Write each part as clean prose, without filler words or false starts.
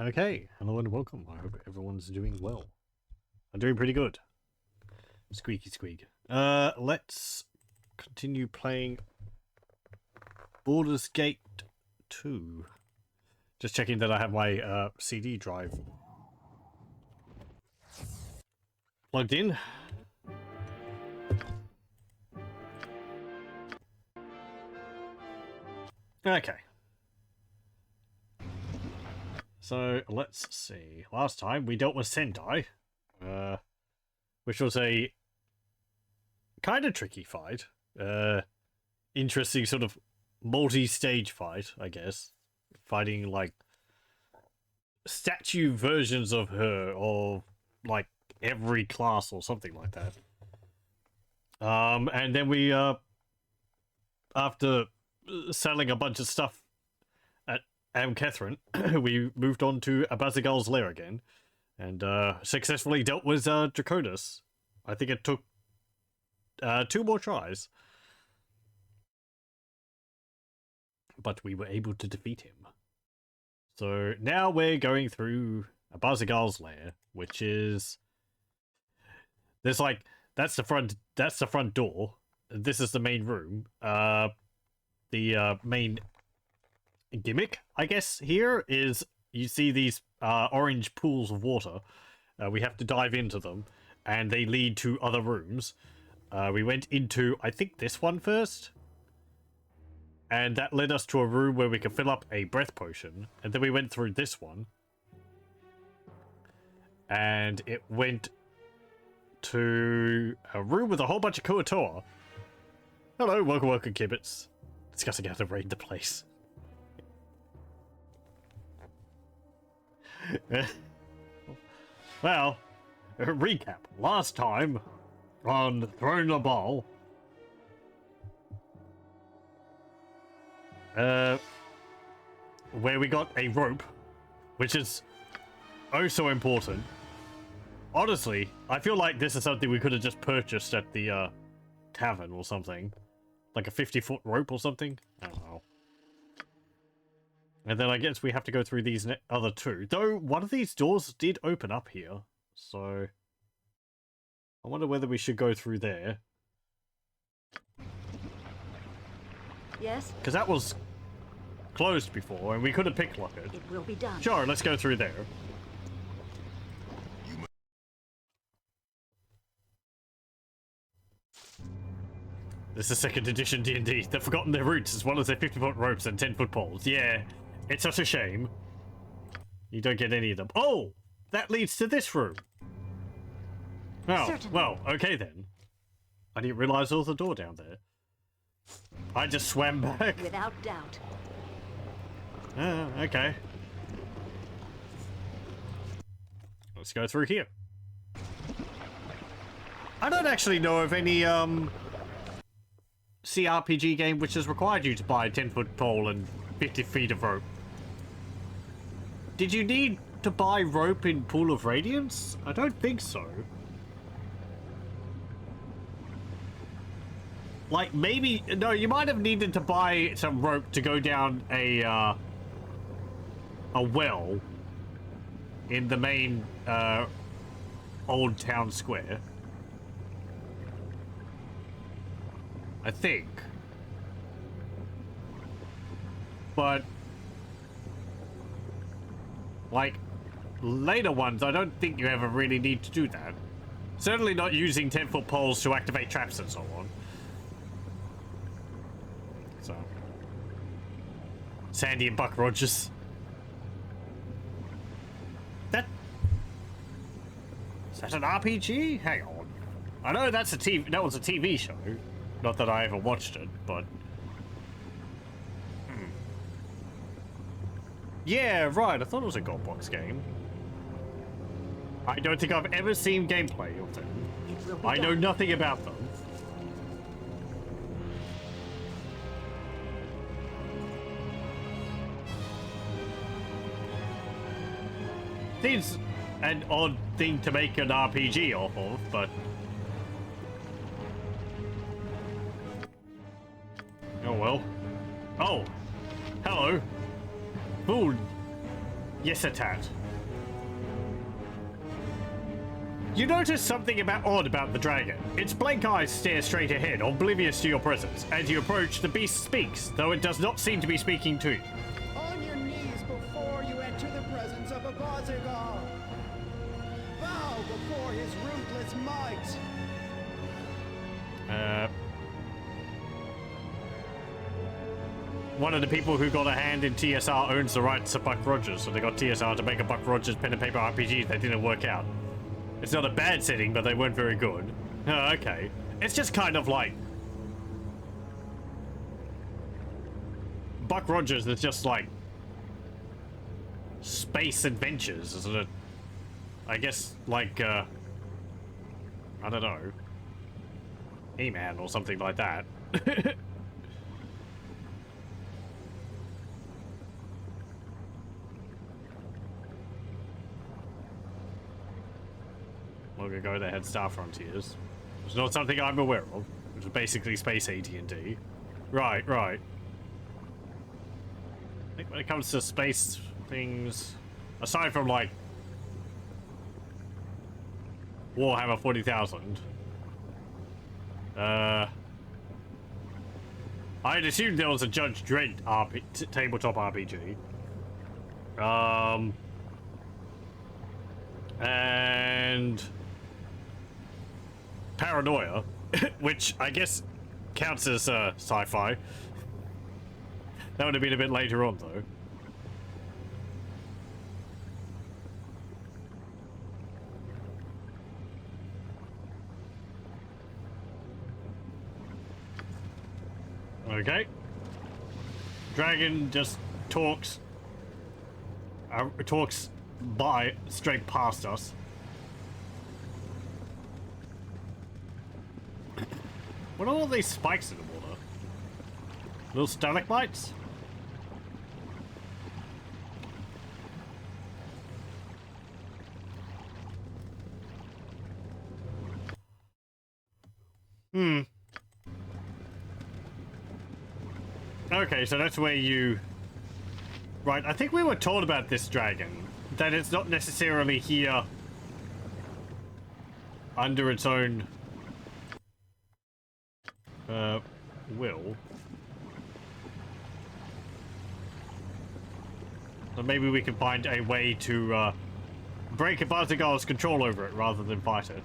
Okay, hello and welcome. I hope everyone's doing well. I'm doing pretty good. Squeaky squeak. Let's continue playing Baldur's Gate 2. Just checking that I have my CD drive plugged in. Okay. So, let's see. Last time we dealt with Sendai, which was a kind of tricky fight. Interesting sort of multi-stage fight, I guess. Fighting, like, statue versions of her, or, like, every class or something like that. And then we, after selling a bunch of stuff at Catherine, we moved on to Abazigal's lair again, and successfully dealt with Draconis. I think it took 2 more tries, but we were able to defeat him. So now we're going through Abazigal's lair, which is there's like that's the front door. This is the main room. The main gimmick, I guess, here is you see these orange pools of water. We have to dive into them, and they lead to other rooms. We went into, I think, this one first, and that led us to a room where we could fill up a breath potion, and then we went through this one, and it went to a room with a whole bunch of Kuatoa. Hello, welcome, Kibbits. Discussing how to raid the place. Well, recap. Last time on Throne of Bhaal, where we got a rope, which is oh so important. Honestly, I feel like this is something we could have just purchased at the tavern or something. Like a 50-foot rope or something? I don't know. And then I guess we have to go through these other 2. Though, one of these doors did open up here. So, I wonder whether we should go through there. Yes? Because that was closed before, and we could have picklocked it. It will be done. Sure, let's go through there. This is 2nd edition D&D. They've forgotten their roots as well as their 50-foot ropes and 10-foot poles. Yeah, it's such a shame. You don't get any of them. Oh! That leads to this room. Oh, certainly. Well, okay then. I didn't realize there was a door down there. I just swam back. Without doubt. Okay. Let's go through here. I don't actually know of any, CRPG game which has required you to buy a 10-foot pole and 50 feet of rope. Did you need to buy rope in Pool of Radiance? I don't think so. Like, maybe... No, you might have needed to buy some rope to go down a well in the main, old town square. I think. But, like, later ones, I don't think you ever really need to do that. Certainly not using 10-foot poles to activate traps and so on. So. Sandy and Buck Rogers. Is that an RPG? Hang on. I know that was a TV show. Not that I ever watched it, but... Yeah, right, I thought it was a Goldbox game. I don't think I've ever seen gameplay of them. I know nothing about them. Seems an odd thing to make an RPG off of, but... Oh well. Oh! Hello! Food! Yes, a tad. You notice something odd about the dragon. Its blank eyes stare straight ahead, oblivious to your presence. As you approach, the beast speaks, though it does not seem to be speaking to you. On your knees before you enter the presence of a Bazigar. Bow before his ruthless might. One of the people who got a hand in TSR owns the rights to Buck Rogers, so they got TSR to make a Buck Rogers pen and paper RPG that didn't work out. It's not a bad setting, but they weren't very good. Oh, okay. It's just kind of like... Buck Rogers is just like... space adventures, isn't it? I guess, like, I don't know. E-Man or something like that. Long ago they had Star Frontiers. It's not something I'm aware of. Which is basically space AT&T. Right, right. I think when it comes to space things, aside from like Warhammer 40,000, I'd assumed there was a Judge Dredd tabletop RPG. And Paranoia, which I guess counts as sci-fi. That would have been a bit later on, though. Okay. Dragon just talks by straight past us. What are all these spikes in the water? Little stalagmites? Okay, so that's where you... Right, I think we were told about this dragon. That it's not necessarily here under its own will. So maybe we can find a way to break a Bazigar's control over it rather than fight it.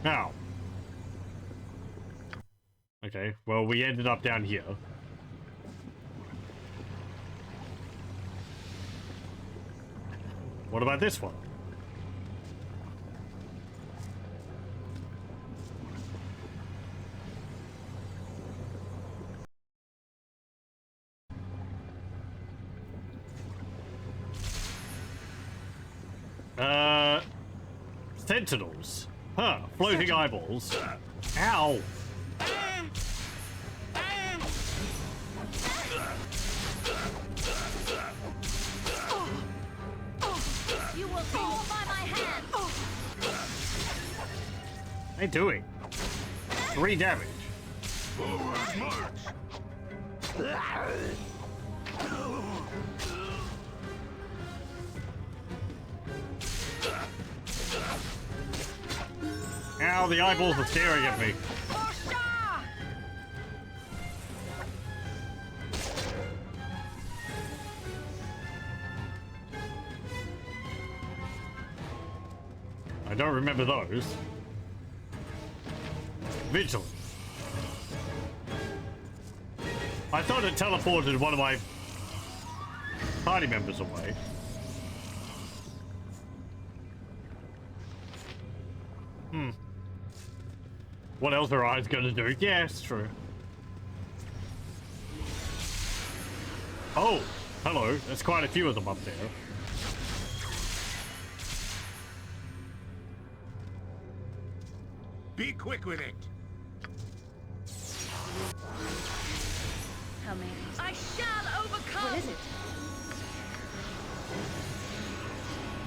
Now. Okay, well, we ended up down here. What about this one? Sentinels. Huh, floating eyeballs. Ow! You will fall by my hand. What are they doing? 3 damage. Forward march! Ow, the eyeballs are staring at me. I don't remember those. Vigilant. I thought it teleported one of my party members away. What else are eyes gonna do? Yeah, it's true. Oh, hello. There's quite a few of them up there. Be quick with it! How many? I shall overcome! What is it?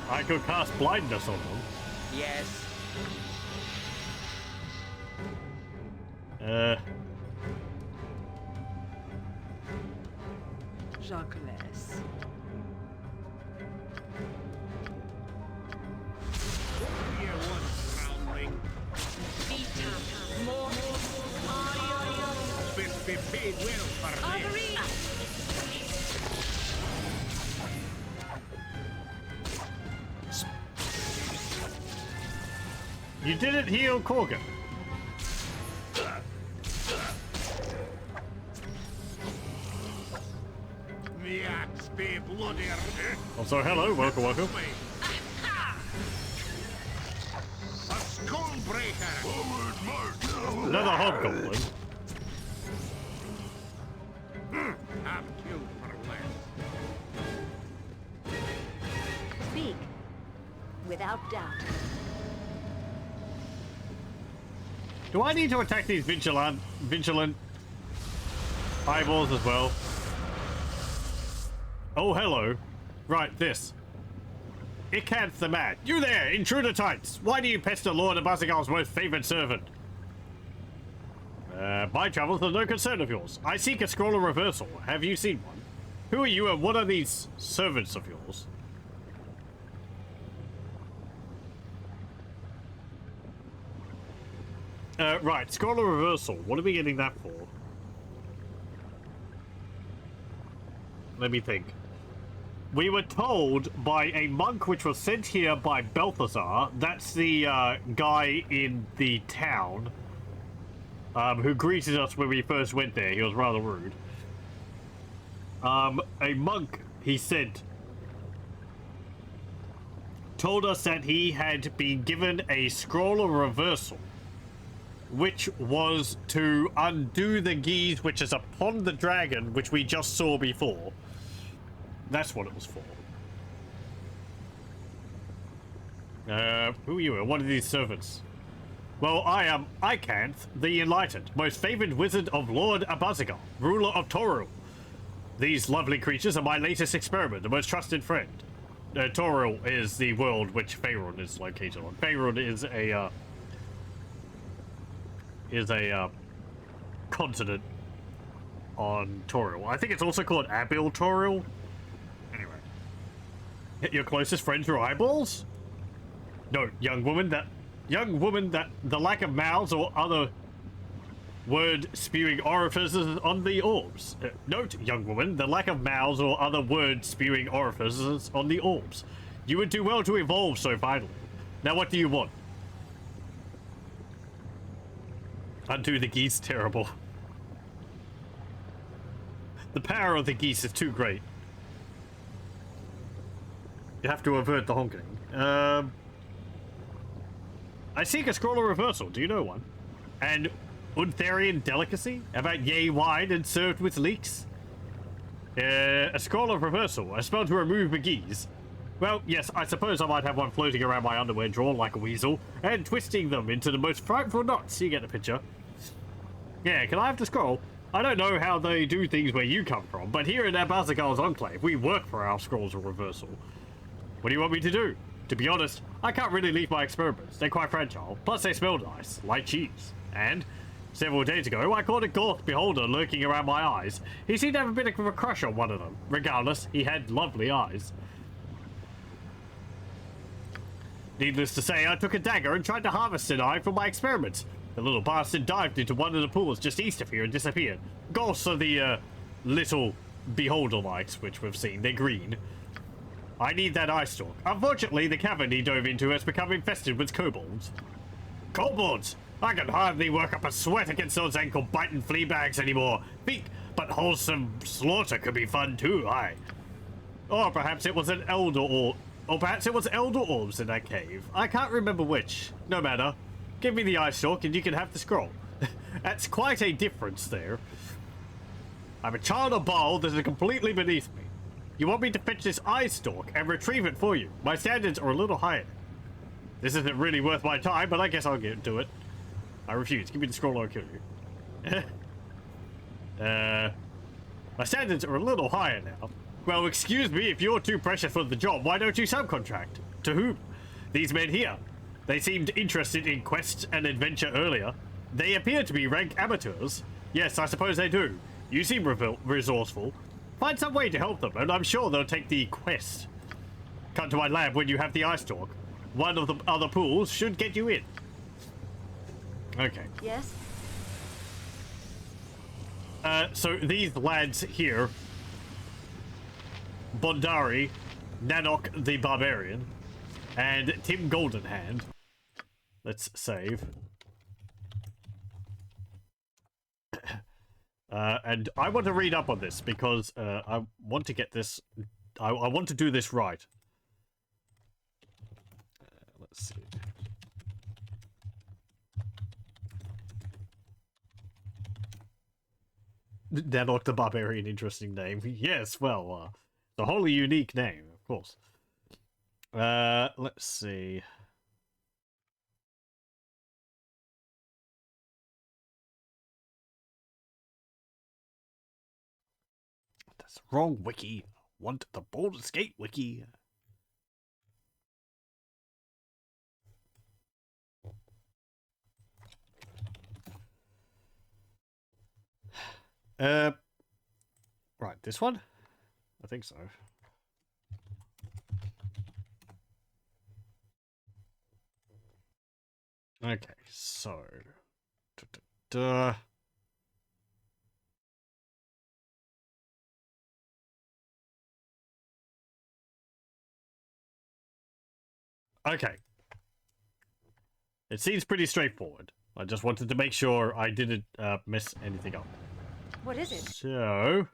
I could cast blindness on them. Yes. Jacques. Here one foundling. Vita. More. Best be paid well for this. Artery. You didn't heal Corgan. The axe be bloodier. Also, hello, welcome. A skull breaker. Forward march. Another hobgoblin. Have killed for less. Speak. Without doubt. Do I need to attack these vigilant eyeballs as well? Oh, hello. Right, this. Icath the Mad. You there, intruder tights! Why do you pester Lord Abazigal's most favored servant? My travels are no concern of yours. I seek a scroll of reversal. Have you seen one? Who are you and what are these servants of yours? Right, scroll of reversal. What are we getting that for? Let me think. We were told by a monk which was sent here by Balthazar, that's the guy in the town, who greeted us when we first went there. He was rather rude. A monk, he said, told us that he had been given a scroll of reversal, which was to undo the geese which is upon the dragon, which we just saw before. That's what it was for. Who are you? One of these servants. Well, I am Icanth, the Enlightened, most favored wizard of Lord Abazigal, ruler of Toril. These lovely creatures are my latest experiment, the most trusted friend. Toril is the world which Faerun is located on. Faerun is a continent on Toril. I think it's also called Abil Toril. Anyway. Your closest friends are eyeballs? No, young woman, that the lack of mouths or other word-spewing orifices on the orbs. Note, young woman, the lack of mouths or other word-spewing orifices on the orbs. You would do well to evolve so vitally. Now what do you want? Undo the geese, terrible. The power of the geese is too great. You have to avert the honking. I seek a scroll of reversal. Do you know one? And Untherian delicacy? About yay wine and served with leeks? A scroll of reversal. A spell to remove McGee's. Well, yes, I suppose I might have one floating around my underwear drawer like a weasel, and twisting them into the most frightful knots. You get the picture. Yeah, can I have the scroll? I don't know how they do things where you come from, but here in Abazigal's Enclave, we work for our scrolls of reversal. What do you want me to do? To be honest, I can't really leave my experiments. They're quite fragile. Plus they smell nice, like cheese. And several days ago, I caught a Goth beholder lurking around my eyes. He seemed to have a bit of a crush on one of them. Regardless, he had lovely eyes. Needless to say, I took a dagger and tried to harvest an eye for my experiments. The little bastard dived into one of the pools just east of here and disappeared. Ghosts are the, little beholder lights, which we've seen. They're green. I need that eye stalk. Unfortunately, the cavern he dove into has become infested with kobolds. Kobolds! I can hardly work up a sweat against those ankle-biting flea bags anymore. But wholesome slaughter could be fun too, aye. Or perhaps it was an elder or perhaps it was elder orbs in that cave. I can't remember which. No matter. Give me the eye stalk and you can have the scroll. That's quite a difference there. I'm a child of Bhaal that is completely beneath me. You want me to fetch this eye stalk and retrieve it for you. My standards are a little higher. This isn't really worth my time, but I guess I'll get to it. I refuse. Give me the scroll or I'll kill you. My standards are a little higher now. Well, excuse me, if you're too precious for the job, why don't you subcontract? To whom? These men here. They seemed interested in quests and adventure earlier. They appear to be rank amateurs. Yes, I suppose they do. You seem resourceful. Find some way to help them, and I'm sure they'll take the quest. Come to my lab when you have the ice talk. One of the other pools should get you in. Okay. Yes? So these lads here, Bondari, Nanok the Barbarian, and Tim Goldenhand. Let's save. And I want to read up on this because I want to get this. I want to do this right. Let's see. Nanok the Barbarian, interesting name. Yes, well, the wholly unique name, of course. Let's see. That's the wrong wiki. Want the Baldur's Gate wiki. Right, this one? I think so. Okay, so... Okay. It seems pretty straightforward. I just wanted to make sure I didn't mess anything up. What is it? So,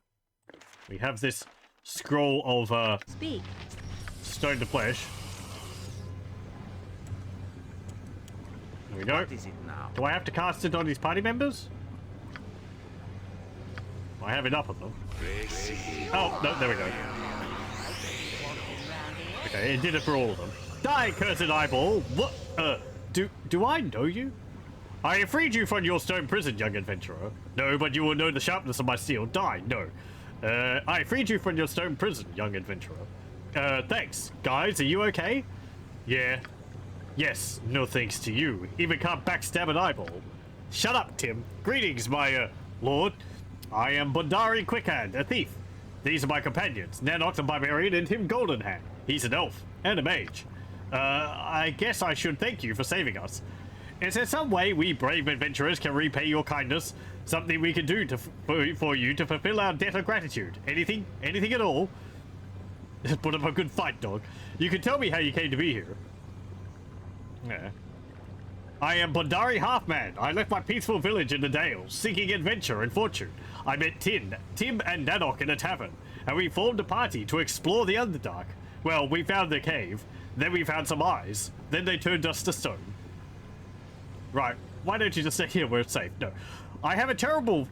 we have this scroll of Speak. stone to flesh. There we go. What is it now? Do I have to cast it on his party members? I have enough of them. Oh, no, there we go. Okay, it did it for all of them. Die, cursed eyeball! What? Do I know you? I have freed you from your stone prison, young adventurer. No, but you will know the sharpness of my steel. Die, no. I freed you from your stone prison, young adventurer. Thanks. Guys, are you okay? Yeah. Yes, no thanks to you. Even can't backstab an eyeball. Shut up, Tim. Greetings, my, lord. I am Bondari Quickhand, a thief. These are my companions, Nanok the Barbarian and Tim Goldenhand. He's an elf and a mage. I guess I should thank you for saving us. Is there some way we brave adventurers can repay your kindness? Something we can do for you to fulfill our debt of gratitude? Anything? Anything at all? Put up a good fight, dog. You can tell me how you came to be here. Yeah. I am Bondari Halfman. I left my peaceful village in the Dales, seeking adventure and fortune. I met Tim and Nanok in a tavern, and we formed a party to explore the Underdark. Well, we found the cave, then we found some eyes, then they turned us to stone. Right, why don't you just stay here where it's safe? No. I have a job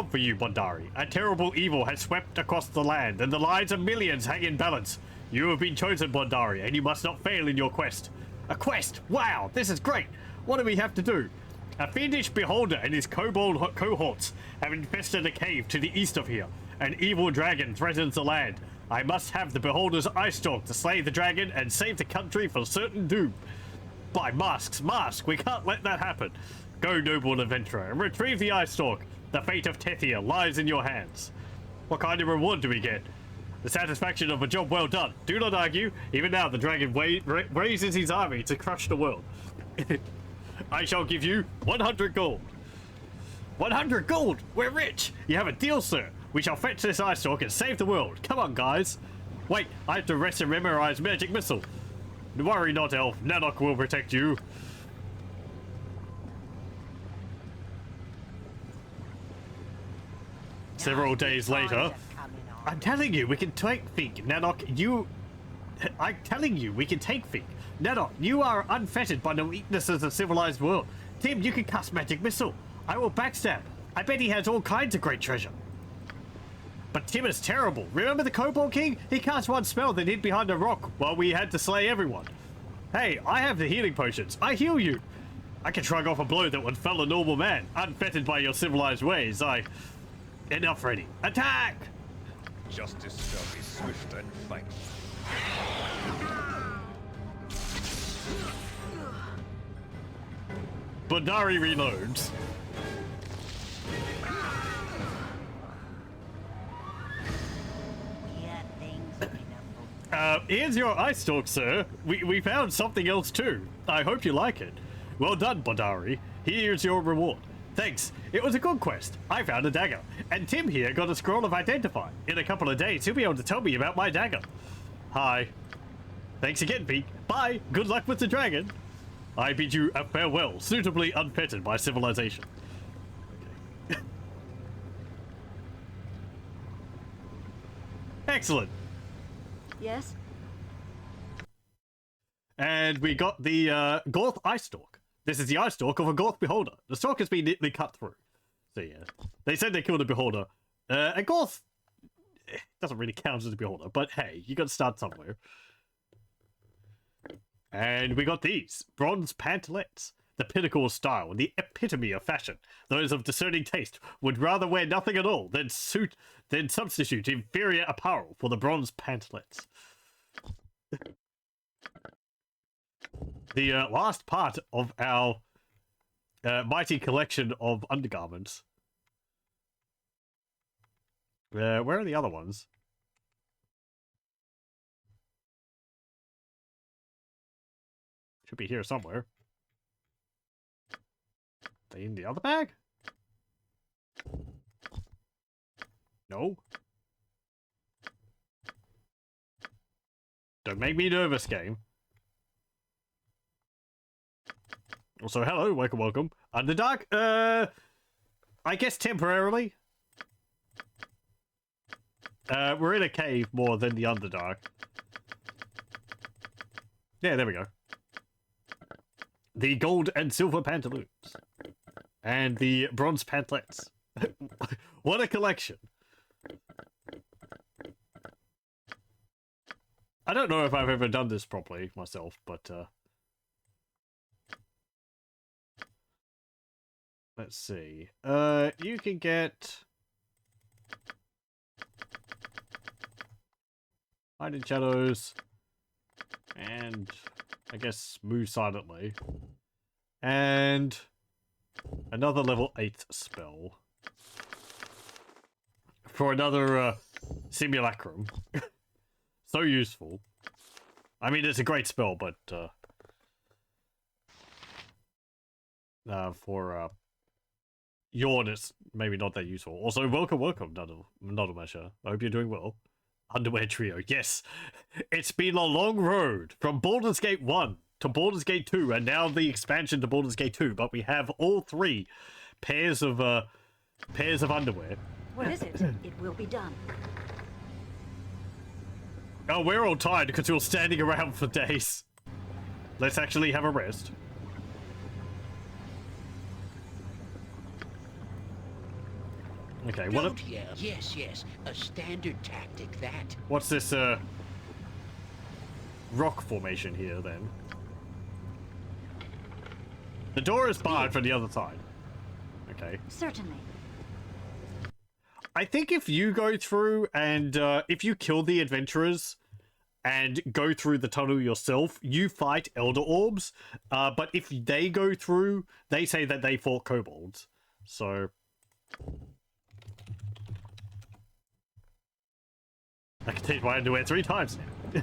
for you, Bondari. A terrible evil has swept across the land, and the lives of millions hang in balance. You have been chosen, Bondari, and you must not fail in your quest. A quest? Wow, this is great. What do we have to do? A fiendish beholder and his kobold cohorts have infested a cave to the east of here. An evil dragon threatens the land. I must have the beholder's ice stalk to slay the dragon and save the country from certain doom. By masks, we can't let that happen. Go, noble adventurer, and retrieve the ice stalk. The fate of Tethia lies in your hands. What kind of reward do we get? The satisfaction of a job well done. Do not argue. Even now, the dragon raises his army to crush the world. I shall give you 100 gold. 100 gold? We're rich. You have a deal, sir. We shall fetch this ice stalk and save the world. Come on, guys. Wait, I have to rest and memorize magic missile. Worry not, elf. Nanok will protect you. Several days later. I'm telling you, we can take Fink. Nanok, I'm telling you, we can take Fink. Nanok, you are unfettered by the weaknesses of civilized world. Tim, you can cast magic missile. I will backstab. I bet he has all kinds of great treasure. But Tim is terrible. Remember the Kobold King? He cast one spell that hid behind a rock while we had to slay everyone. Hey, I have the healing potions. I heal you. I can shrug off a blow that would fell a normal man, unfettered by your civilized ways. Enough ready. Attack! Justice shall be swift and final. Bandari reloads. Here's your ice stalk, sir. We found something else too. I hope you like it. Well done, Bandari. Here's your reward. Thanks. It was a good quest. I found a dagger. And Tim here got a scroll of identify. In a couple of days, he'll be able to tell me about my dagger. Hi. Thanks again, Pete. Bye. Good luck with the dragon. I bid you a farewell, suitably unfettered by civilization. Okay. Excellent. Yes? And we got the Gorth Ice Stalk. This is the Ice Stalk of a Gorth Beholder. The stalk has been neatly cut through. So yeah, they said they killed a Beholder. A Gorth doesn't really count as a Beholder, but hey, you got to start somewhere. And we got these bronze pantalettes, the pinnacle of style and the epitome of fashion. Those of discerning taste would rather wear nothing at all than substitute inferior apparel for the bronze pantalettes. The last part of our mighty collection of undergarments. Where are the other ones? Should be here somewhere. They in the other bag? No. Don't make me nervous, game. Also, hello, welcome. Underdark? I guess temporarily. We're in a cave more than the Underdark. Yeah, there we go. The gold and silver pantaloons. And the bronze pantalettes. What a collection. I don't know if I've ever done this properly myself, but let's see. You can get Hide in Shadows and I guess move silently. And another level 8 spell. For another simulacrum. So useful. I mean, it's a great spell, but for Yawn, it's maybe not that useful. Also, welcome, Nodomasha. I hope you're doing well. Underwear Trio, yes. It's been a long road from Baldur's Gate 1 to Baldur's Gate 2, and now the expansion to Baldur's Gate 2, but we have all 3 pairs of underwear. What is it? It will be done. Oh, we're all tired because we were standing around for days. Let's actually have a rest. Okay, what? Don't yell. Yes, yes, a standard tactic that. What's this rock formation here then? The door is barred from the other side. Okay. Certainly. I think if you go through and if you kill the adventurers and go through the tunnel yourself, you fight Elder Orbs. But if they go through, they say that they fought kobolds. So I can change my underwear 3 times now.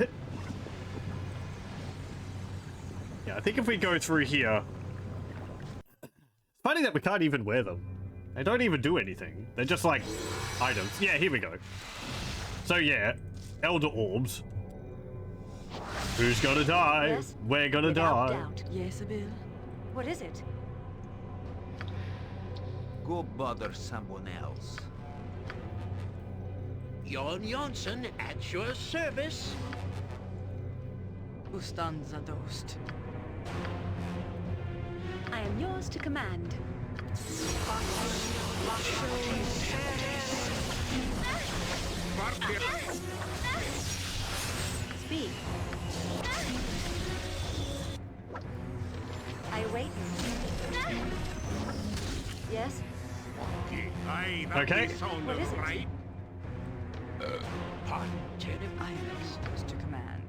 Yeah, I think if we go through here... It's funny that we can't even wear them. They don't even do anything. They're just like items. Yeah, here we go. So yeah, Elder Orbs. Who's gonna die? Yes, we're gonna without die. Doubt. Yes, Abil. What is it? Go bother someone else. Jon Jonsson at your service. Ustanza dost. I am yours to command. Speak. I wait. Yes? Aye, that Okay. sound What is it? right. I am yours to command.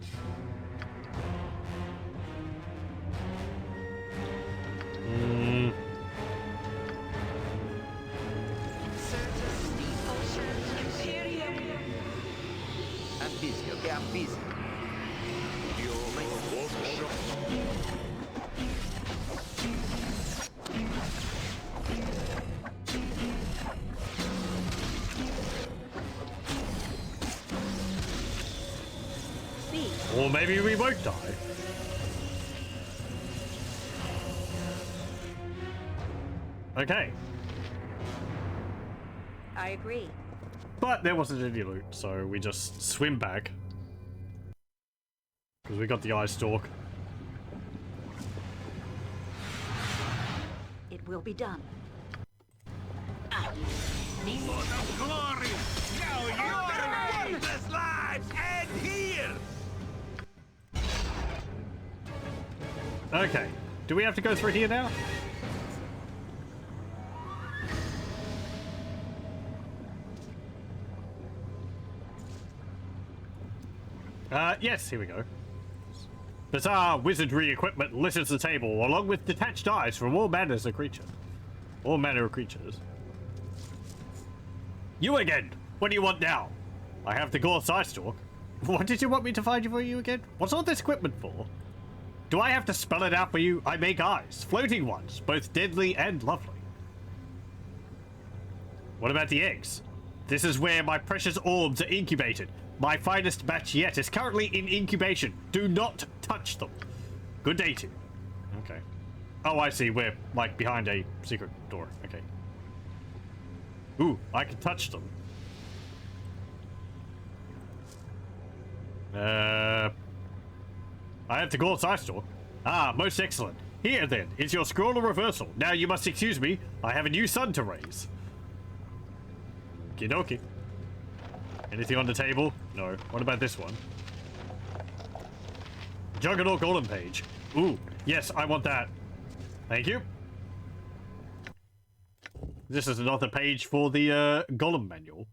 maybe we won't die. Okay. I agree. But there wasn't any loot, so we just swim back. Because we got the eye stalk. It will be done. For the glory! Now your endless lives end here! Okay. Do we have to go through here now? Yes, here we go. Bizarre wizardry equipment litters the table, along with detached eyes from all manners of creatures. All manner of creatures. You again! What do you want now? I have the Gore Stalk. What did you want me to find you for you again? What's all this equipment for? Do I have to spell it out for you? I make eyes, floating ones, both deadly and lovely. What about the eggs? This is where my precious orbs are incubated. My finest batch yet is currently in incubation. Do not touch them. Good day to you. Okay. Oh, I see. We're, like, behind a secret door. Okay. Ooh, I can touch them. I have to go outside store. Ah, most excellent. Here, then, is your scroll of reversal. Now you must excuse me. I have a new son to raise. Okie Anything on the table? No. What about this one? Juggernaut Golem page. Ooh, yes, I want that. Thank you. This is another page for the Golem manual.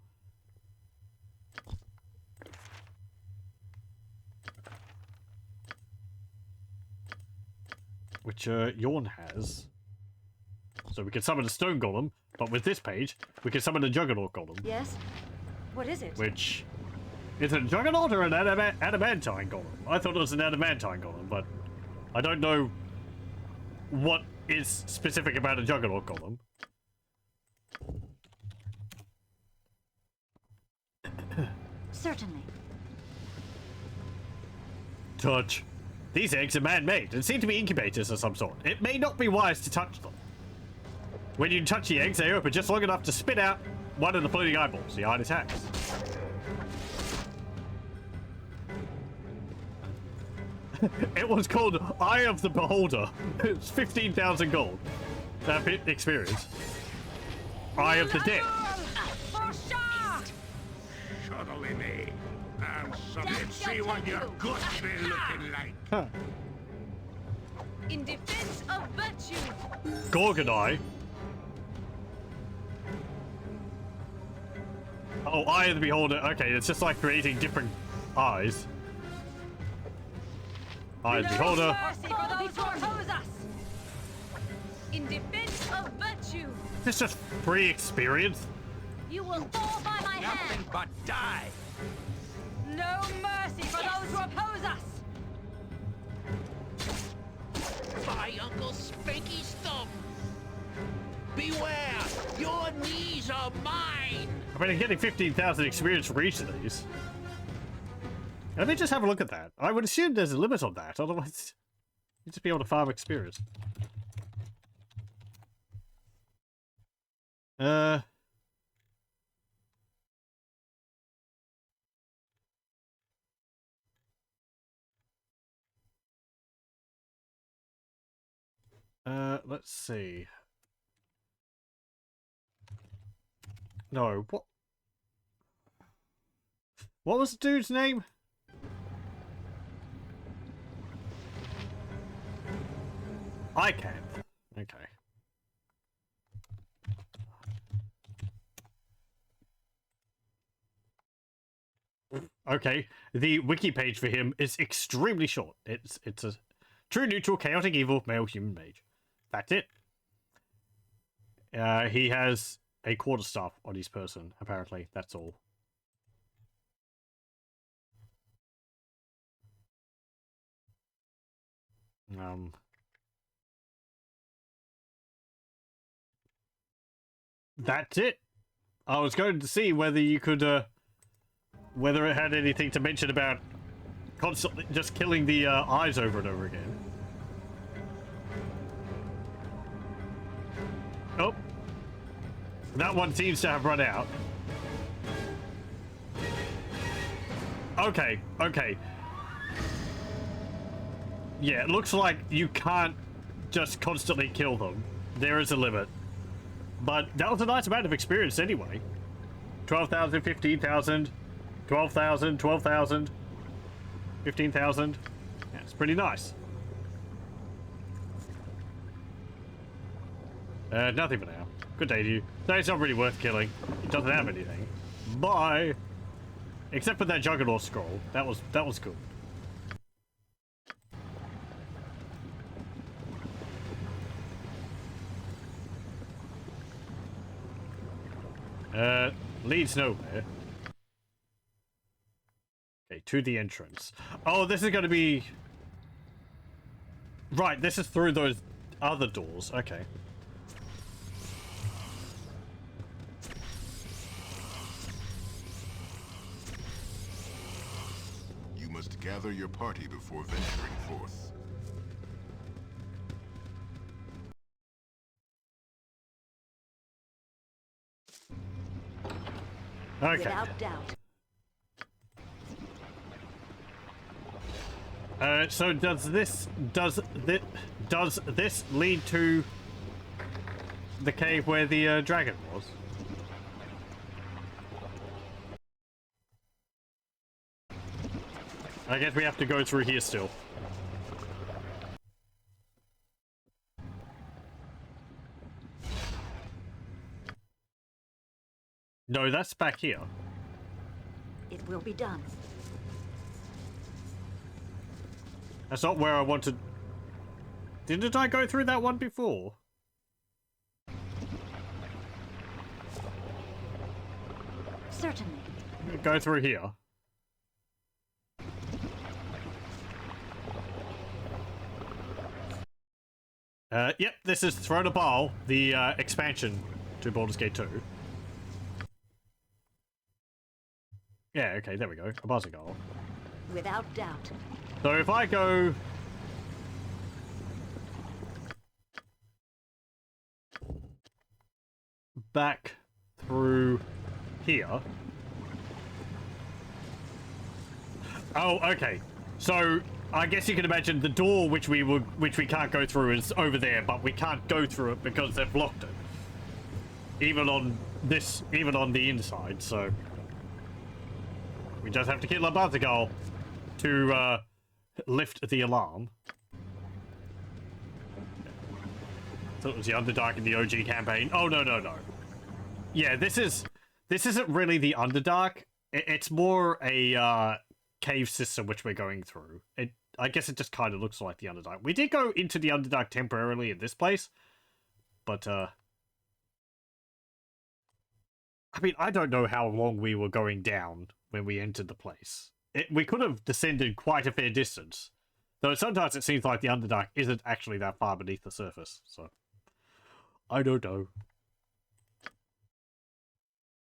Which Yorn has. So we can summon a stone golem, but with this page, we can summon a Juggernaut Golem. Yes? What is it? Which... Is it a Juggernaut or an Adamantine Golem? I thought it was an Adamantine Golem, but... I don't know what is specific about a Juggernaut Golem. Certainly. Touch. These eggs are man-made and seem to be incubators of some sort. It may not be wise to touch them. When you touch the eggs, they open just long enough to spit out one of the floating eyeballs. The eye attacks. It was called Eye of the Beholder. It's 15,000 gold. That bit experience. Eye of the Dead. Shuttle in me. And so let's see what your guts be looking like. Huh. In defense of virtue. Gorgon Eye. Oh, Eye of the Beholder. Okay, it's just like creating different eyes. Eye of the Beholder. Mercy for those who oppose us. In defense of virtue. This is just free experience. You will fall by my Nothing hand. but die. No mercy for those who oppose us. By Uncle Spanky Stump! Beware! Your knees are mine! I mean, I'm getting 15,000 experience for each of these. Let me just have a look at that. I would assume there's a limit on that, otherwise you'd just be able to farm experience. Let's see. No, what? What was the dude's name? I can. Okay. Okay, the wiki page for him is extremely short. It's a true neutral chaotic evil male human mage. That's it. He has a quarterstaff on his person, apparently. That's all. That's it. I was going to see whether you could, whether it had anything to mention about constantly just killing the eyes over and over again. Oh. That one seems to have run out. Okay, okay. Yeah, it looks like you can't just constantly kill them. There is a limit. But that was a nice amount of experience anyway. 12,000, 15,000, 12,000, 12,000, 15,000. Yeah, it's pretty nice. Nothing for now. Good day to you. No, it's not really worth killing. It doesn't have anything. Bye! Except for that Juggernaut scroll. That was good. Leads nowhere. Okay, to the entrance. Oh, this is gonna be... Right, this is through those other doors. Okay. You must gather your party before venturing forth. Okay. Without doubt. So does this lead to the cave where the dragon was? I guess we have to go through here still. No, that's back here. It will be done. That's not where I wanted. Didn't I go through that one before? Certainly. Go through here. Yep, this is Throne of Bhaal, the expansion to Baldur's Gate 2. Yeah, okay, there we go. A Barzagal. Without doubt. So if I go... back through here... Oh, okay. So I guess you can imagine the door which we can't go through is over there, but we can't go through it because they've blocked it. Even on the inside, so... We just have to kill a Barzagal to lift the alarm. Thought it was the Underdark in the OG campaign. Oh no. Yeah, this isn't really the Underdark. It's more a cave system which we're going through. I guess it just kind of looks like the Underdark. We did go into the Underdark temporarily in this place, but I mean, I don't know how long we were going down when we entered the place. We could have descended quite a fair distance. Though sometimes it seems like the Underdark isn't actually that far beneath the surface, so... I don't know.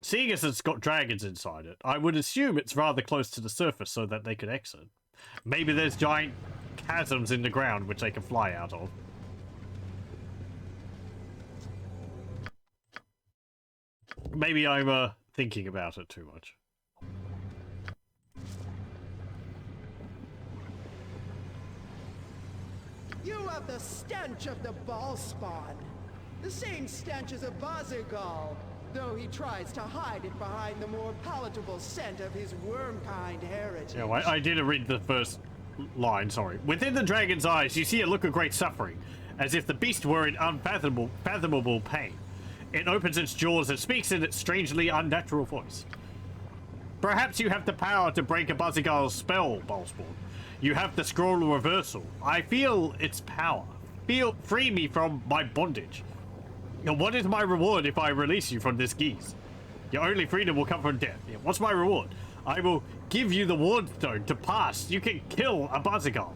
Seeing as it's got dragons inside it, I would assume it's rather close to the surface so that they could exit. Maybe there's giant chasms in the ground which they can fly out of. Maybe I'm thinking about it too much. You have the stench of the Bhaalspawn. The same stench as a Barzagal, though he tries to hide it behind the more palatable scent of his worm-kind heritage. Yeah, well, I didn't read the first line, sorry. Within the dragon's eyes, you see a look of great suffering, as if the beast were in unfathomable pain. It opens its jaws and speaks in its strangely unnatural voice. Perhaps you have the power to break a Barzagal's spell, Bhaalspawn. You have the scroll of reversal. I feel its power. Free me from my bondage. What is my reward if I release you from this geese? Your only freedom will come from death. What's my reward? I will give you the ward stone to pass. You can kill a Barzagal.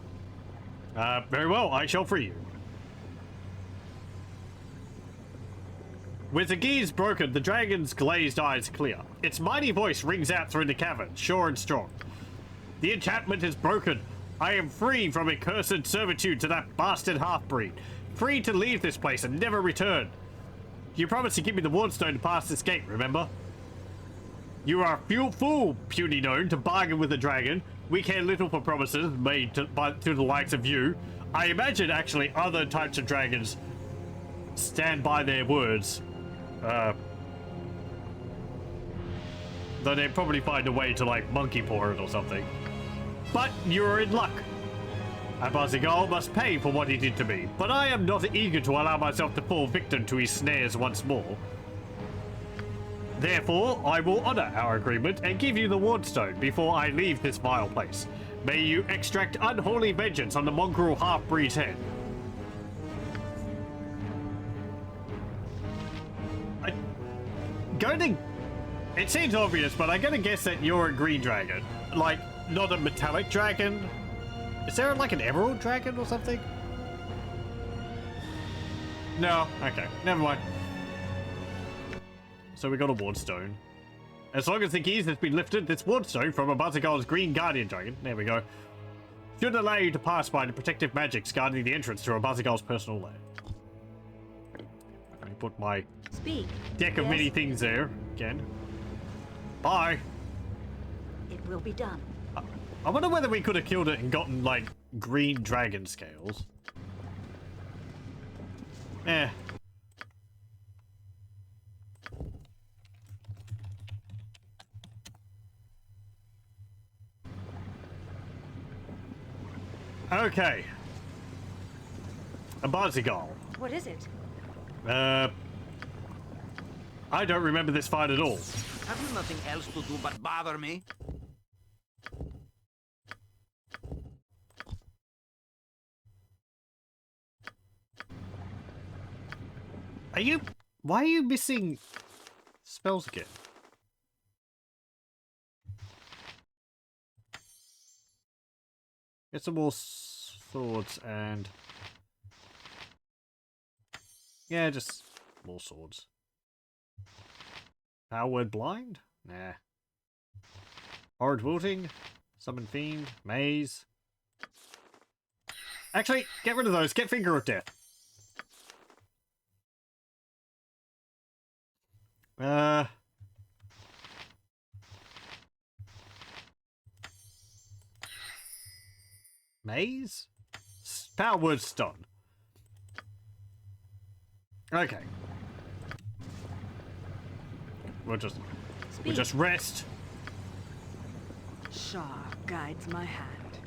Very well, I shall free you. With the geese broken, the dragon's glazed eyes clear. Its mighty voice rings out through the cavern, sure and strong. The enchantment is broken. I am free from accursed servitude to that bastard half-breed. Free to leave this place and never return. You promised to give me the Wardstone to pass this gate, remember? You are a fool, puny gnome, to bargain with the dragon. We care little for promises made to the likes of you. I imagine, actually, other types of dragons stand by their words. Though they'd probably find a way to, like, monkey paw it or something. But you're in luck. Abazigal must pay for what he did to me, but I am not eager to allow myself to fall victim to his snares once more. Therefore, I will honor our agreement and give you the Wardstone before I leave this vile place. May you extract unholy vengeance on the mongrel half-breed's head. It seems obvious, but I'm gonna guess that you're a green dragon. Like, not a metallic dragon. Is there like an emerald dragon or something? No, okay, never mind. So we got a Wardstone. As long as the keys has been lifted, this Wardstone from Abazigal's green guardian dragon, there we go, should allow you to pass by the protective magics guarding the entrance to Abazigal's personal lair. Let me put my deck of many things there again. Bye. It will be done. I wonder whether we could have killed it and gotten, like, green dragon scales. Eh. Okay. Abazigal. What is it? I don't remember this fight at all. Have you nothing else to do but bother me? Why are you missing spells again? Get some more swords and... yeah, just more swords. Power word blind? Nah. Horrid wilting? Summon fiend? Maze? Actually, get rid of those. Get Finger of Death. Maze? Power word stun. Okay. We'll just rest. Shah guides my hand.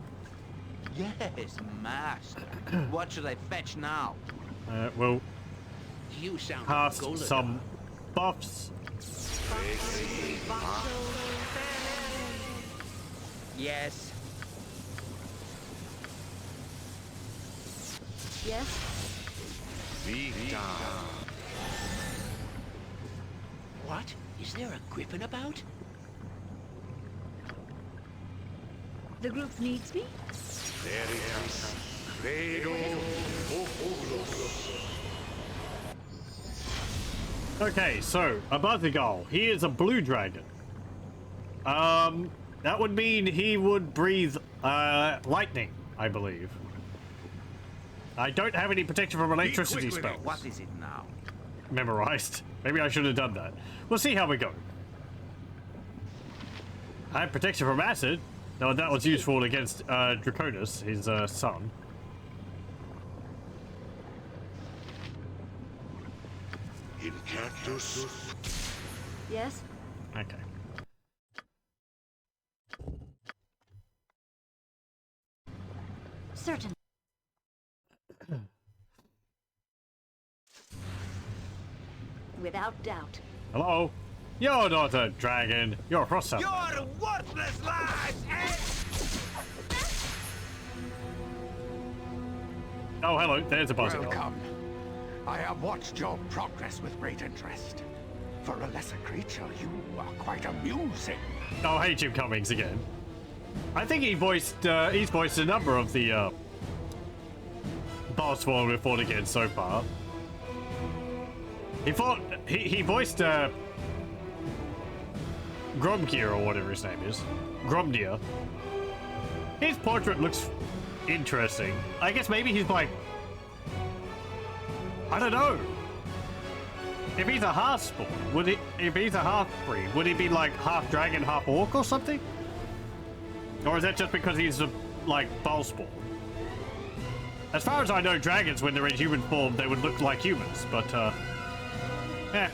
Yes, master. What should I fetch now? We'll You sound cast golden. some buffs. Yes. Yes? What? Is there a griffin about? The group needs me? Okay, so Abazigal, he is a blue dragon. That would mean he would breathe lightning, I believe. I don't have any protection from electricity spells. What is it now? Memorized. Maybe I should have done that. We'll see how we go. I have protection from acid. No, that was useful against Draconis, his son. Incactus. Yes? Okay. Certain. Without doubt. Hello? You're not a dragon. You're a frost elf. Your worthless lies! Oh, hello. There's a Abazigal. Welcome. I have watched your progress with great interest. For a lesser creature, you are quite amusing. Oh, hey, Jim Cummings again. I think he's voiced a number of the Bhaalspawn we've fought against so far. He voiced Gromgear or whatever his name is. Gromdir. His portrait looks interesting. I guess maybe he's like... I don't know. If he's a half-spawn, if he's a half-breed, would he be like half-dragon, half-orc or something? Or is that just because he's a, like, Bhaalspawn? As far as I know, dragons, when they're in human form, they would look like humans, but,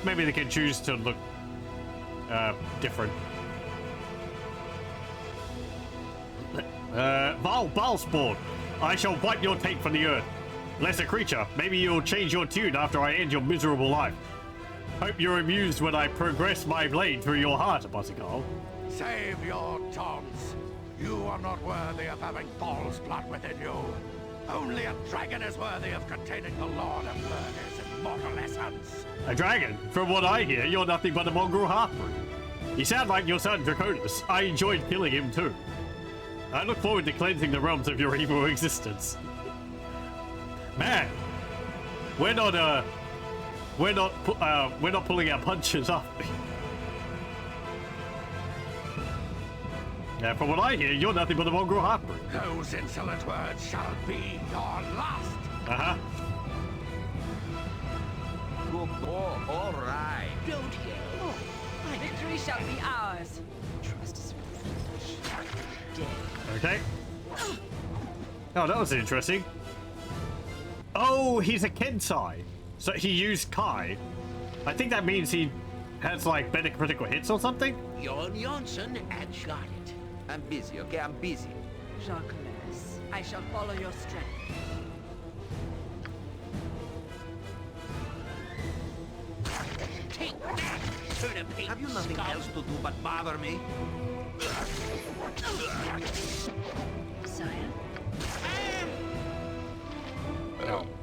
maybe they can choose to look, different. Bhaalspawn, I shall wipe your taint from the earth. Lesser creature, maybe you'll change your tune after I end your miserable life. Hope you're amused when I progress my blade through your heart, Bhaalspawn. Save your taunts. You are not worthy of having Bhaal's blood within you. Only a dragon is worthy of containing the Lord of Murder's immortal essence. A dragon? From what I hear, you're nothing but a mongrel half-breed. You sound like your son Draconis. I enjoyed killing him too. I look forward to cleansing the realms of your evil existence. Man, we're not pulling our punches, are we? From what I hear, you're nothing but a mongrel half-breed. Those insolent words shall be your last. Uh-huh. All right. Don't yell. Victory shall be ours. Trust is dead. Okay. Oh, that was interesting. Oh, he's a Kensai. So he used Kai. I think that means he has, like, better critical hits or something? Jon Jonsson had shot it. I'm busy, okay? I'm busy. Jacques, I shall follow your strength. Take that, turnip-pink Have you nothing scum. else to do but bother me? Sire?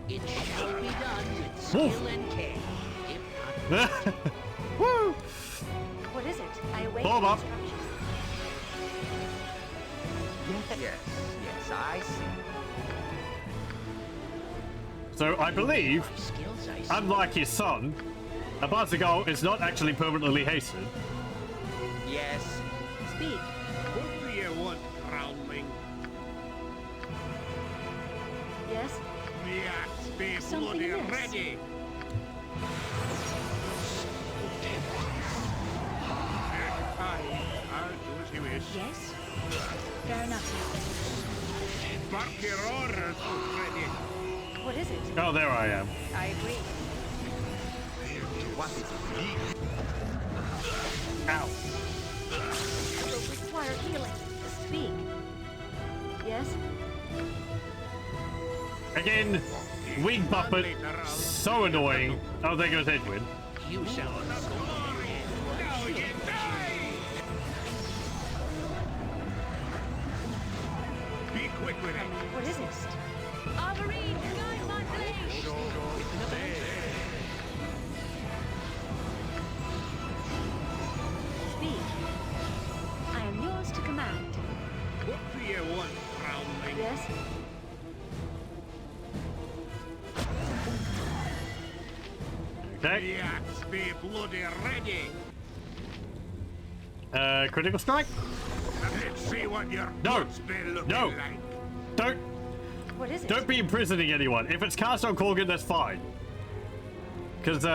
It shall be done with skill and care. If not, Woo! What is it? I await Hold up. instructions. Yes, I see. So I believe, skills I see. unlike his son, a Bhaalspawn is not actually permanently hastened. Yes. Speak. What do you want, groundling? Yes? Yes, be Something bloody amiss. ready. I'll do as you wish. Yes? Fair enough. Bark your orders, ready. What is it? Oh, there I am. I agree. What is it? Ow. It will require healing. Speak. Yes? Again, wing puppet. So annoying. Oh, there goes Edwin. You shall Now you die! Be quick with it. What is it? Armory, guide my blade. Speak. I am yours to command. What do you want, groundling? Yes? Okay. Yes, be bloody ready. Critical strike? Let's see what your No. guts be looking No. like. Don't What is it? don't be imprisoning anyone. If it's cast on Corgan, that's fine. Cause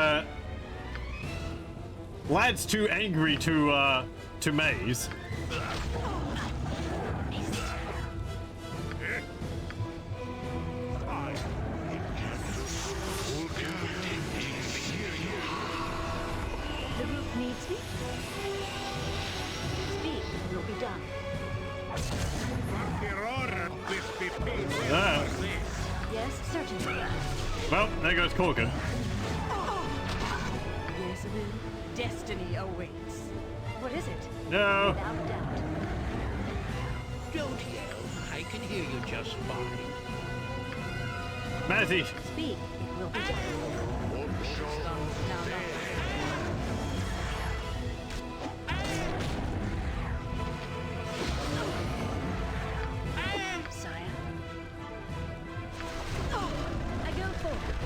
lad's too angry to maze. The group needs me? Speak. Will be done. Mark your order, Bispy Pete. Yes, certainly. Well, there goes Corgan. Yes, destiny awaits. What is it? No. Without doubt. Don't yell. I can hear you just fine. Mazzy. Speak. It will be done. Now, Sire. I go forward.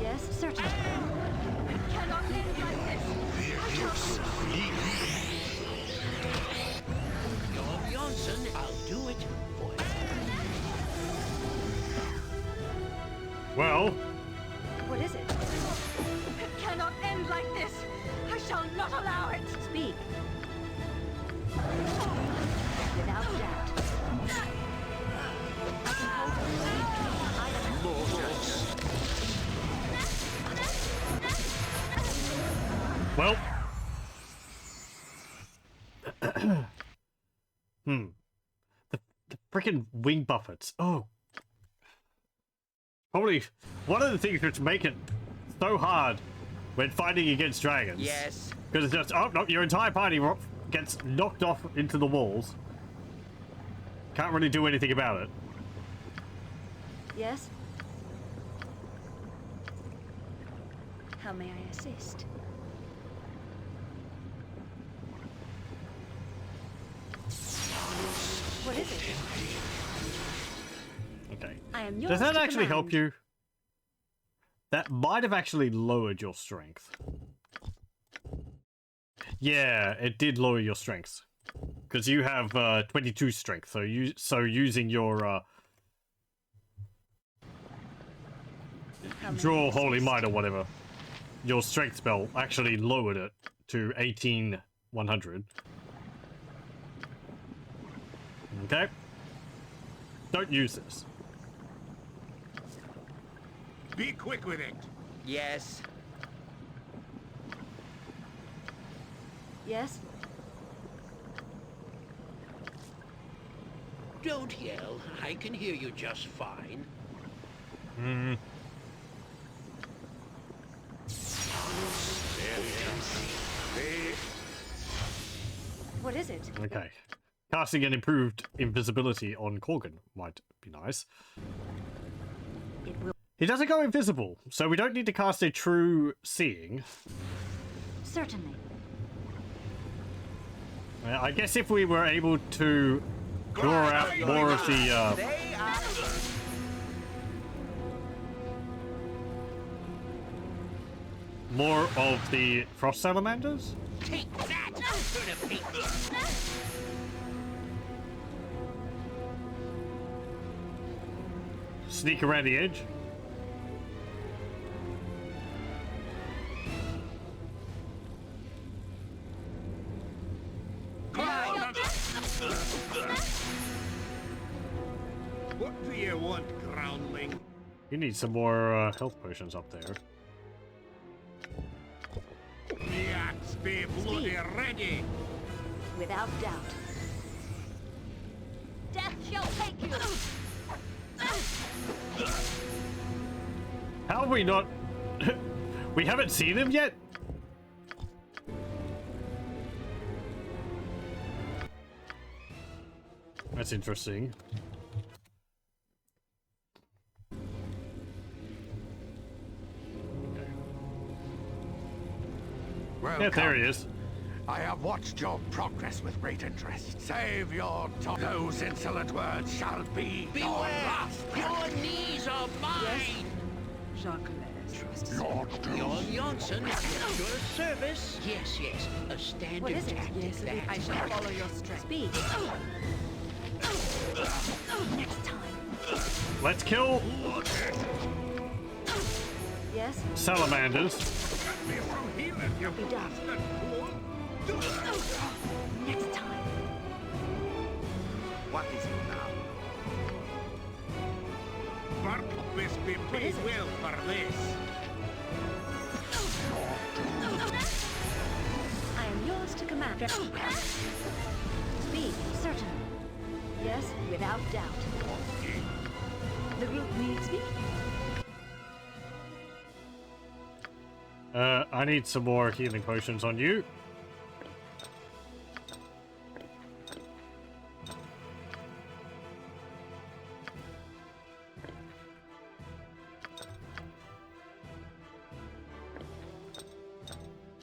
Yes, certainly. cannot end like this. Jon Jonsson, I'll do it Well, What is it? It cannot end like this. I shall not allow it. Speak. Without doubt. I can hold well. The freaking wing buffets. Oh. Probably one of the things which make it so hard when fighting against dragons. Yes. Because it's just, oh, no, your entire party gets knocked off into the walls. Can't really do anything about it. Yes? How may I assist? What is it? Okay. I am yours Does that to actually help command. you? That might have actually lowered your strength. Yeah, it did lower your strength. Because you have 22 strength, so using your How may draw I holy assist? might or whatever, your strength spell actually lowered it to 18,100. Okay. Don't use this. Be quick with it. Yes. Yes? Don't yell. I can hear you just fine. Hmm. What is it? Okay. Casting an improved invisibility on Corgan might be nice. It will. He doesn't go invisible, so we don't need to cast a true seeing. Certainly. I guess if we were able to draw out more of the frost salamanders. Take that, Turnip. Sneak around the edge. What do you want, groundling? You need some more health potions up there. The axe be bloody ready. Without doubt. Death shall take you. How have we not... we haven't seen him yet? That's interesting. Well, Yeah, there he is. I have watched your progress with great interest. Save your tongue. Those insolent words shall be your Beware! last. Your knees are mine! Jon Johnson, at your service. Yes, yes, a standard What is it? tactic. Yes, that. I shall follow your strength. Speak. Next time. Let's kill Yes? salamanders. Get me from here, you Be done. bastard fool. Next time. What is it now? Bartopus be paid is it? well for this. I am yours to command. Speak, certainly. Yes, without doubt. The group needs me. I need some more healing potions on you.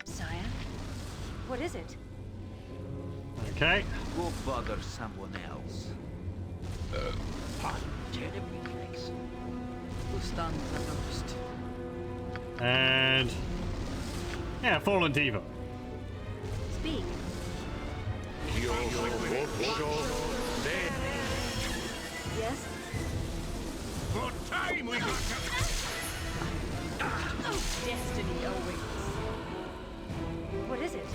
Sire? What is it? Okay. Go bother someone else. Turnip reflex. Who stands the first? And... yeah, Fallen Diva. Speak. Yes? For time we got to... Destiny awaits. What is it?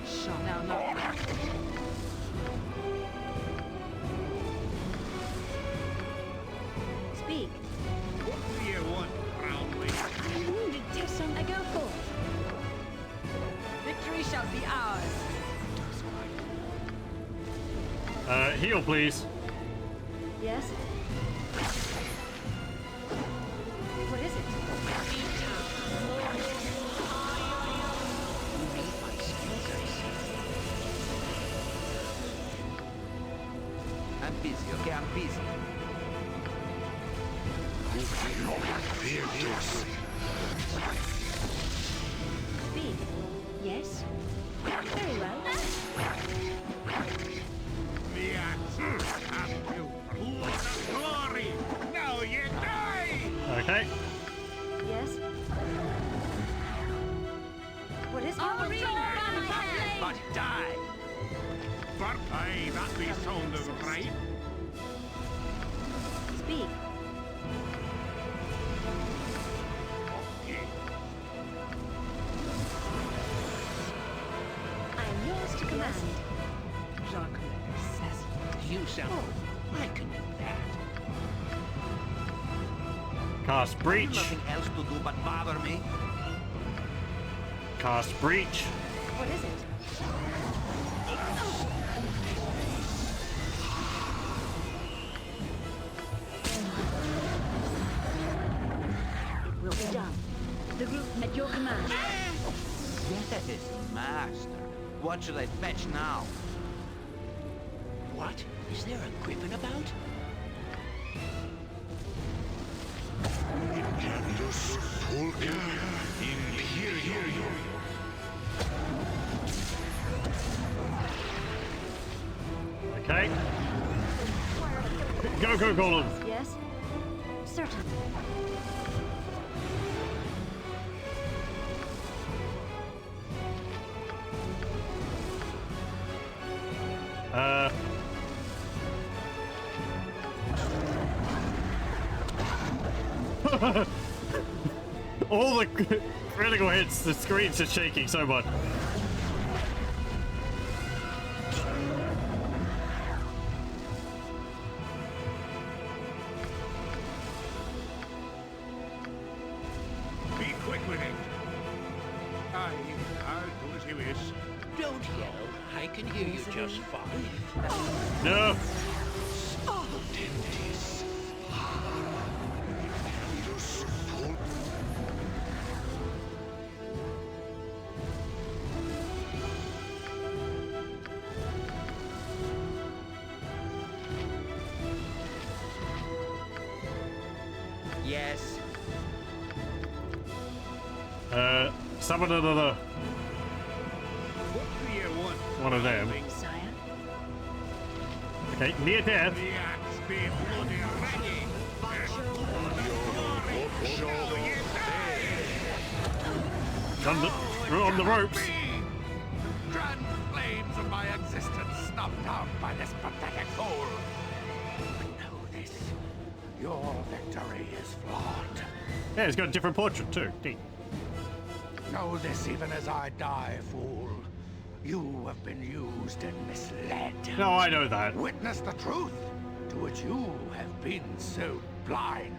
Shall now not. Speak. What do you want, Brownlee? Wounded Tixon, I go forth. Victory shall be ours. Heal, please. Yes? What is it? You need my skills, I see. I'm busy, okay? I'm busy. Speak. Yes? Very well. The axe has you load of glory. Now you die. Okay. Yes? What is it? But die! But aye, that be sounding right. Speak. I am yours to command. You sound. I can do that. Cast breach. Nothing else to do but bother me. Cast breach. What is it? It will be done. The group at your command. Yes, master. What should I fetch now? What? Is there a griffin about? Incandus Pulca Imperio. Okay. Go, go, Golem. Yes? Certainly. All the critical hits, the screen's just shaking so much. Be quick with it. Aye, I'll do as you wish. Don't yell. I can hear you just fine. No. Yes. Summon another What do you want? one of them. Sire? Okay, near death. The axe be bloody ready. On the ropes. Grand flames of my existence snuffed out by this pathetic fool. But know this, your victory is flawed. Yeah, it's got a different portrait too. Neat. Know this even as I die, fool. You have been used and misled. No, I know that. Witness the truth to which you have been so blind.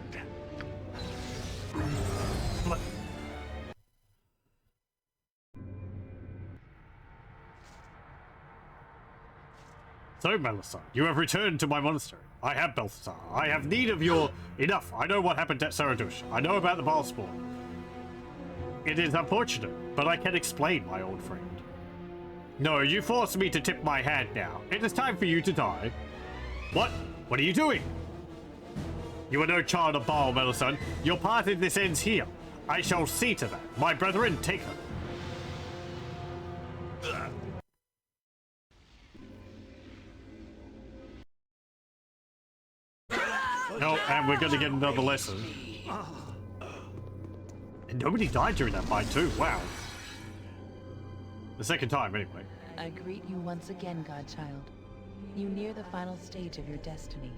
So, Melisar, you have returned to my monastery. I have Balthasar. I have need of your... Enough. I know what happened at Saradush. I know about the Bhaalspawn. It is unfortunate, but I can explain, my old friend. No, you forced me to tip my hand now. It is time for you to die. What? What are you doing? You are no child of Bhaal, Melisar. Your part in this ends here. I shall see to that. My brethren, take her. Oh, and we're going to get another lesson. And nobody died during that fight too, wow. The second time, anyway. I greet you once again, Godchild. You near the final stage of your destiny.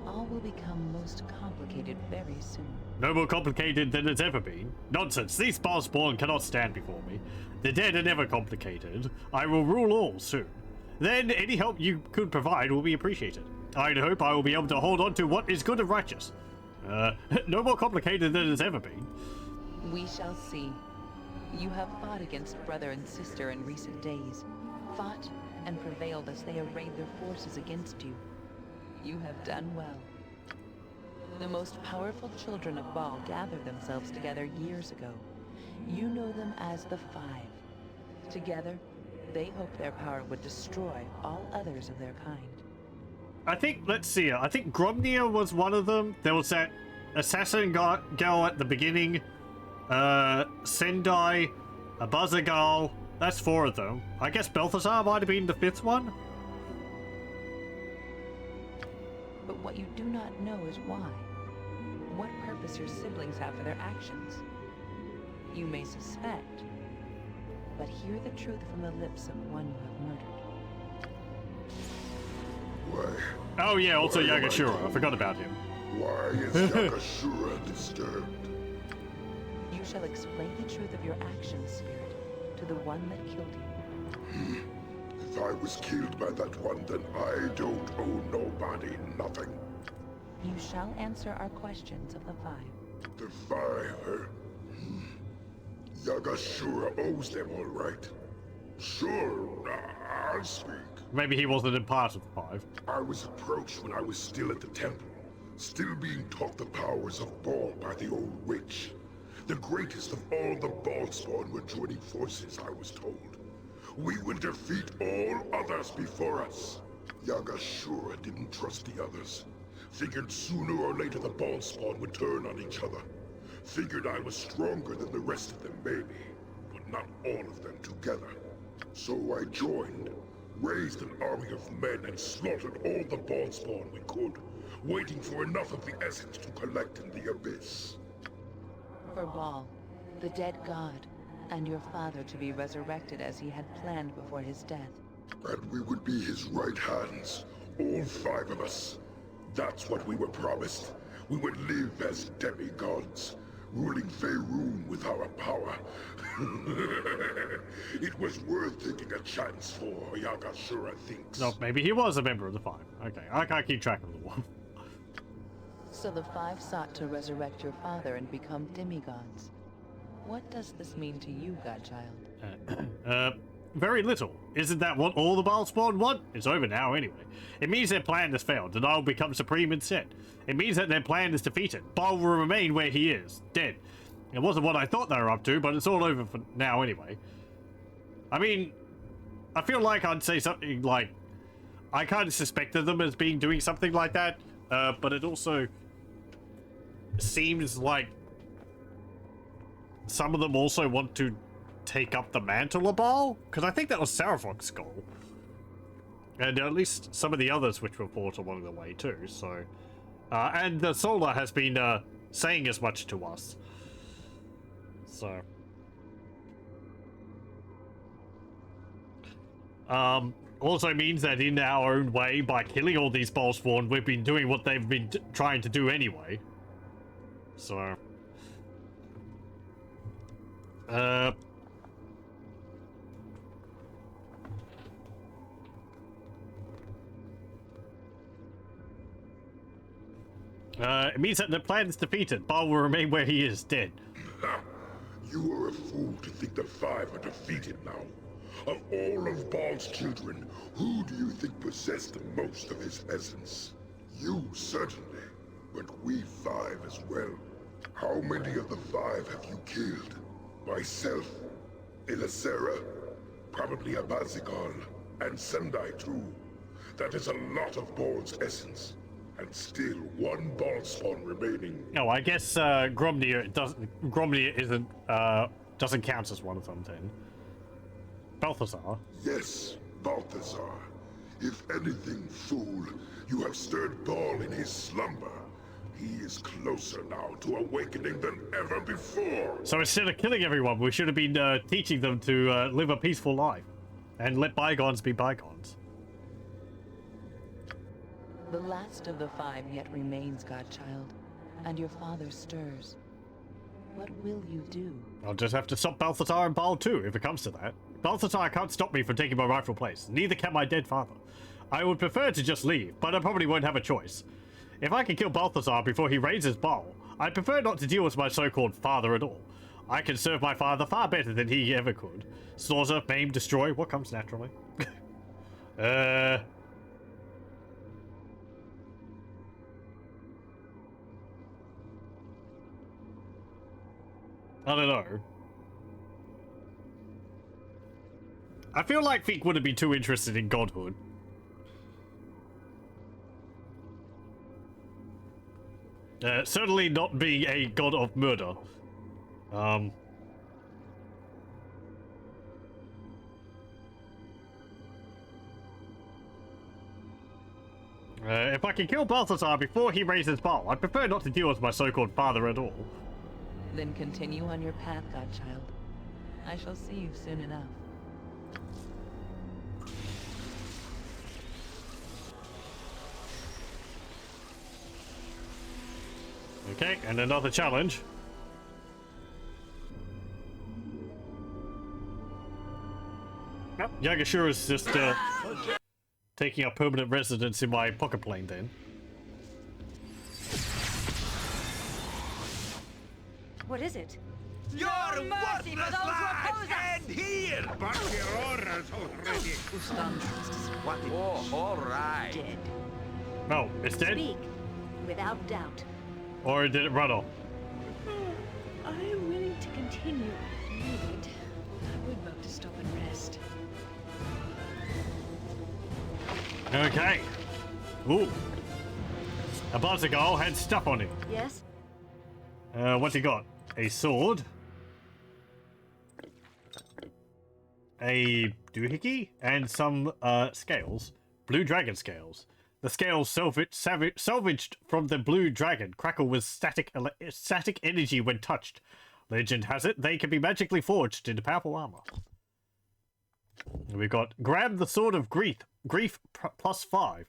All will become most complicated very soon. No more complicated than it's ever been. Nonsense. These Bhaalspawn cannot stand before me. The dead are never complicated. I will rule all soon. Then any help you could provide will be appreciated. I hope I will be able to hold on to what is good and righteous. No more complicated than it's ever been. We shall see. You have fought against brother and sister in recent days. Fought and prevailed as they arrayed their forces against you. You have done well. The most powerful children of Bhaal gathered themselves together years ago. You know them as the Five. Together, they hoped their power would destroy all others of their kind. I think, let's see, I think Gromnir was one of them. There was that assassin girl at the beginning. Sendai, a Bazagal. That's 4 of them. I guess Balthazar might have been the 5th one. But what you do not know is why. What purpose your siblings have for their actions. You may suspect, but hear the truth from the lips of one you have murdered. Why? Oh yeah, also Yagashura. I forgot about him. Why is Yagashura disturbed? You shall explain the truth of your actions, Spirit, to the one that killed you. If I was killed by that one, then I don't owe nobody nothing. You shall answer our questions of the Five. The Five, Yagashura owes them all right. Sure, I'll speak. Maybe he wasn't in part of the 5. I was approached when I was still at the temple, still being taught the powers of Bhaal by the old witch. The greatest of all the Bhaalspawn were joining forces, I was told. We will defeat all others before us. Yagashura didn't trust the others. Figured sooner or later the Bhaalspawn would turn on each other. Figured I was stronger than the rest of them, maybe. But not all of them together. So I joined, raised an army of men and slaughtered all the Bhaalspawn we could, waiting for enough of the essence to collect in the abyss. For Bhaal, the dead god, and your father to be resurrected as he had planned before his death. And we would be his right hands, all 5 of us. That's what we were promised. We would live as demigods, ruling Faerun with our power. It was worth taking a chance for, Yagashura thinks. No, maybe he was a member of the 5. Okay, I can't keep track of the one. So the 5 sought to resurrect your father and become demigods. What does this mean to you, Godchild? Very little. Isn't that what all the Bhaalspawn want? It's over now anyway. It means their plan has failed, and I'll become supreme instead. It means that their plan is defeated. Bhaal will remain where he is, dead. It wasn't what I thought they were up to, but it's all over for now anyway. I mean, I feel like I'd say something like, I kind of suspected them as being doing something like that, but it also seems like some of them also want to take up the mantle of Bhaal, because I think that was Sarafok's goal, and at least some of the others which were fought along the way too. So, and the Solar has been saying as much to us. So, also means that in our own way, by killing all these Bhaalspawn, we've been doing what they've been trying to do anyway. So, it means that the plan is defeated. Bhaal will remain where he is, dead. You are a fool to think the 5 are defeated now. Of all of Bhaal's children, who do you think possessed the most of his essence? You, certainly, but we 5 as well. How many of the 5 have you killed? Myself, Ilisera, probably Abazigal, and Sendai too. That is a lot of Bhaal's essence. And still one Bhaalspawn remaining. No, I guess Gromnir doesn't count as one of them then. Balthazar. Yes, Balthazar. If anything, fool, you have stirred Bhaal in his slumber. He is closer now to awakening than ever before. So instead of killing everyone, we should have been teaching them to live a peaceful life and let bygones be bygones. The last of the five yet remains, godchild, and your father stirs. What will you do? I'll just have to stop Balthazar and Bhaal too, if it comes to that. Balthazar can't stop me from taking my rightful place. Neither can my dead father. I would prefer to just leave, but I probably won't have a choice. If I can kill Balthazar before he raises Bhaal, I'd prefer not to deal with my so-called father at all. I can serve my father far better than he ever could. Slaughter, maim, destroy, what comes naturally? I don't know. I feel like Feek wouldn't be too interested in godhood. Certainly not being a god of murder. If I can kill Balthazar before he raises Bhaal, I'd prefer not to deal with my so-called father at all. Then continue on your path, godchild. I shall see you soon enough. Okay, and another challenge. Yep, Yagashura's just taking up permanent residence in my pocket plane then. What is it? Your mercy for worthless those who lives oppose us! end here! But your orders already. What? Oh, all right. Dead. No, it's dead? Speak, without doubt. Or did it run off? I am willing to continue if needed. I would love to stop and rest. Okay. Ooh. A Barzagal had stuff on him. Yes? What's he got? A sword. A doohickey. And some, scales. Blue dragon scales. The scales salvaged from the blue dragon crackle with static energy when touched. Legend has it, they can be magically forged into powerful armor. We've got grab the sword of grief +5.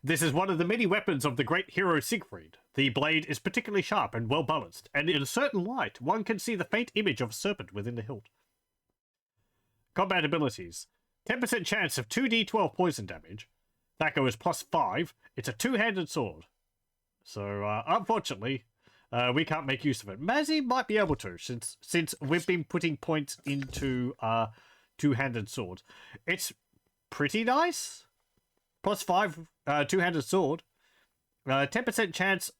This is one of the many weapons of the great hero Siegfried. The blade is particularly sharp and well balanced, and in a certain light, one can see the faint image of a serpent within the hilt. Combat abilities. 10% chance of 2d12 poison damage. That goes +5. It's a two-handed sword. So, unfortunately, we can't make use of it. Mazzy might be able to, since we've been putting points into two-handed swords. It's pretty nice. +5, two-handed sword. 10% chance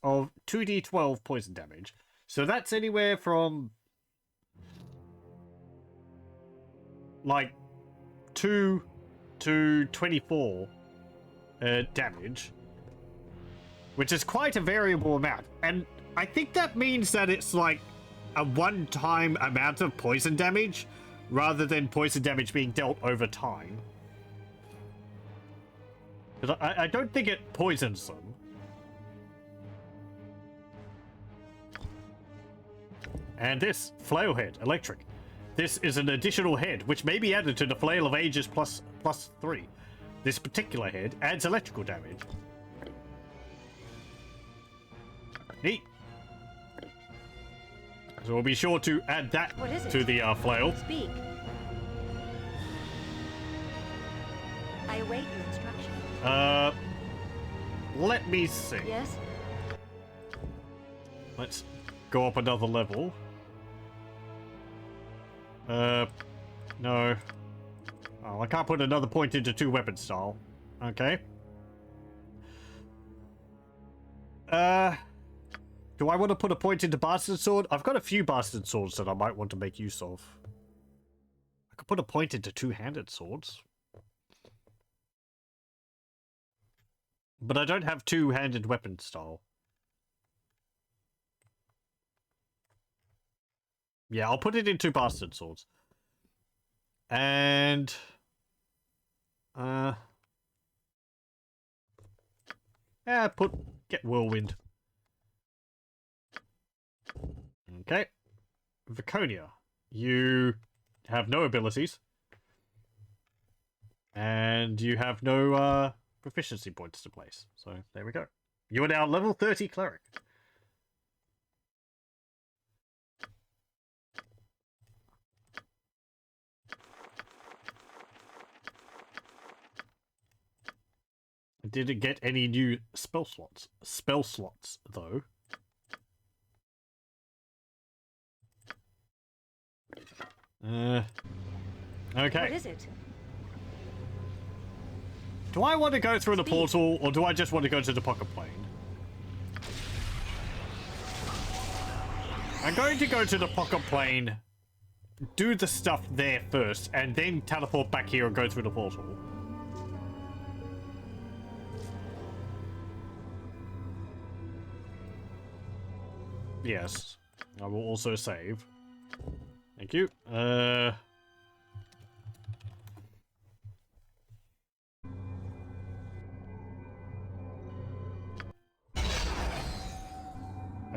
of 2d12 poison damage. So that's anywhere from like 2 to 24 damage, which is quite a variable amount. And I think that means that it's like a one-time amount of poison damage rather than poison damage being dealt over time. Because I don't think it poisons them. And this, flail head, electric. This is an additional head, which may be added to the Flail of Ages +3. This particular head adds electrical damage. Neat. So we'll be sure to add that to the flail. Speak. I await your instruction. Let me see. Yes? Let's go up another level. No. Oh, I can't put another point into two weapon style. Okay. Do I want to put a point into Bastard Sword? I've got a few Bastard Swords that I might want to make use of. I could put a point into two-handed swords. But I don't have two-handed weapon style. Yeah, I'll put it into Bastard Swords. And... yeah, get Whirlwind. Okay. Viconia, you have no abilities. And you have no, proficiency points to place. So there we go. You are now level 30 cleric. Did it get any new spell slots? Spell slots, though. Okay. What is it? Do I want to go through the portal, or do I just want to go to the pocket plane? I'm going to go to the pocket plane, do the stuff there first, and then teleport back here and go through the portal. Yes. I will also save. Thank you.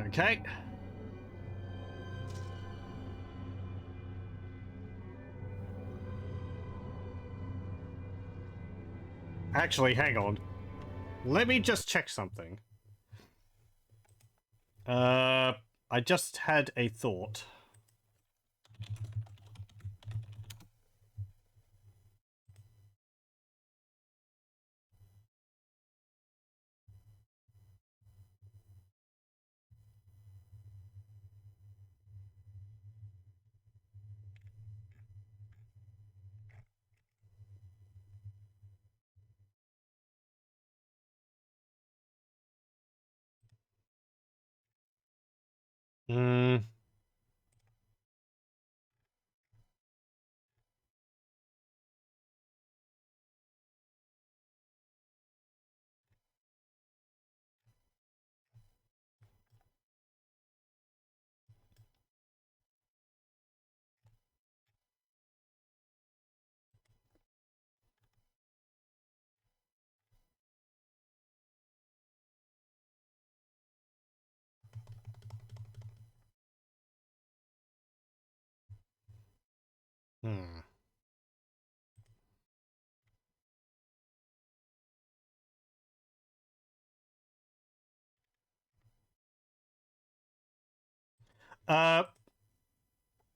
Okay. Actually, hang on. Let me just check something. I just had a thought.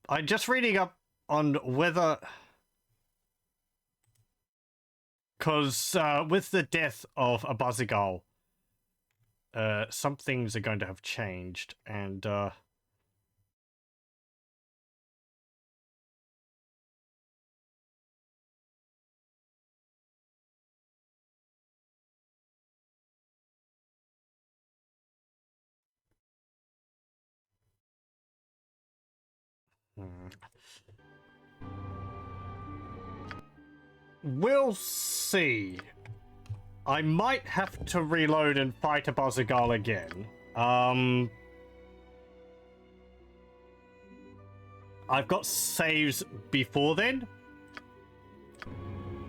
I'm just reading up on whether... Because with the death of a Abazigal, some things are going to have changed, and... We'll see. I might have to reload and fight a Abazigal again. I've got saves before then.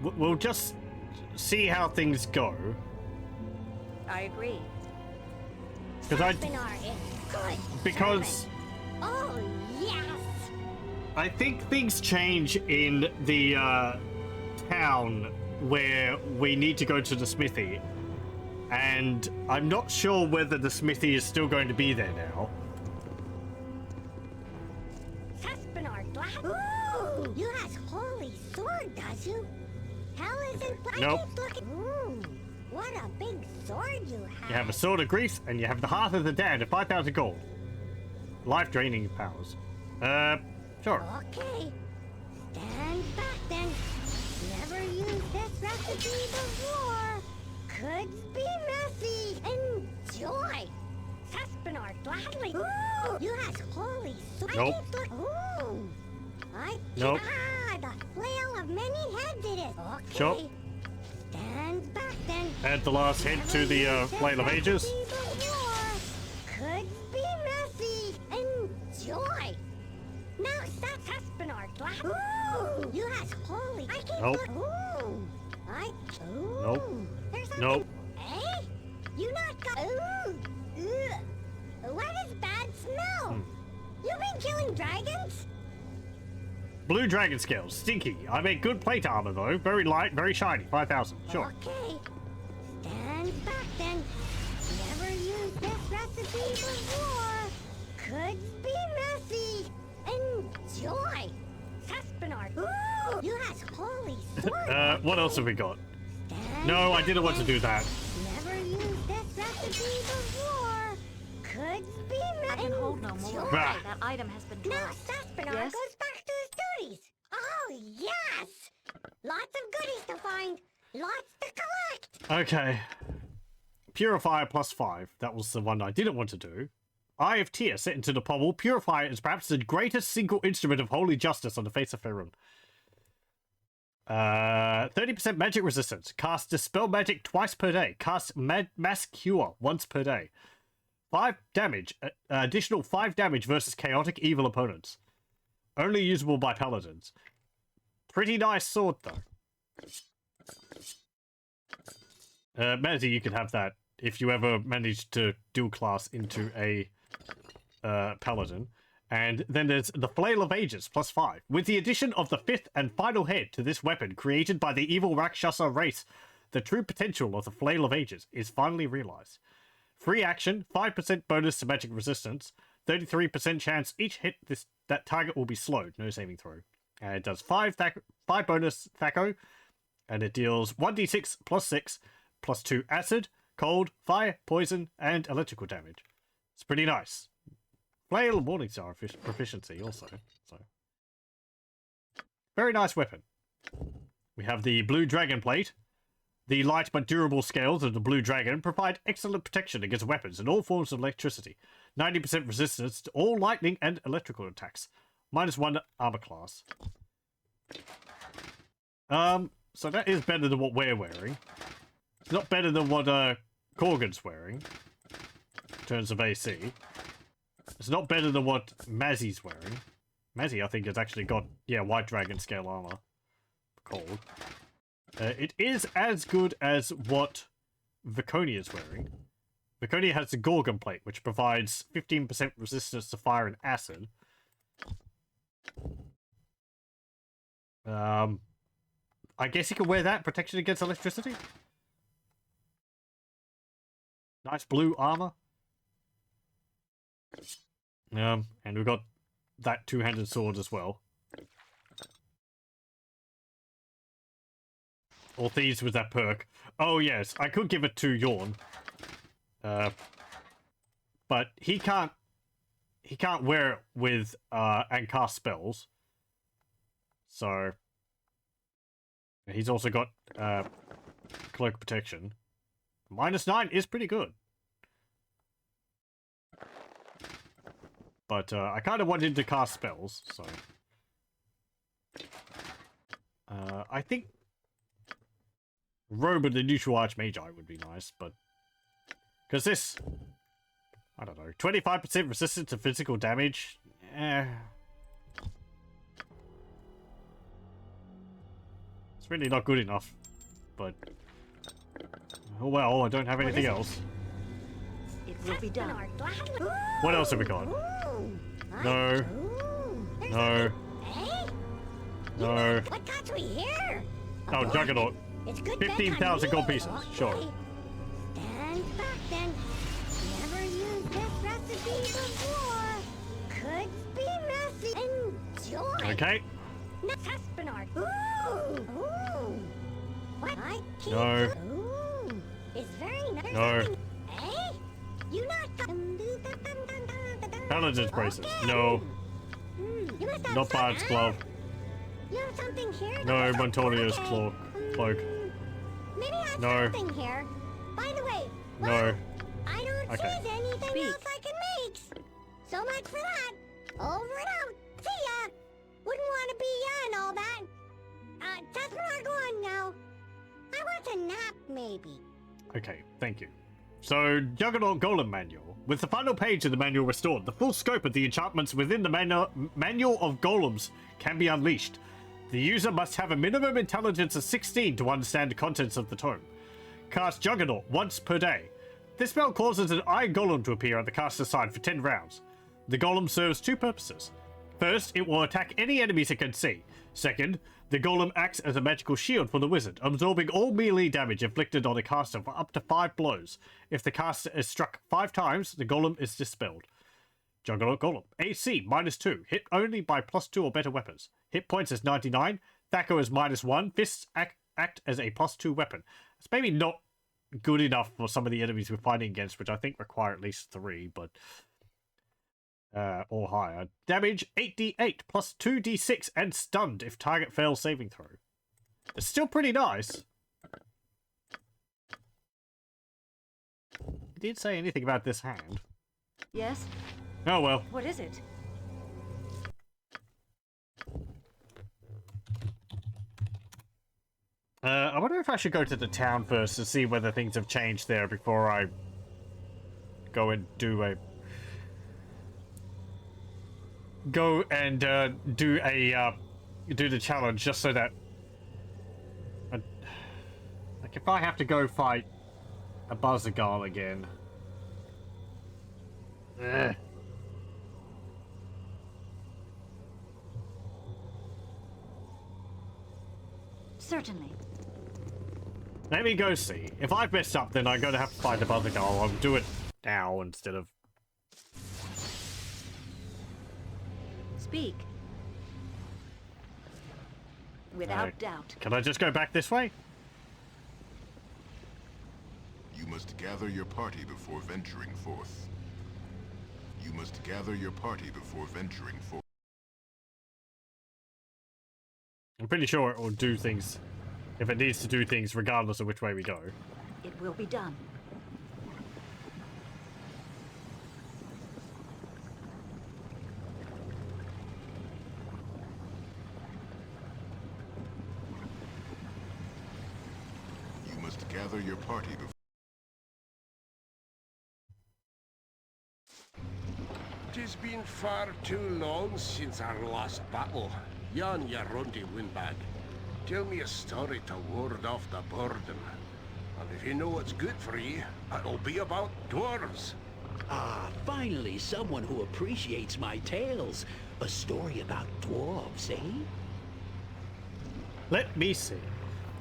We'll just see how things go. I agree. Because Oh, yes! I think things change in the town where we need to go to the smithy, and I'm not sure whether the smithy is still going to be there now. Ooh, you has holy sword, does you? How is it? Nope. Ooh, what a big sword you have. You have a sword of grief, and you have the heart of the dead at 5,000 gold. Life draining powers. Sure. Okay. Stand back then. Never used this recipe before. Could be messy. Enjoy. Saspinar gladly. Ooh, you has holy sword. Nope. Ooh. Nope. The flail of many heads it is. Okay. Sure. Stand back then. Add the last hint to the Flail of Ages. Could be messy. Enjoy. Now that's Saspinar glad. Ooh, you has holy. I can't. Nope. Ooh. Ooh. Nope. There's something. Nope. Eh? You not got. Ooh. Ugh. What is bad smell? You been killing dragons? Blue dragon scales, stinky. I make good plate armor though. Very light, very shiny. 5,000. Sure. Okay. recipe before. Could be messy. Enjoy. Saspinard. Ooh, you has holy sword. What else have we got? No, I didn't want to do that. Never used this recipe before. Could be messy. I can hold no more. Bah. That item has been Now dropped. Saspinard Yes? goes back to his duties. Oh, yes. Lots of goodies to find. Lots to collect. Okay. Purifier +5. That was the one I didn't want to do. Eye of Tyr set into the pommel. Purifier is perhaps the greatest single instrument of holy justice on the face of Faerun. 30% magic resistance. Cast Dispel Magic twice per day. Cast Mass Cure once per day. 5 damage. Additional 5 damage versus chaotic evil opponents. Only usable by paladins. Pretty nice sword, though. Mazzy, you can have that if you ever manage to dual class into a paladin. And then there's the Flail of Ages +5. With the addition of the 5th and final head to this weapon created by the evil Rakshasa race, the true potential of the Flail of Ages is finally realized. Free action, 5% bonus to magic resistance, 33% chance each hit that target will be slowed, no saving throw. And it does 5 bonus Thaco, and it deals 1d6 +6 +2 acid, cold, fire, poison, and electrical damage. It's pretty nice. Flail Morningstar proficiency also. So very nice weapon. We have the Blue Dragon Plate. The light but durable scales of the Blue Dragon provide excellent protection against weapons and all forms of electricity. 90% resistance to all lightning and electrical attacks. -1 armor class. So that is better than what we're wearing. It's not better than what Corgan's wearing in terms of AC. It's not better than what Mazzy's wearing. Mazzy, I think, has actually got, White Dragon scale armor. Cold. It is as good as what Viconia is wearing. Viconia has the Gorgon Plate, which provides 15% resistance to fire and acid. I guess you can wear that, protection against electricity. Nice blue armor. And we've got that two-handed sword as well. All thieves with that perk. Oh yes, I could give it to Yorn. But he can't wear it with and cast spells. So he's also got cloak protection. -9 is pretty good. But I kind of wanted to cast spells, so I think Robe of the Neutral Archmagi would be nice, but because this, I don't know, 25% resistance to physical damage. It's really not good enough, but oh well, I don't have anything else. It will be done. What else have we got? No. No. No. What got we here? Oh, Juggernaut. 15,000 gold pieces. Sure. Stand back then. Never used this recipe before. Could be messy. Enjoy. Okay. Saspinard. Ooh. What? No. Ooh. It's very nice. No. Eh? You not. Paladin's braces. No. You must have Not Bard's glove. You have something here? No, Montolia's cloak. Maybe I have No. something here. By the way, No. I don't Okay. see anything else I can make. So much for that. Over and out. See ya. Wouldn't want to be ya and all that. That's where I'm going now. I want a nap, maybe. Okay, thank you. So, Juggernaut Golem Manual. With the final page of the manual restored, the full scope of the enchantments within the Manual of Golems can be unleashed. The user must have a minimum intelligence of 16 to understand the contents of the tome. Cast Juggernaut once per day. This spell causes an Iron Golem to appear at the caster's side for 10 rounds. The Golem serves two purposes. First, it will attack any enemies it can see. Second, the golem acts as a magical shield for the wizard, absorbing all melee damage inflicted on a caster for up to 5 blows. If the caster is struck 5 times, the golem is dispelled. Juggernaut Golem. AC, -2. Hit only by +2 or better weapons. Hit points is 99. Thacker is -1. Fists act as a +2 weapon. It's maybe not good enough for some of the enemies we're fighting against, which I think require at least 3, but... or higher. Damage 8d8 plus 2d6 and stunned if target fails saving throw. It's still pretty nice. It didn't say anything about this hand. Yes? Oh well. What is it? I wonder if I should go to the town first to see whether things have changed there before I go and do a... do the challenge, just so that... like, if I have to go fight a Bhazagal again... Ugh. Certainly. Let me go see. If I've messed up, then I'm going to have to fight the Bhazagal. I'll do it now instead of... Speak. Without doubt. Can I just go back this way? You must gather your party before venturing forth. You must gather your party before venturing forth. I'm pretty sure it will do things if it needs to do things regardless of which way we go. It will be done. You must gather your party before... 'Tis been far too long since our last battle. Jan Yaronti Windbag. Tell me a story to ward off the boredom. And if you know what's good for you, it'll be about dwarves. Ah, finally someone who appreciates my tales. A story about dwarves, eh? Let me see.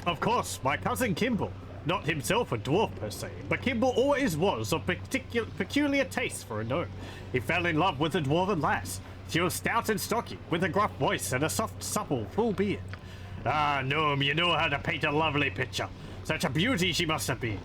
Of course, my cousin Kimball. Not himself a dwarf per se, but Kimball always was of peculiar taste for a gnome. He fell in love with a dwarven lass. She was stout and stocky, with a gruff voice and a soft, supple, full beard. Ah, gnome, you know how to paint a lovely picture. Such a beauty she must have been.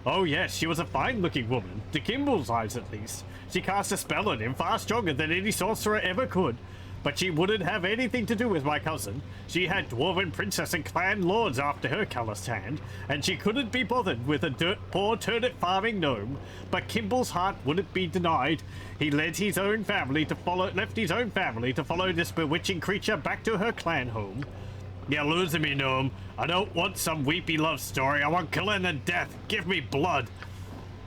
Oh yes, she was a fine-looking woman, to Kimball's eyes at least. She cast a spell on him far stronger than any sorcerer ever could. But she wouldn't have anything to do with my cousin. She had dwarven princess and clan lords after her calloused hand, and she couldn't be bothered with a poor turnip farming gnome. But Kimball's heart wouldn't be denied. He left his own family to follow this bewitching creature back to her clan home. You're losing me, gnome. I don't want some weepy love story. I want killing and death. Give me blood.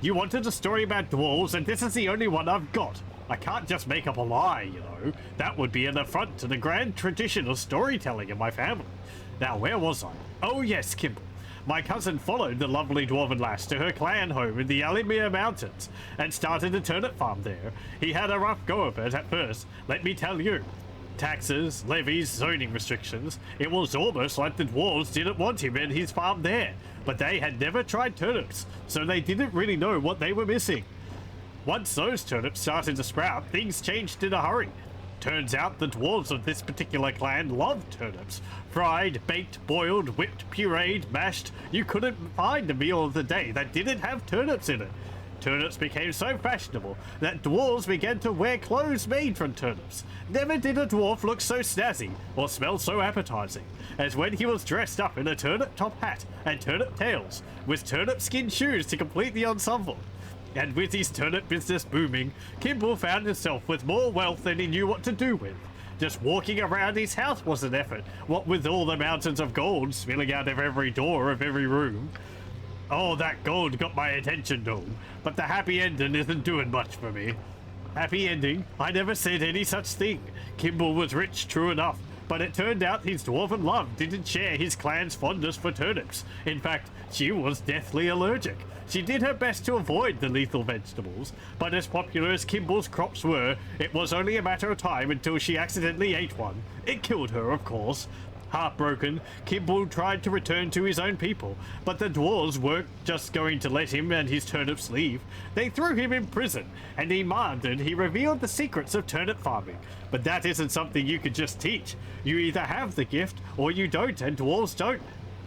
You wanted a story about dwarves, and this is the only one I've got. I can't just make up a lie, you know. That would be an affront to the grand tradition of storytelling in my family. Now, where was I? Oh yes, Kimball. My cousin followed the lovely dwarven lass to her clan home in the Alimere Mountains and started a turnip farm there. He had a rough go of it at first, let me tell you. Taxes, levies, zoning restrictions. It was almost like the dwarves didn't want him and his farm there, but they had never tried turnips, so they didn't really know what they were missing. Once those turnips started to sprout, things changed in a hurry. Turns out the dwarves of this particular clan loved turnips. Fried, baked, boiled, whipped, pureed, mashed. You couldn't find a meal of the day that didn't have turnips in it. Turnips became so fashionable that dwarves began to wear clothes made from turnips. Never did a dwarf look so snazzy or smell so appetizing as when he was dressed up in a turnip top hat and turnip tails, with turnip skin shoes to complete the ensemble. And with his turnip business booming, Kimball found himself with more wealth than he knew what to do with. Just walking around his house was an effort, what with all the mountains of gold spilling out of every door of every room. Oh, that gold got my attention, though, but the happy ending isn't doing much for me. Happy ending? I never said any such thing. Kimball was rich, true enough, but it turned out his dwarven love didn't share his clan's fondness for turnips. In fact, she was deathly allergic. She did her best to avoid the lethal vegetables, but as popular as Kimball's crops were, it was only a matter of time until she accidentally ate one. It killed her, of course. Heartbroken, Kimball tried to return to his own people, but the dwarves weren't just going to let him and his turnips leave. They threw him in prison, and demanded he revealed the secrets of turnip farming. But that isn't something you could just teach. You either have the gift, or you don't, and dwarves don't.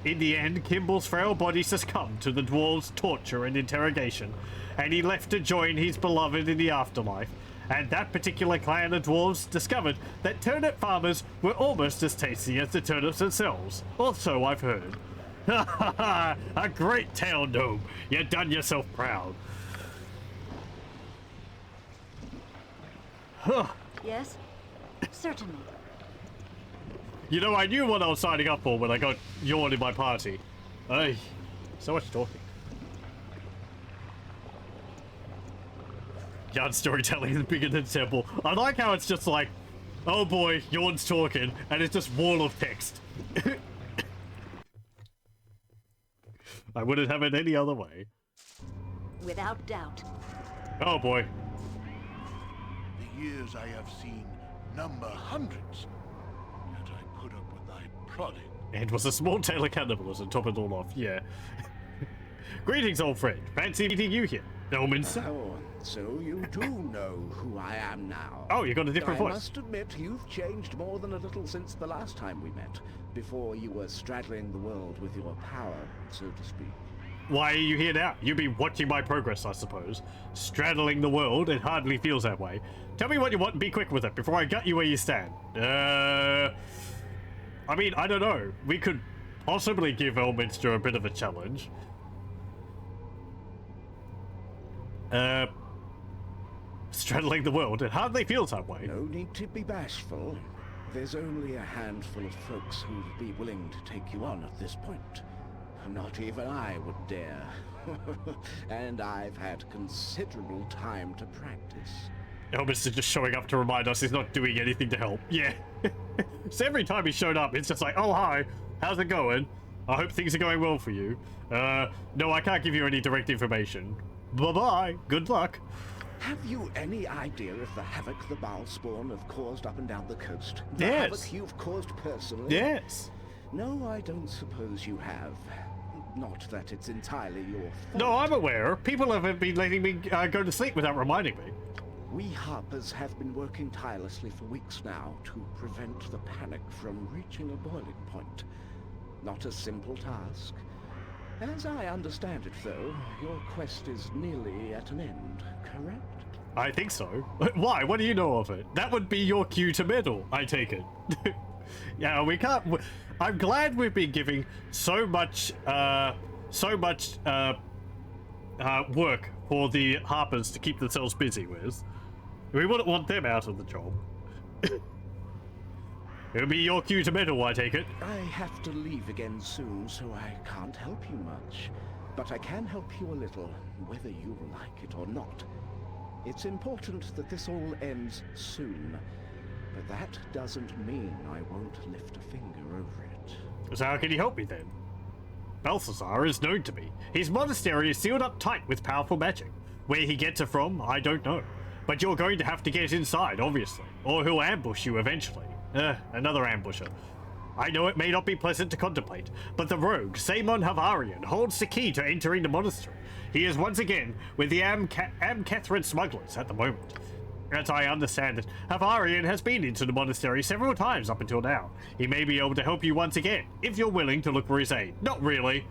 In the end, Kimball's frail body succumbed to the dwarves' torture and interrogation, and he left to join his beloved in the afterlife. And that particular clan of dwarves discovered that turnip farmers were almost as tasty as the turnips themselves. Or so I've heard. Ha ha ha! A great tale, gnome! You done yourself proud. Huh. Yes? Certainly. You know, I knew what I was signing up for when I got yawned in my party. Ay, so much talking. Yarn storytelling is bigger than simple. I like how it's just like, oh boy, Yawn's talking, and it's just wall of text. I wouldn't have it any other way. Without doubt. Oh boy. The years I have seen number hundreds, yet I put up with thy prodding. It was a small tale of cannibalism, top it all off, yeah. Greetings, old friend. Fancy meeting you here. Omens. Oh, so you do know who I am now. Oh, you got a different voice. I must admit, you've changed more than a little since the last time we met. Before you were straddling the world with your power, so to speak. Why are you here now? You've been watching my progress, I suppose. Straddling the world, it hardly feels that way. Tell me what you want and be quick with it before I gut you where you stand. I mean, I don't know. We could possibly give Elminster a bit of a challenge. Straddling the world, it hardly feels that way. No need to be bashful. There's only a handful of folks who'd be willing to take you on at this point. Not even I would dare. And I've had considerable time to practice. Elminster just showing up to remind us he's not doing anything to help. Yeah. So every time he showed up, it's just like, oh hi, how's it going? I hope things are going well for you. No, I can't give you any direct information. Bye-bye. Good luck. Have you any idea of the havoc the Bhaalspawn have caused up and down the coast? The yes. havoc you've caused personally? Yes. No, I don't suppose you have. Not that it's entirely your fault. No, I'm aware. People have been letting me go to sleep without reminding me. We Harpers have been working tirelessly for weeks now to prevent the panic from reaching a boiling point. Not a simple task. As I understand it, though, your quest is nearly at an end, correct? I think so. Why? What do you know of it? That would be your cue to meddle, I take it. Yeah, we can't... I'm glad we've been giving so much work for the Harpers to keep themselves busy with. We wouldn't want them out of the job. It'll be your cue to meddle, I take it. I have to leave again soon, so I can't help you much. But I can help you a little, whether you like it or not. It's important that this all ends soon. But that doesn't mean I won't lift a finger over it. So how can you help me then? Balthazar is known to me. His monastery is sealed up tight with powerful magic. Where he gets it from, I don't know. But you're going to have to get inside, obviously. Or he'll ambush you eventually. Another ambusher. I know it may not be pleasant to contemplate, but the rogue, Samon Havarian, holds the key to entering the monastery. He is once again with the Amkethran smugglers at the moment. As I understand it, Havarian has been into the monastery several times up until now. He may be able to help you once again, if you're willing to look for his aid. Not really.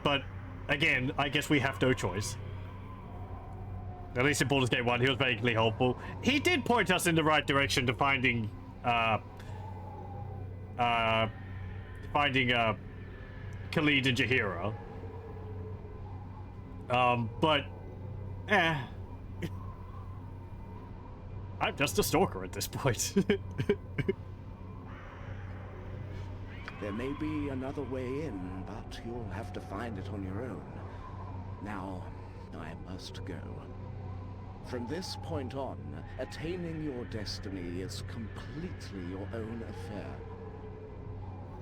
But, again, I guess we have no choice. At least in Baldur's Gate 1, he was vaguely helpful. He did point us in the right direction to finding Khalid and Jaheira. But I'm just a stalker at this point. There may be another way in, but you'll have to find it on your own. Now, I must go. From this point on, attaining your destiny is completely your own affair.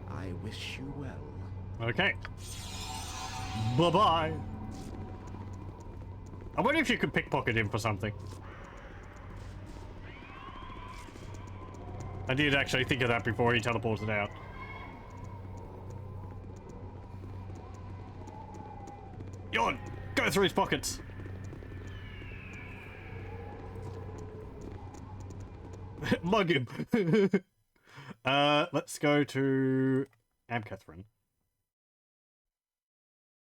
I wish you well. Okay. Bye-bye. I wonder if you could pickpocket him for something. I did actually think of that before he teleported out. Yawn! Go through his pockets! Mug him! Let's go to Amcathrin.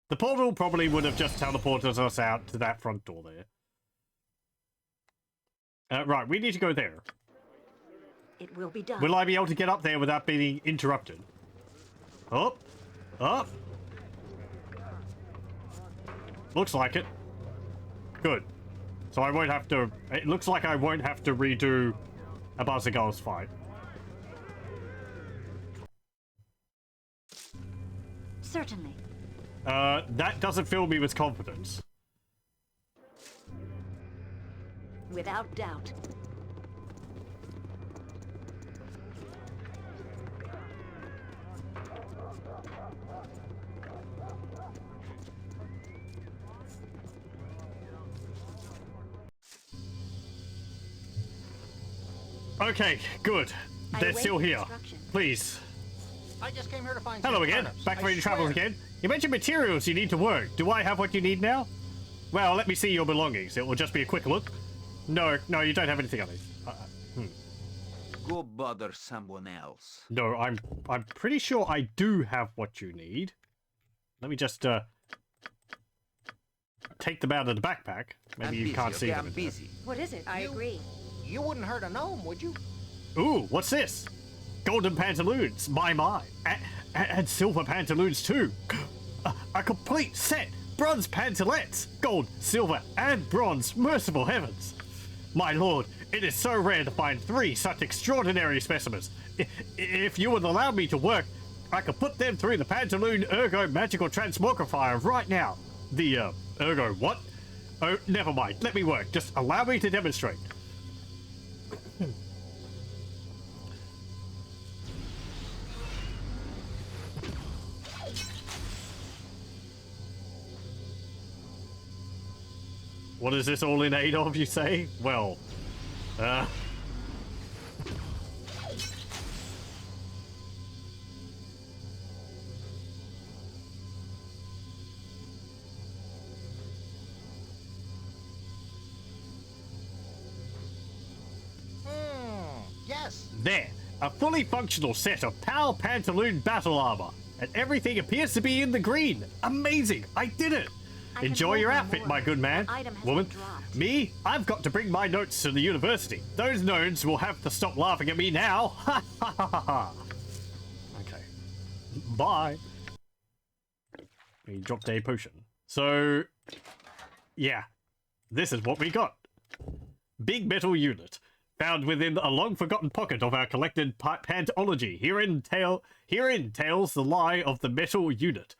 The portal probably would have just teleported us out to that front door there. Right, we need to go there. It will be done. Will I be able to get up there without being interrupted? Up! Up! Looks like it. Good. So I won't have to... It looks like I won't have to redo a Bhaaalspawn's fight. Certainly. That doesn't fill me with confidence. Without doubt. Okay, good. They're still here. Please. I just came here to find Hello some again. turnips. Back for I your travels swear. again. You mentioned materials you need to work. Do I have what you need now? Well, let me see your belongings. It will just be a quick look. No, you don't have anything on these. Go bother someone else. No, I'm pretty sure I do have what you need. Let me just take them out of the backpack. Maybe you can't see them. I'm busy. What is it? I agree. You wouldn't hurt a gnome, would you? Ooh, what's this? Golden pantaloons, my. And silver pantaloons too. A complete set. Bronze pantalettes. Gold, silver, and bronze. Merciful heavens. My lord, it is so rare to find 3 such extraordinary specimens. If you would allow me to work, I could put them through the Pantaloon Ergo Magical Transmogrifier right now. The, Ergo what? Oh, never mind. Let me work. Just allow me to demonstrate. What is this all in aid of, you say? Well, Yes. There, a fully functional set of PAL Pantaloon battle armor, and everything appears to be in the green. Amazing! I did it! Enjoy your outfit, my good man. Woman. Me? I've got to bring my notes to the university. Those gnomes will have to stop laughing at me now. Ha ha ha ha ha. Okay. Bye. We dropped a potion. So, yeah. This is what we got. Big metal unit. Found within a long-forgotten pocket of our collected pantology. Herein tales the lie of the metal unit.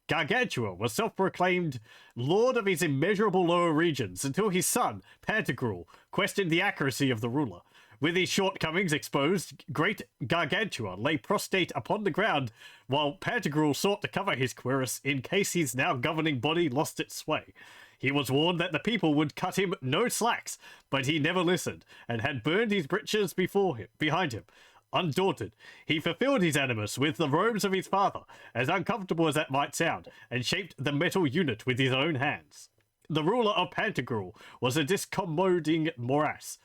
Gargantua was self-proclaimed lord of his immeasurable lower regions until his son, Pantagruel, questioned the accuracy of the ruler. With his shortcomings exposed, great Gargantua lay prostrate upon the ground while Pantagruel sought to cover his cuirass in case his now governing body lost its sway. He was warned that the people would cut him no slacks, but he never listened, and had burned his breeches behind him. Undaunted, he fulfilled his animus with the robes of his father, as uncomfortable as that might sound, and shaped the metal unit with his own hands. The ruler of Pantagruel was a discommoding morass,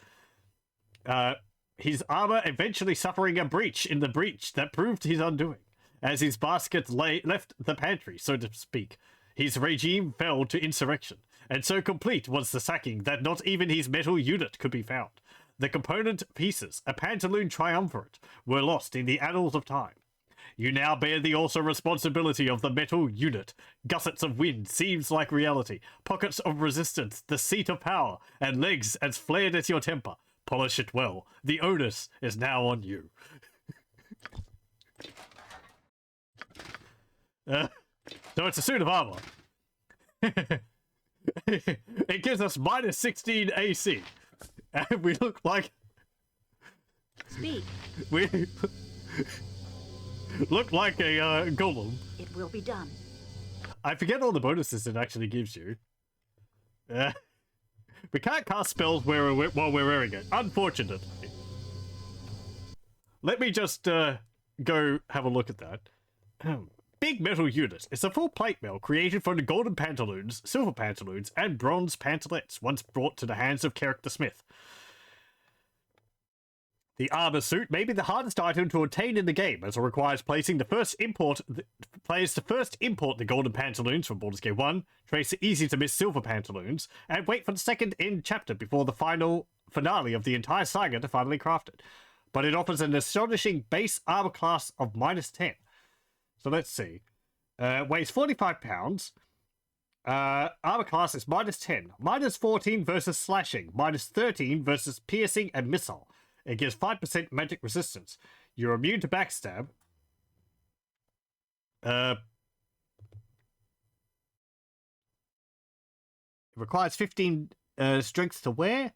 his armor eventually suffering a breach in the breach that proved his undoing. As his basket left the pantry, so to speak, his regime fell to insurrection, and so complete was the sacking that not even his metal unit could be found. The component pieces, a Pantaloon triumvirate, were lost in the annals of time. You now bear the also responsibility of the metal unit. Gussets of wind seems like reality, pockets of resistance, the seat of power, and legs as flared as your temper. Polish it well. The onus is now on you. So it's a suit of armor. It gives us minus 16 AC. And we look like... Speak. We look like a golem. It will be done. I forget all the bonuses it actually gives you. We can't cast spells while we're wearing it, unfortunately. Let me just go have a look at that. Big metal unit. It's a full plate mail created from the golden pantaloons, silver pantaloons, and bronze pantalettes, once brought to the hands of Character Smith. The armor suit may be the hardest item to obtain in the game, as it requires players to first import the golden pantaloons from Baldur's Gate 1, trace the easy-to-miss silver pantaloons, and wait for the second end chapter before the finale of the entire saga to finally craft it. But it offers an astonishing base armor class of -10. So let's see. Weighs 45 pounds. Armor class is -10. -14 versus slashing. -13 versus piercing and missile. It gives 5% magic resistance. You're immune to backstab. It requires 15 strength to wear.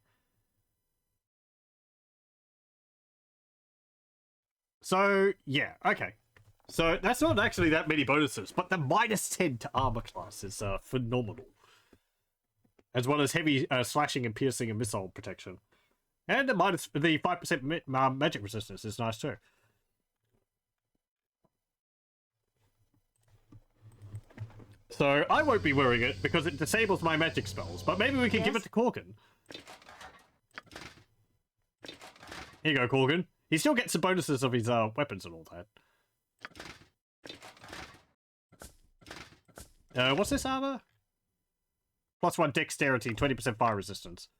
So, yeah, okay. So, that's not actually that many bonuses, but the -10 to armor class is phenomenal. As well as heavy slashing and piercing and missile protection. And the 5% magic resistance is nice too. So, I won't be wearing it because it disables my magic spells, but maybe we can give it to Corgan. Here you go, Corgan. He still gets the bonuses of his weapons and all that. What's this armor? +1 dexterity, 20% fire resistance.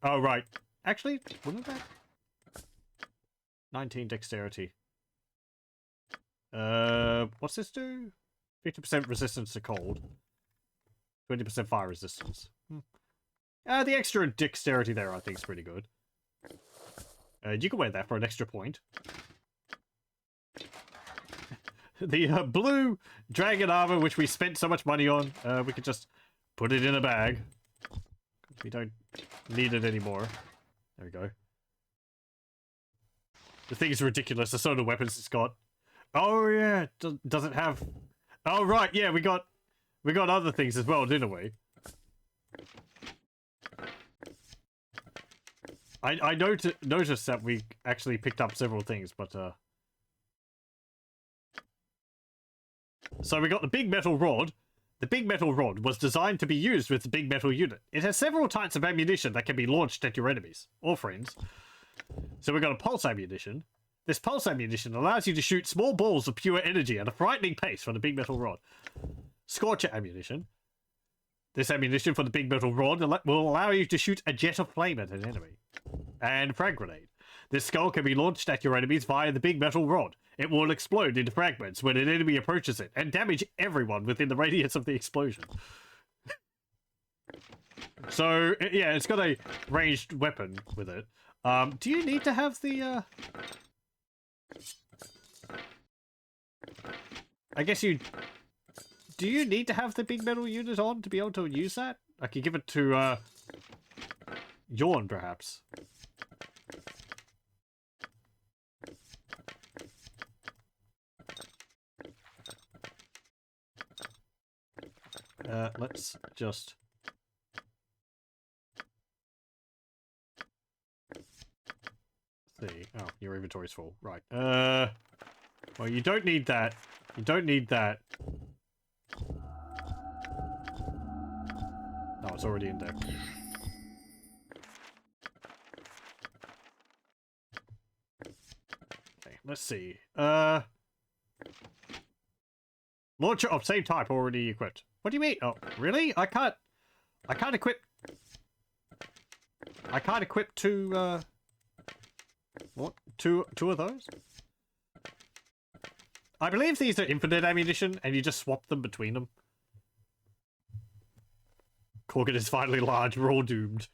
Oh, right. Actually, wouldn't that? 19 dexterity. What's this do? 50% resistance to cold. 20% fire resistance. The extra dexterity there, I think, is pretty good. You can wear that for an extra point. The blue dragon armor, which we spent so much money on, we could just put it in a bag. We don't need it anymore. There we go. The thing is ridiculous. The sort of weapons it's got. Oh yeah, does it have? Oh right, yeah, we got other things as well, didn't we? I noticed that we actually picked up several things, but so we got the big metal rod. The big metal rod was designed to be used with the big metal unit. It has several types of ammunition that can be launched at your enemies or friends. So we've got a pulse ammunition. This pulse ammunition allows you to shoot small balls of pure energy at a frightening pace from the big metal rod. Scorcher ammunition. This ammunition for the big metal rod will allow you to shoot a jet of flame at an enemy. And frag grenade. This skull can be launched at your enemies via the big metal rod. It will explode into fragments when an enemy approaches it and damage everyone within the radius of the explosion. So, yeah, it's got a ranged weapon with it. Do you need to have the, I guess you... Do you need to have the big metal unit on to be able to use that? I could give it to, Yawn, perhaps. Let's just... see. Oh, your inventory's full. Right. Well, you don't need that. You don't need that. Oh, it's already in there. Okay, let's see. Launcher of same type already equipped. What do you mean? Oh, really? I can't equip two, what? Two of those? I believe these are infinite ammunition, and you just swap them between them. Corgan is finally large, we're all doomed.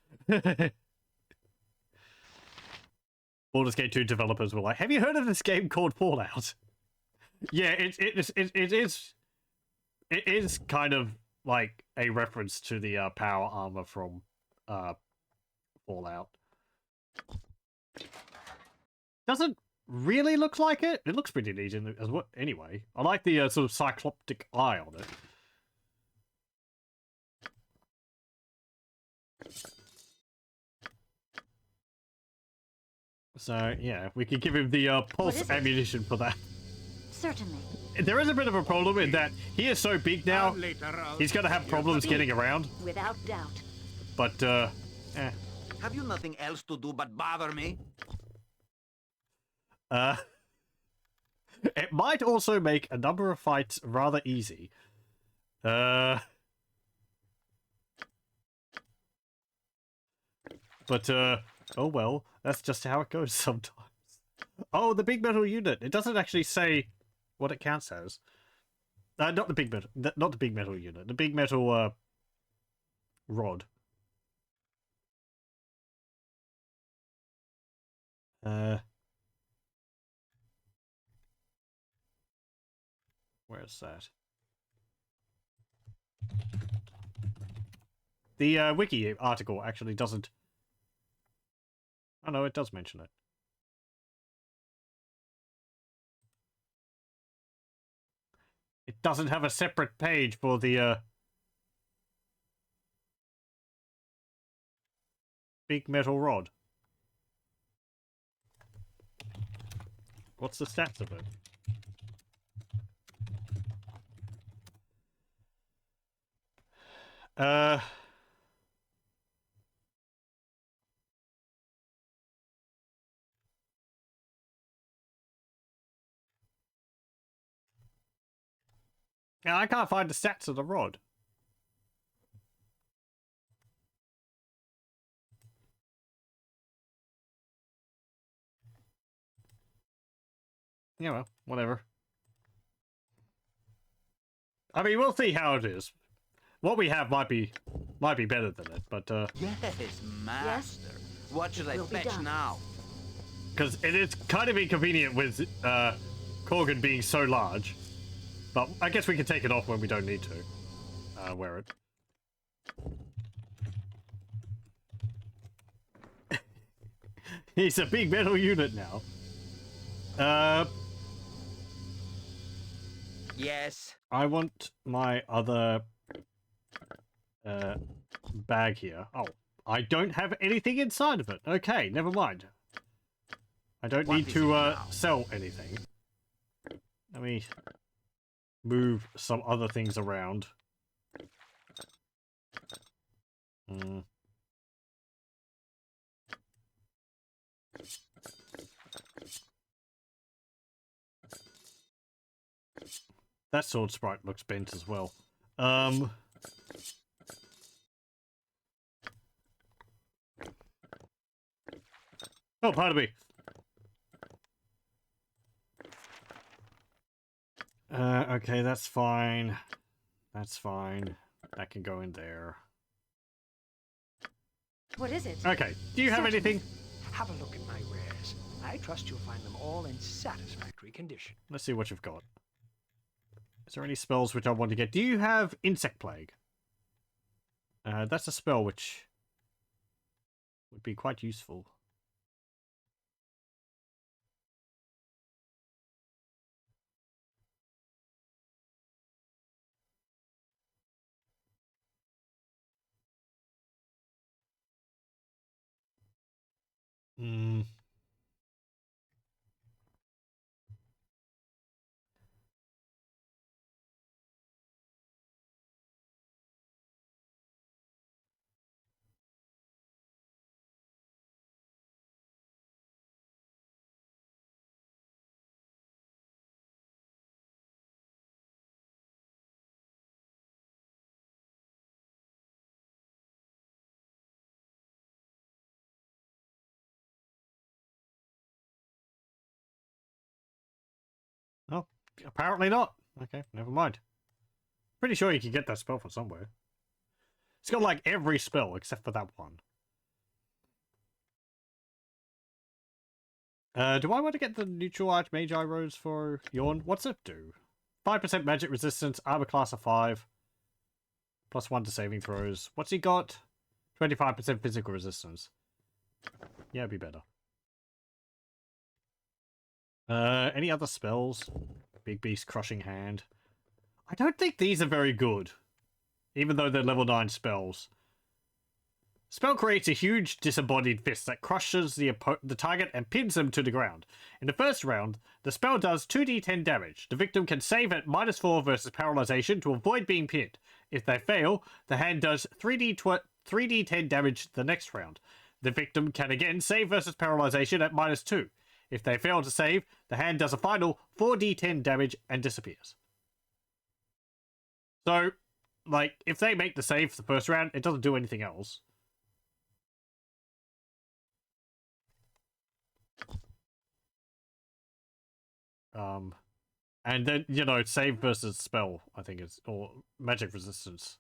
Baldur's Gate 2 developers were like, have you heard of this game called Fallout? Yeah, it is kind of like a reference to the power armor from Fallout. Doesn't really look like it. It looks pretty neat in as well. Anyway, I like the sort of cycloptic eye on it. So, yeah, we could give him the pulse ammunition for that. Certainly. There is a bit of a problem in that he is so big now, he's going to have problems getting around. Without doubt. But, Have you nothing else to do but bother me? It might also make a number of fights rather easy. But, oh well, that's just how it goes sometimes. Oh, the big metal unit. It doesn't actually say what it counts as. Not the big metal, not the big metal unit. The big metal, rod. Where's that? The wiki article actually doesn't... Oh no, it does mention it. It doesn't have a separate page for the big metal rod. What's the stats of it? Yeah, I can't find the stats of the rod. Yeah, well, whatever. I mean, we'll see how it is. What we have might be better than it, but Yes, master. What should I fetch now? because it is kind of inconvenient with Korgan being so large. But I guess we can take it off when we don't need to wear it. He's a big metal unit now. Yes. I want my other bag here. Oh, I don't have anything inside of it. Okay, never mind. I don't need to sell anything. Let me move some other things around. That sword sprite looks bent as well. Oh, pardon me. Okay, that's fine. That's fine. That can go in there. What is it? Okay, do you have anything? Have a look at my wares. I trust you'll find them all in satisfactory condition. Let's see what you've got. Is there any spells which I want to get? Do you have Insect Plague? That's a spell which would be quite useful. Oh, apparently not. Okay, never mind. Pretty sure you can get that spell from somewhere. It's got like every spell except for that one. Do I want to get the neutral Archmagi Rose for Yawn? What's it do? 5% magic resistance, armor class of 5. +1 to saving throws. What's he got? 25% physical resistance. Yeah, it'd be better. Any other spells? Big Beast Crushing Hand. I don't think these are very good. Even though they're level 9 spells. Spell creates a huge disembodied fist that crushes the target and pins them to the ground. In the first round, the spell does 2d10 damage. The victim can save at -4 versus paralyzation to avoid being pinned. If they fail, the hand does 3d10 damage the next round. The victim can again save versus paralyzation at -2. If they fail to save, the hand does a final 4d10 damage and disappears. So, like, if they make the save for the first round, it doesn't do anything else. And then, you know, save versus spell, I think it's, or magic resistance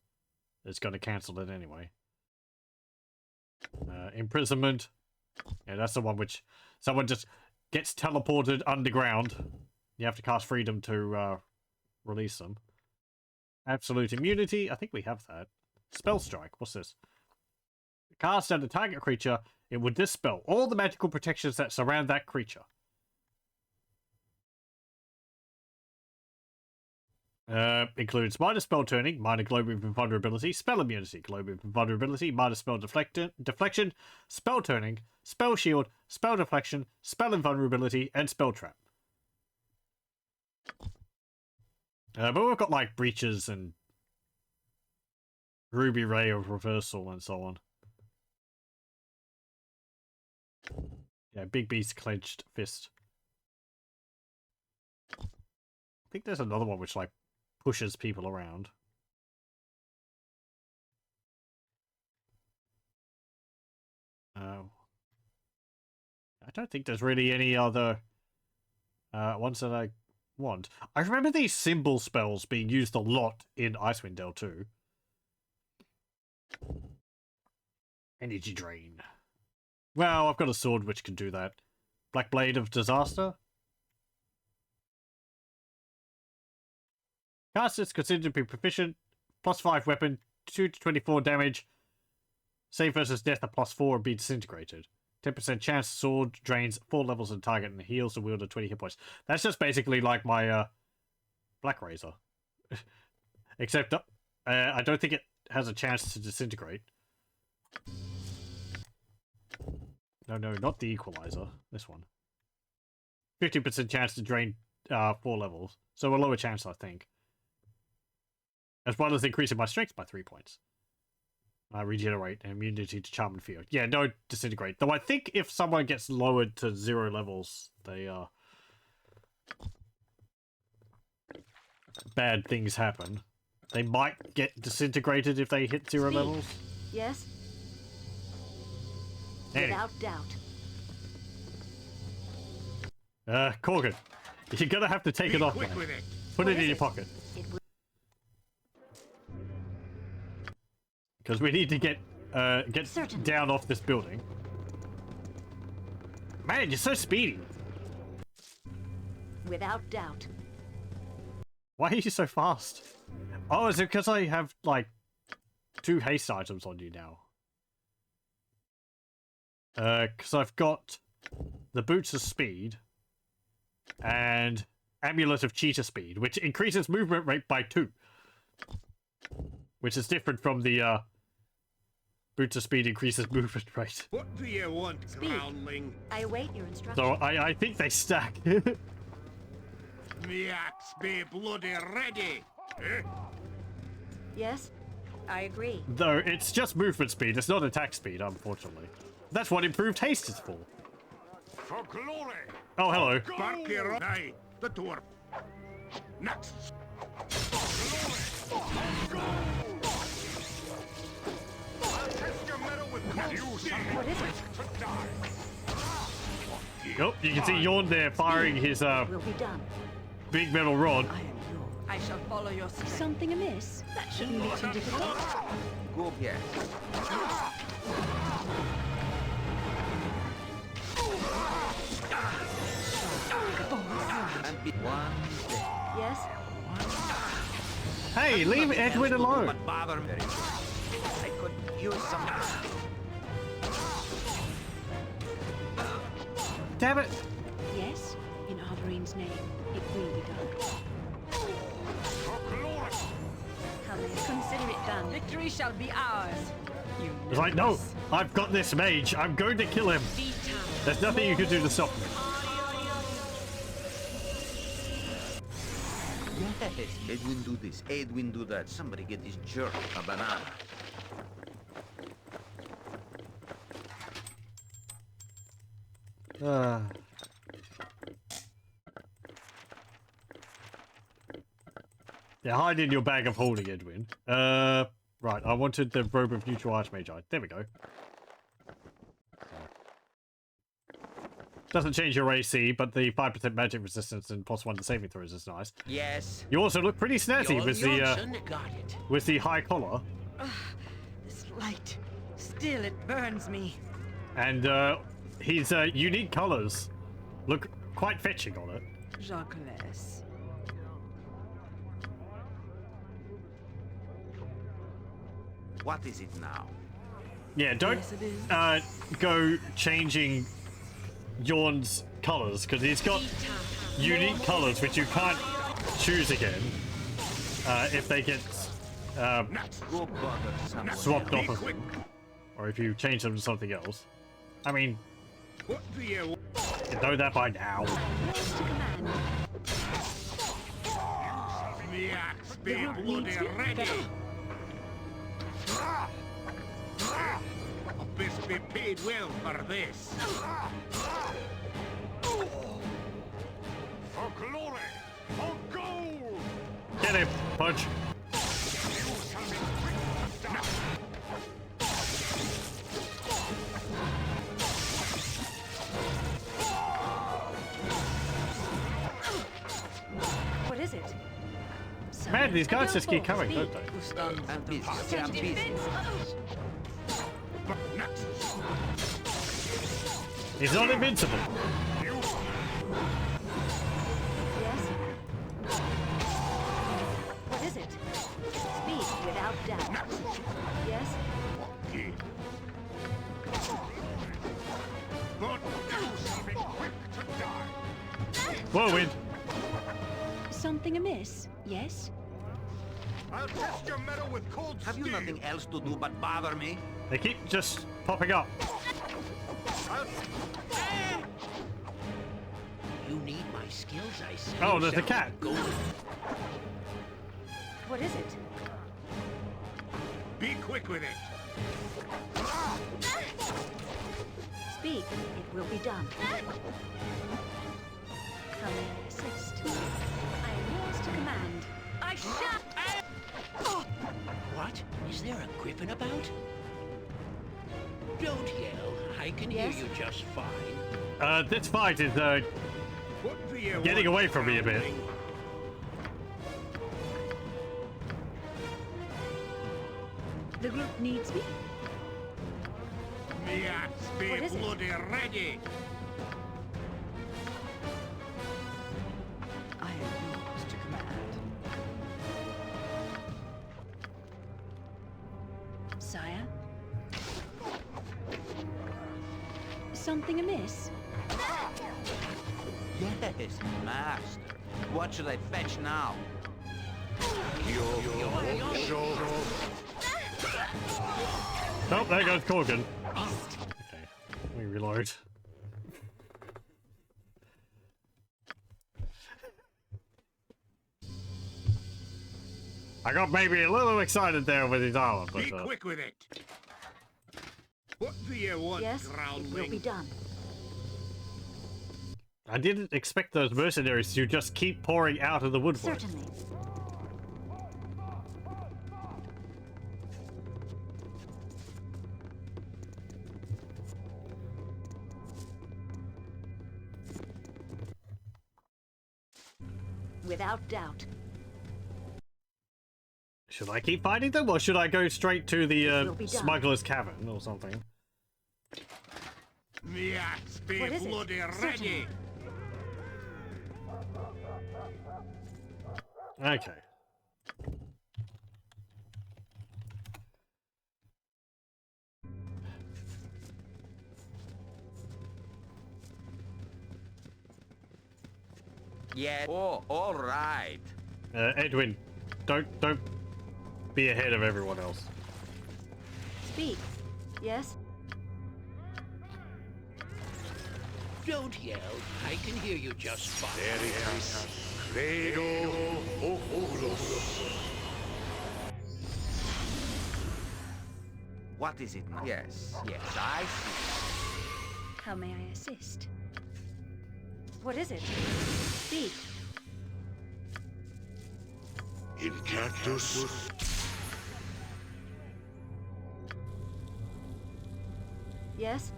is going to cancel it anyway. Imprisonment. Yeah, that's the one which someone just gets teleported underground. You have to cast freedom to release them. Absolute immunity. I think we have that. Spell strike. What's this? Cast at a target creature, it would dispel all the magical protections that surround that creature. Includes minor spell turning, minor glow move invulnerability, spell immunity, glow move invulnerability, minor spell deflection, spell turning, spell shield, spell deflection, spell invulnerability, and spell trap. But we've got like breaches and ruby ray of reversal and so on. Yeah, big beast clenched fist. I think there's another one which like pushes people around. I don't think there's really any other ones that I want. I remember these symbol spells being used a lot in Icewind Dale 2. Energy drain. Well, I've got a sword which can do that. Black Blade of Disaster. Cast is considered to be proficient. +5 weapon, 2 to 24 damage. Save versus death at +4 and be disintegrated. 10% chance sword drains 4 levels of target and heals the wielder 20 hit points. That's just basically like my Black Razor. Except I don't think it has a chance to disintegrate. No, not the Equalizer. This one. 50% chance to drain 4 levels. So a lower chance, I think. As well as increasing my strength by 3 points. Regenerate and immunity to charm and fear. Yeah, no disintegrate. Though I think if someone gets lowered to 0 levels, they bad things happen. They might get disintegrated if they hit 0 levels. Yes? Anyway. Without doubt. Corgan, you're gonna have to take it off, man. Put it in your pocket. Because we need to get down off this building. Man, you're so speedy. Without doubt. Why are you so fast? Oh, is it because I have, like, 2 haste items on you now? Because I've got the Boots of Speed and Amulet of Cheetah Speed, which increases movement rate by 2. Which is different from the, Boots of Speed increases movement rate. What do you want, groundling? I await your instructions. So I think they stack. Me axe be bloody ready. Yes, I agree. Though it's just movement speed, it's not attack speed, unfortunately. That's what improved haste is for. For glory. Oh, hello. Bark your eye, the dwarf. Next. What is it? Oh, you can see Yorn there firing his Will be done. big metal rod. I shall follow your something amiss. That shouldn't be too difficult. Go here. Yes. Hey, leave Edwin alone. But bother me. I could use some. Damn it. Yes, in Avarine's name, it will be done. Consider it done. Victory shall be ours. It's like, no, I've got this mage. I'm going to kill him. There's nothing you can do to stop me. Yes, Edwin do this, Edwin do that. Somebody get this jerk a banana. Yeah, hide in your bag of holding, Edwin. Right, I wanted the robe of neutral archmage. There we go. Doesn't change your AC, but the 5% magic resistance and +1 to saving throws is nice. Yes. You also look pretty snazzy with the high collar. This light, still it burns me. And his unique colors look quite fetching on it. Jacques. What is it now? Yeah, don't go changing Yorn's colors, because he's got unique colors which you can't choose again if they get swapped off of them, or if you change them to something else. I mean, you know that by now. The axe be bloody ready. Best be paid well for this. For glory, for gold. Get him, Punch. What is it? Man, these guys just keep coming, don't they? He's not invincible. Yes. What is it? Speak without doubt. Yes. But you shall be quick to die. Whirlwind. Something amiss? Yes. I'll test your metal with cold steel. Have you nothing else to do but bother me? They keep just popping up. You need my skills, I see. Oh, there's a cat. What is it? Be quick with it. Speak. It will be done. Come and assist. I am yours to command. I shall. What? Is there a griffin about? Don't yell. I can hear you just fine. This fight is getting away from me a bit. The group needs me. Me axe be bloody ready. I am yours to command. Sire? Something amiss? Yes, master. What should I fetch now? Oh, there goes Corgan. Okay, let me reload. I got maybe a little excited there with his armor, but Be quick with it. What do you want, Yes, groundling? it will be done. I didn't expect those mercenaries to just keep pouring out of the woodwork. Certainly. Without doubt. Should I keep fighting them, or should I go straight to the be done. smuggler's cavern or something? Me axe be What is it? bloody Certainly. ready. Okay. Yeah. Oh, all right. Edwin, don't be ahead of everyone else. Speak. Yes? Don't yell. I can hear you just fine. Veritas credo oculos. What is it? Yes, I see. How may I assist? What is it? Speak. Incactus. Yes?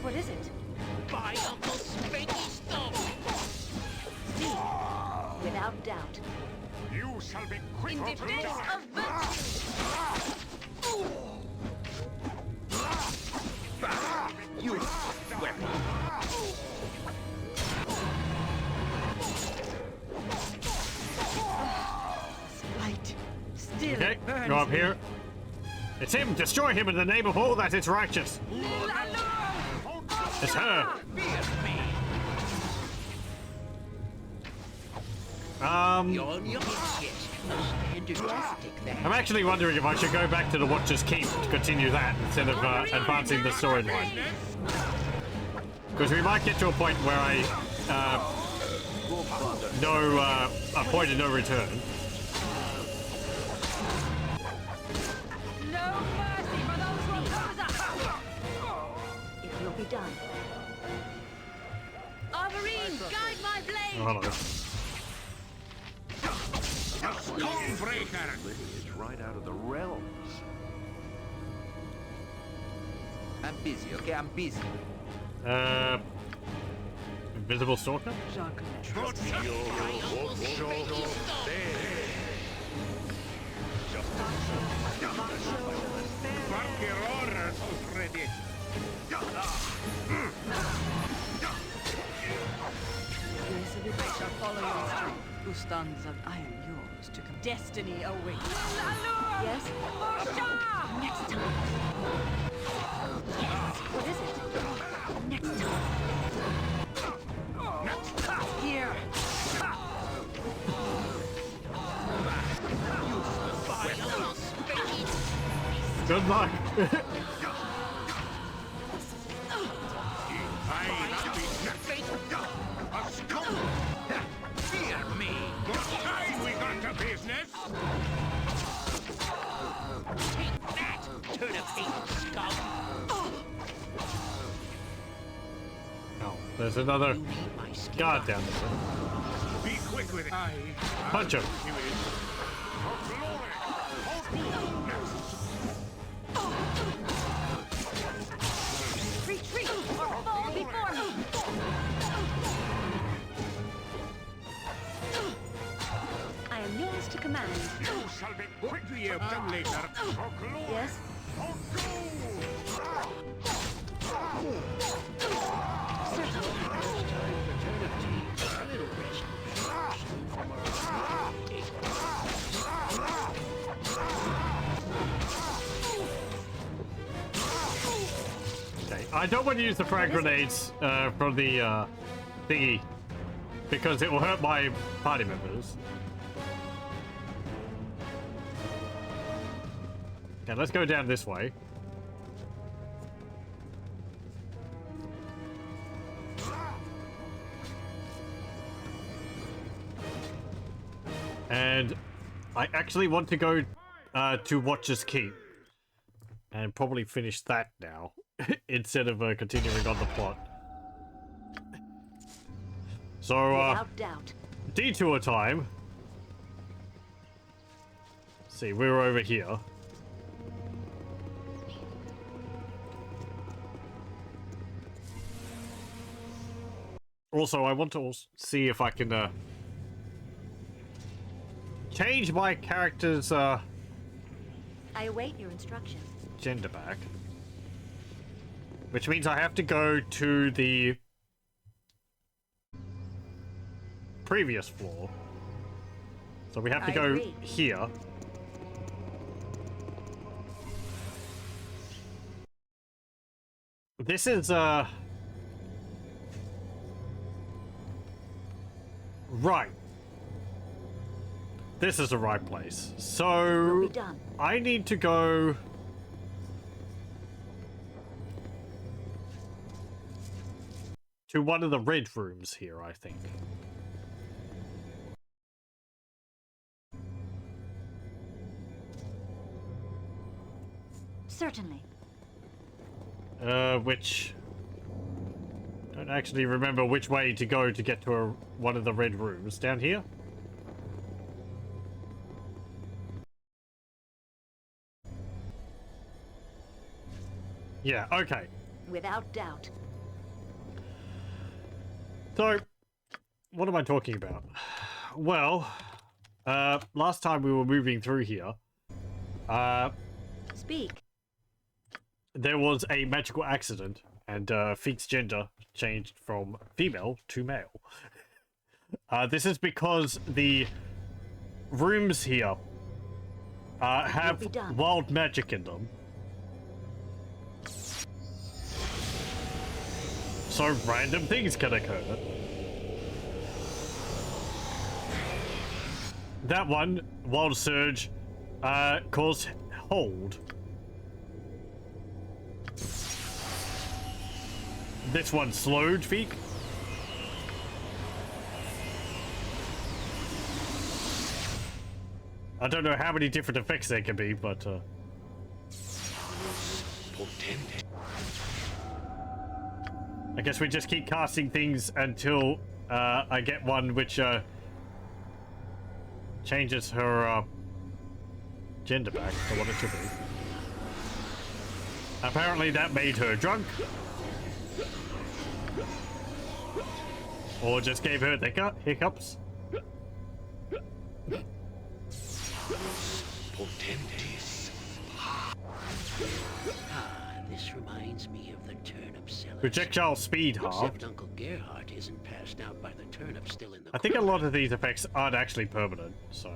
What is it? By Uncle Spanky Stuff! Speak. Without doubt. You shall be quick In defense of virtue! You weapon. Light still Okay, burns go up me. here. It's him! Destroy him in the name of all that is righteous! It's her! I'm actually wondering if I should go back to the Watcher's Keep to continue that instead of advancing the storyline. Because we might get to a point where I a point of no return. No mercy for those who oppose us! It will be done. Arborine, guide my blade! Oh, hello. Stonebreaker! Lineage right out of the realms. I'm busy, okay? I'm busy. Invisible Stalker? I shall follow your strength. Ustans, I am yours to come. Destiny awaits. Yes? Next time. Yes. What is it? Next time. Here. Good luck! Fear me! What time we got to business? Take that, turnip-eating scum! Oh, there's another guard down there. Be quick with it. Punch him! Retreat or fall before me! I am yours to command. You shall be quick to your done later. Yes? Okay, I don't want to use the frag grenades from the thingy because it will hurt my party members. Okay, let's go down this way. And I actually want to go to Watcher's Keep and probably finish that now instead of continuing on the plot. So, Without doubt. detour time. Let's see, we're over here. Also, I want to see if I can change my character's I await your instruction. gender back. Which means I have to go to the previous floor. So we have to go here. This is right. this is the right place. So I need to go. To one of the red rooms here, I think. Certainly. Which... Don't actually remember which way to go to get to one of the red rooms. Down here? Yeah, okay. Without doubt. So, what am I talking about? Well, last time we were moving through here, Speak. there was a magical accident, and Feek's gender changed from female to male. This is because the rooms here have wild magic in them. So random things can occur. That one, Wild Surge, caused hold. This one slowed Feek. I don't know how many different effects there can be, but I guess we just keep casting things until I get one which changes her gender back to what it should be. Apparently that made her drunk. Or just gave her the hiccups. This reminds me of the Turnipseller. Projectile speed half. Except Uncle Gerhardt isn't passed out by the turnip still in the I think a lot of these effects aren't actually permanent, so...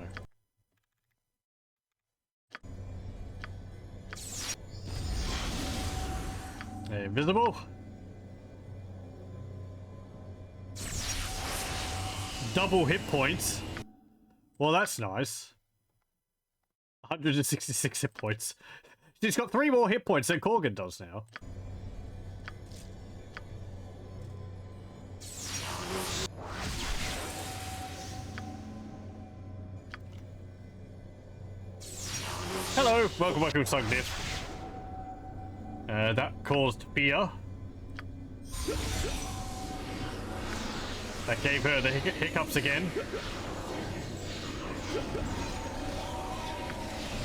Invisible. Double hit points. Well, that's nice. 166 hit points. She's got 3 more hit points than Corgan does now. Hello, welcome to Sugnit. That caused fear. That gave her the hiccups again.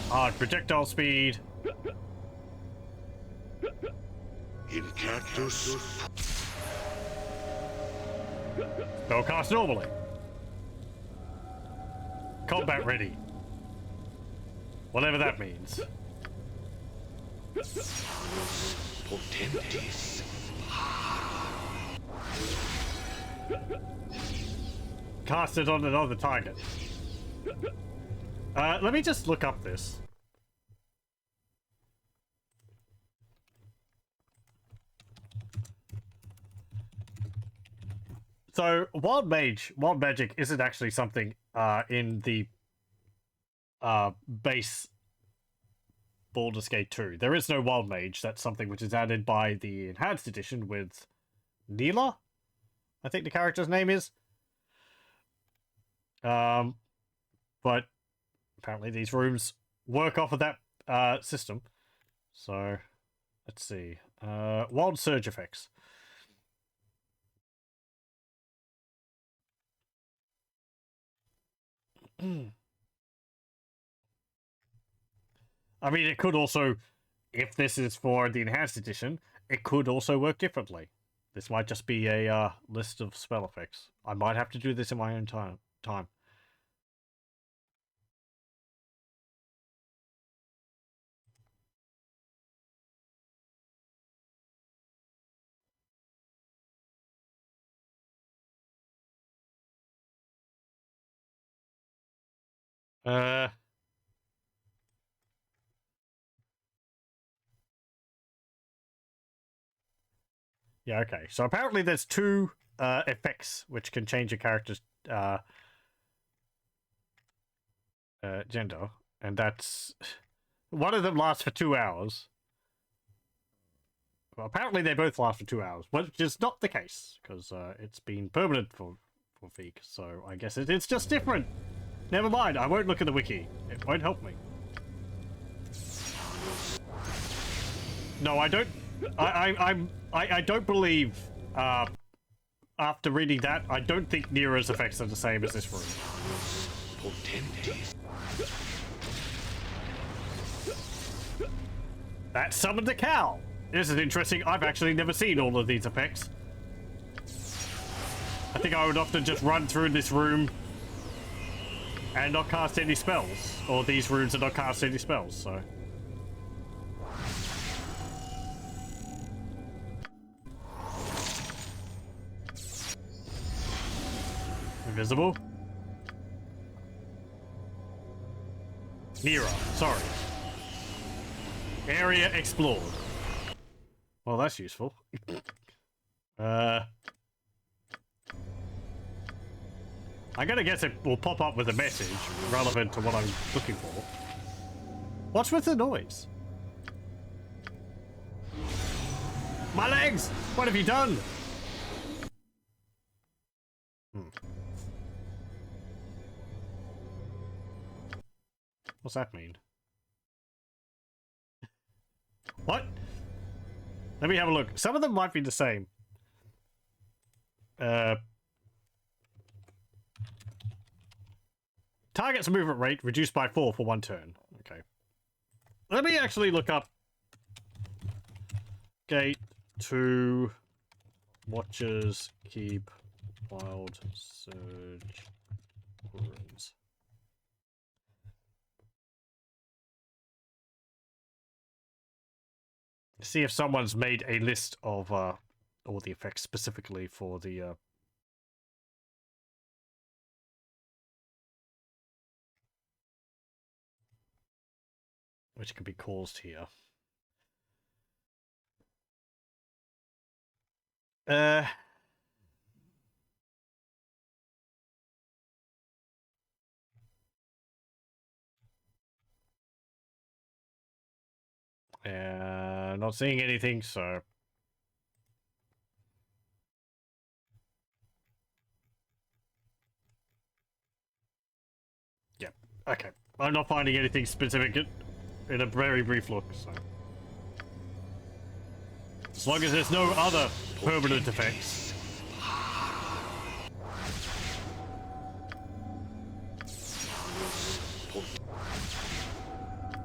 Hard projectile speed. In cactus. Spellcast normally. Combat ready. Whatever that means. Potentis. Cast it on another target. Let me just look up this. So, wild magic isn't actually something in the base Baldur's Gate 2. There is no wild mage. That's something which is added by the enhanced edition with Neela, I think the character's name is. But apparently these rooms work off of that system. So, let's see. Wild surge effects. I mean, it could also, if this is for the enhanced edition, it could also work differently. This might just be a list of spell effects. I might have to do this in my own time. Yeah, okay. So apparently there's 2 effects which can change a character's gender, and that's one of them lasts for 2 hours. Well, apparently they both last for 2 hours, which is not the case because it's been permanent for Feek. So I guess it's just different. Never mind. I won't look at the wiki. It won't help me. No, I don't. I don't believe. After reading that, I don't think Nero's effects are the same as this room. That summoned a cow. This is interesting. I've actually never seen all of these effects. I think I would often just run through this room and not cast any spells, or these rooms and not cast any spells. So. Invisible? Nero, sorry. Area explored. Well, that's useful. I'm gonna guess it will pop up with a message relevant to what I'm looking for. What's with the noise? My legs! What have you done? What's that mean? What? Let me have a look. Some of them might be the same. Target's movement rate reduced by 4 for 1 turn. Okay. Let me actually look up Gate to Watchers Keep Wild Surge Rooms. See if someone's made a list of all the effects specifically for the which can be caused here. Not seeing anything, so yep. Okay, I'm not finding anything specific in a very brief look, so as long as there's no other permanent effects.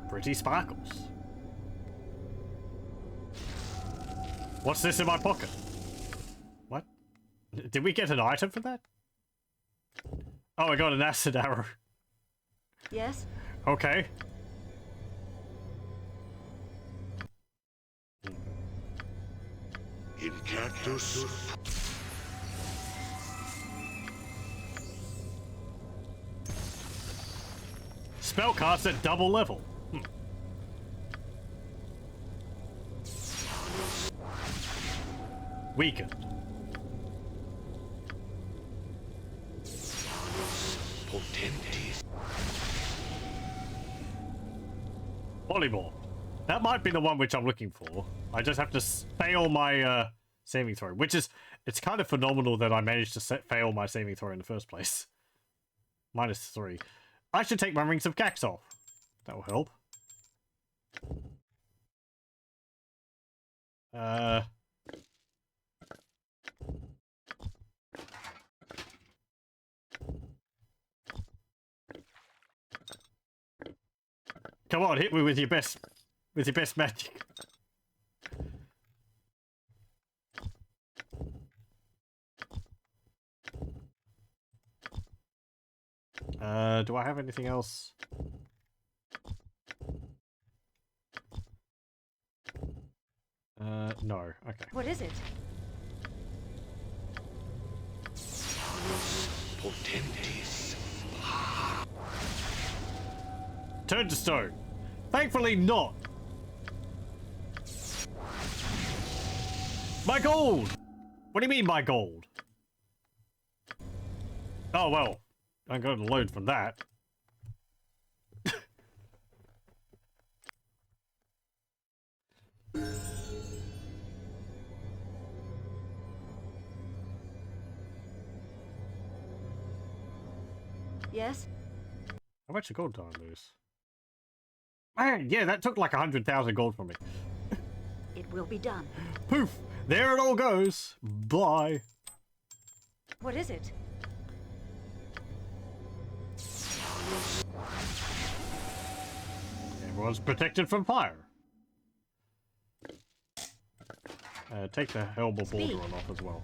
Pretty sparkles. What's this in my pocket? What? Did we get an item for that? Oh, I got an acid arrow. Yes? Okay. In cactus. Spellcast at double level. Weakened. Volleyball. That might be the one which I'm looking for. I just have to fail my saving throw, which is, it's kind of phenomenal that I managed to fail my saving throw in the first place. -3. I should take my Rings of Cax off. That will help. Come on, hit me with your best magic. Do I have anything else? No. Okay. What is it? Turn to stone. Thankfully not. My gold! What do you mean my gold? Oh well, I'm going to load from that. Yes? How much gold did I lose? Man, yeah, that took like 100,000 gold from me. It will be done. Poof! There it all goes. Bye. What is it? Everyone's protected from fire. Take the helm of Baldur off as well.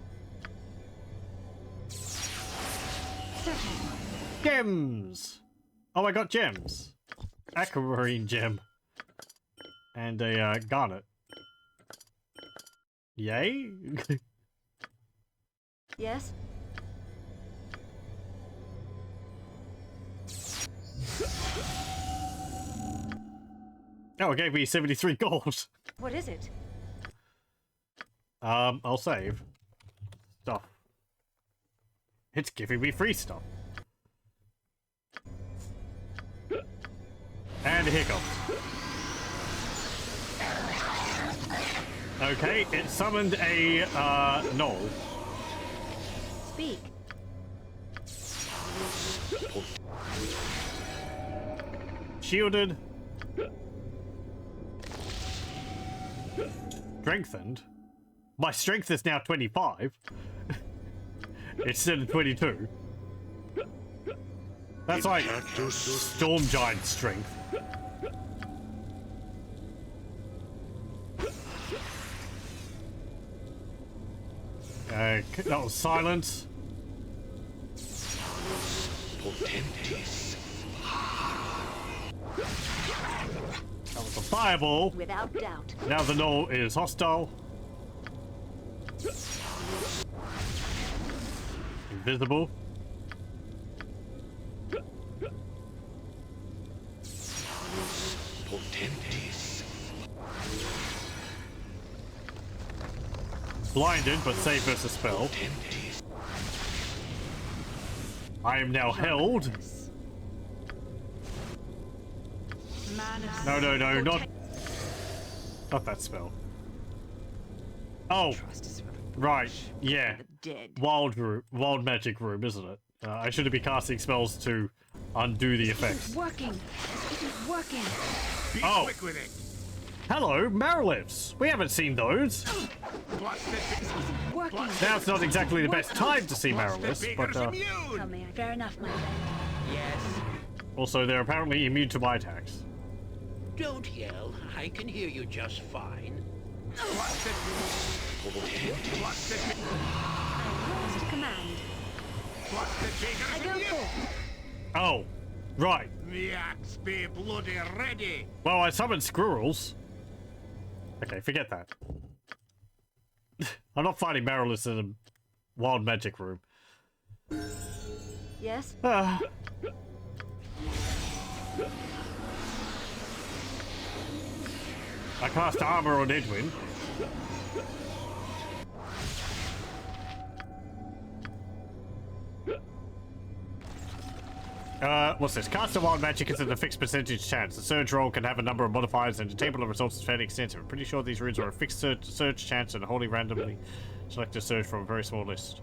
Gems! Oh, I got gems. Aquamarine gem. And a garnet. Yay? Yes? Oh, it gave me 73 gold. What is it? I'll save. Stuff. It's giving me free stuff. And hiccups. Okay, it summoned a, gnoll. Speak. Shielded. Strengthened. My strength is now 25. Instead of 22. That's like Storm Giant strength. That was silence. That was a fireball. Without doubt. Now the gnoll is hostile. Invisible. Blinded, but safe versus spell. I am now held. No, no, no, not that spell. Oh, right, yeah. Wild magic room, isn't it? I shouldn't be casting spells to undo the effects. It's working. It is working. Be Oh. quick with it. Hello, Mariliths. We haven't seen those. Working. Now it's not exactly the best time to see Mariliths, but Tell me, fair enough, my friend. Yes. also they're apparently immune to my attacks. Don't yell. I can hear you just fine. Yours to command. I go forth. Oh, right. The axe be bloody ready. Well, I summoned squirrels. Okay, forget that. I'm not fighting Mariliths in a wild magic room. Yes? I cast armor on Edwin. What's this? Cast a wild magic is at a fixed percentage chance. The surge roll can have a number of modifiers and the table of results is fairly extensive. I'm pretty sure these runes are a fixed surge chance and wholly randomly select a surge from a very small list.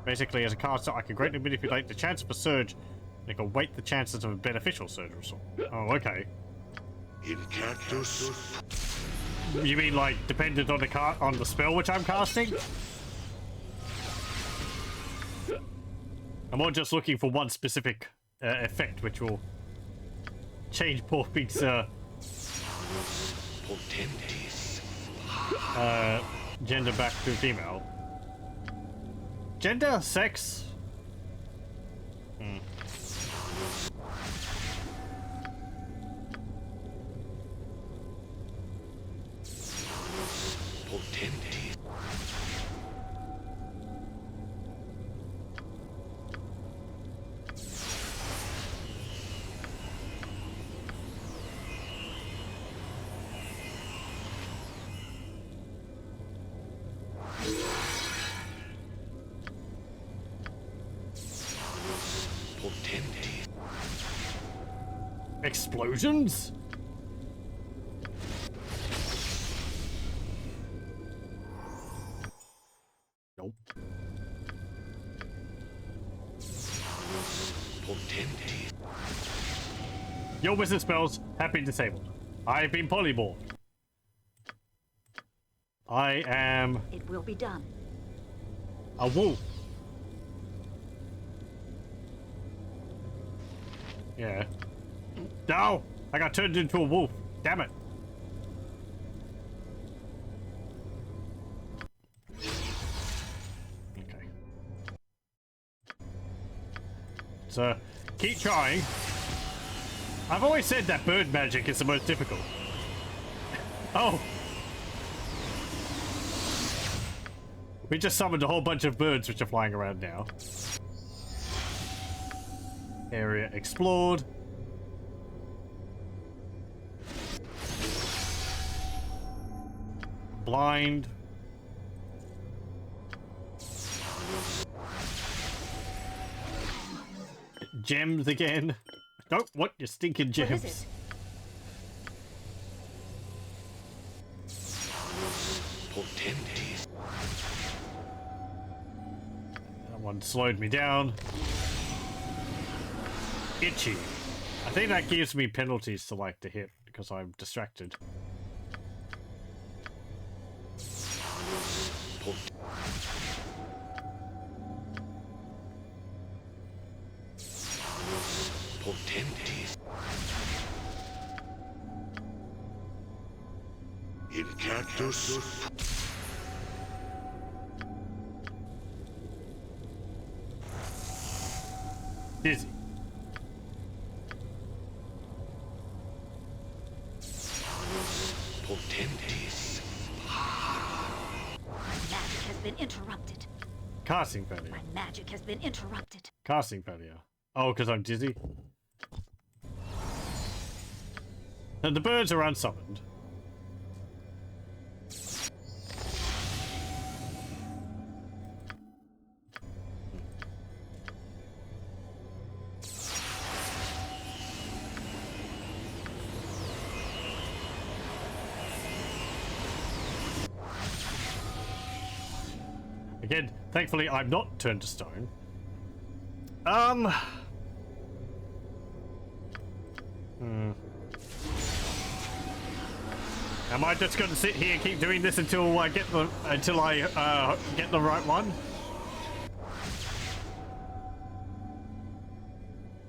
Basically, as a caster, I can greatly manipulate the chance of a surge and I can weight the chances of a beneficial surge result. Oh, okay. Incactus. You mean like dependent on the spell which I'm casting? I'm not just looking for one specific effect which will change Porping's gender back to female. Gender? Sex? Explosions? Nope. Your wizard spells have been disabled. I've been polymorphed. I am It will be done. a wolf. Yeah. No! I got turned into a wolf. Damn it. Okay. So, keep trying. I've always said that bird magic is the most difficult. Oh! We just summoned a whole bunch of birds which are flying around now. Area explored. Blind. Gems again. Don't want your stinking gems. What is it? That one slowed me down. Itchy. I think that gives me penalties to like to hit because I'm distracted. Incantus. Dizzy. Potentis. Magic has been interrupted. Casting failure. My magic has been interrupted. Casting failure. Oh, because I'm dizzy. And the birds are unsummoned. Again, thankfully I'm not turned to stone. Am I just going to sit here and keep doing this until I get the get the right one?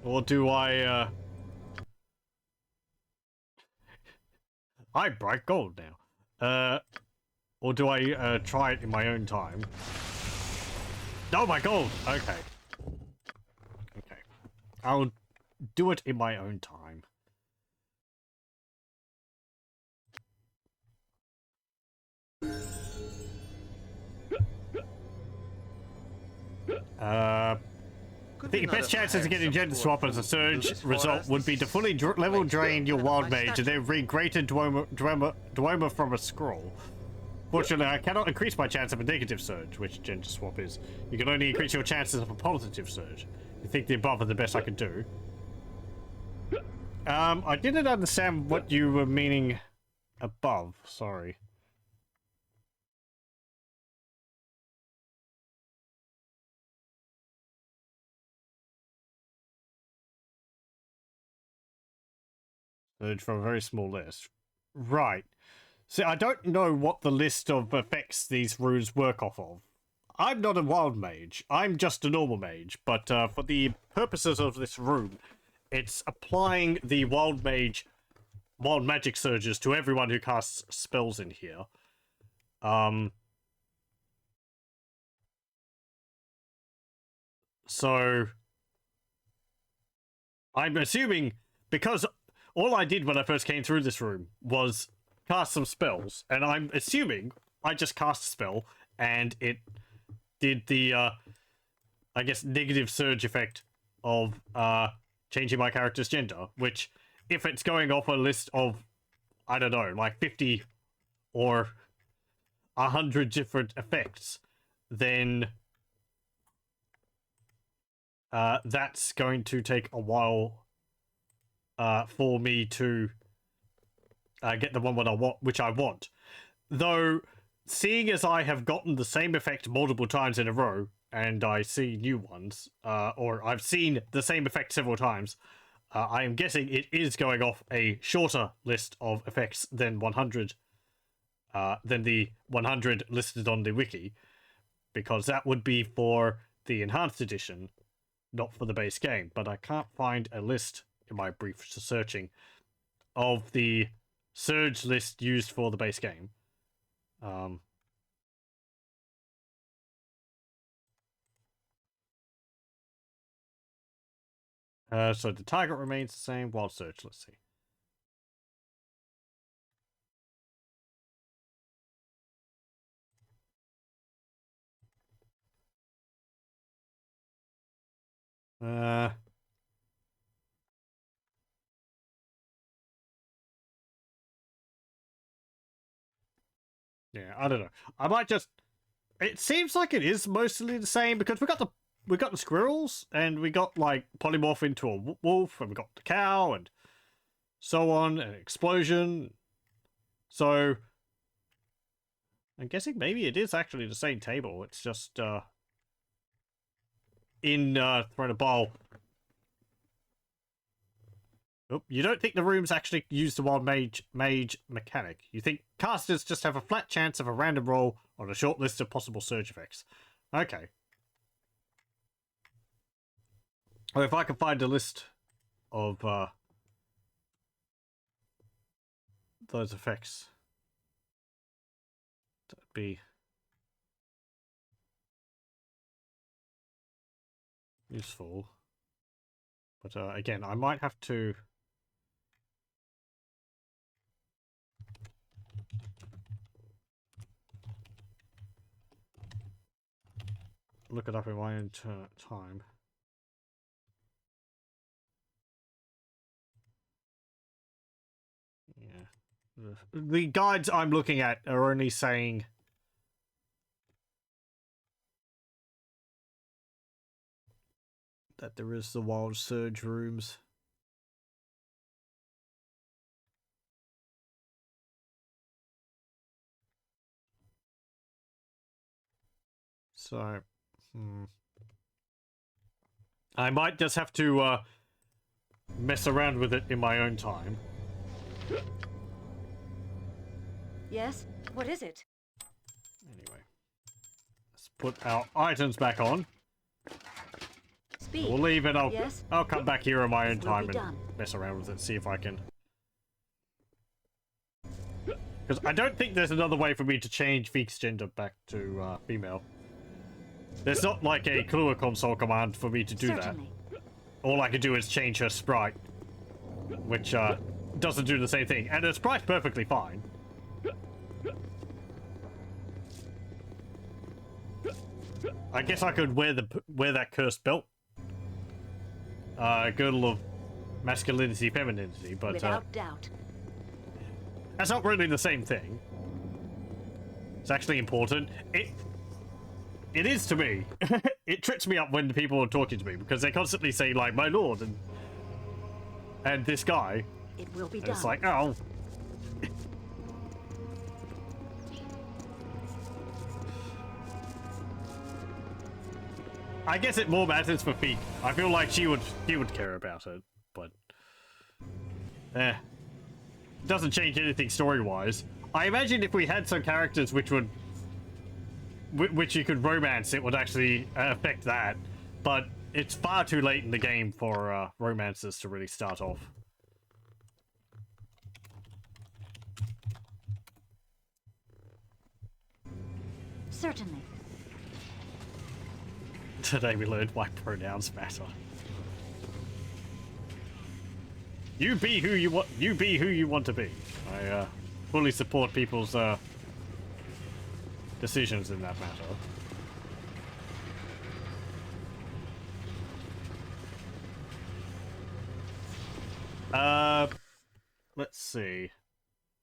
Or do I I bright gold now. Or do I try it in my own time? Oh my gold! Okay. Okay. I'll do it in my own time. I think your best chances of getting gender swap as a surge result would be to fully level drain your wild mage and then read greater Dwemer from a scroll. Fortunately, I cannot increase my chance of a negative surge, which gender swap is. You can only increase your chances of a positive surge. I think the above are the best I can do. I didn't understand what you were meaning above, sorry. Surge from a very small list. Right. See, I don't know what the list of effects these runes work off of. I'm not a wild mage. I'm just a normal mage. But for the purposes of this rune, it's applying the wild magic surges to everyone who casts spells in here. So I'm assuming because all I did when I first came through this room was cast some spells, and I'm assuming I just cast a spell and it did the I guess negative surge effect of changing my character's gender, which if it's going off a list of I don't know, like 50 or 100 different effects, then that's going to take a while for me to get the one which I want. Though, seeing as I have gotten the same effect multiple times in a row, and I see new ones, or I've seen the same effect several times, I am guessing it is going off a shorter list of effects than 100, than the 100 listed on the wiki, because that would be for the enhanced edition, not for the base game. But I can't find a list in my brief searching of the surge list used for the base game. So the target remains the same. Wild surge, let's see. Yeah, I don't know. I might just. It seems like it is mostly the same because we got the squirrels and we got like polymorph into a wolf and we got the cow and so on, and explosion. So I'm guessing maybe it is actually the same table. It's just in Throne of Bhaal. Oh, you don't think the rooms actually use the wild mage mechanic. You think casters just have a flat chance of a random roll on a short list of possible surge effects. Okay. Or if I can find a list of those effects, that'd be useful. But again, I might have to look it up in my own time. Yeah. The guides I'm looking at are only saying that there is the wild surge rooms. So, I might just have to mess around with it in my own time. Yes? What is it? Anyway, let's put our items back on. Speak. We'll leave it. Yes? I'll come back here in my own time and done. mess around with it, see if I can. Because I don't think there's another way for me to change Feek's gender back to female. There's not like a Clua console command for me to do Certainly. that. All I can do is change her sprite, which doesn't do the same thing, and her sprite's perfectly fine. I guess I could wear that cursed belt, girdle of masculinity, femininity, but Without doubt. that's not really the same thing. It's actually important. It is to me. It trips me up when people are talking to me because they constantly say like "my lord" and this guy. It will be And done. it's like, oh. I guess it more matters for Feek. I feel like she would care about it, but doesn't change anything story-wise. I imagine if we had some characters which you could romance, it would actually affect that. But it's far too late in the game for romances to really start off. Certainly. Today we learned why pronouns matter. You be who you want. You be who you want to be. I fully support people's decisions in that matter. Let's see.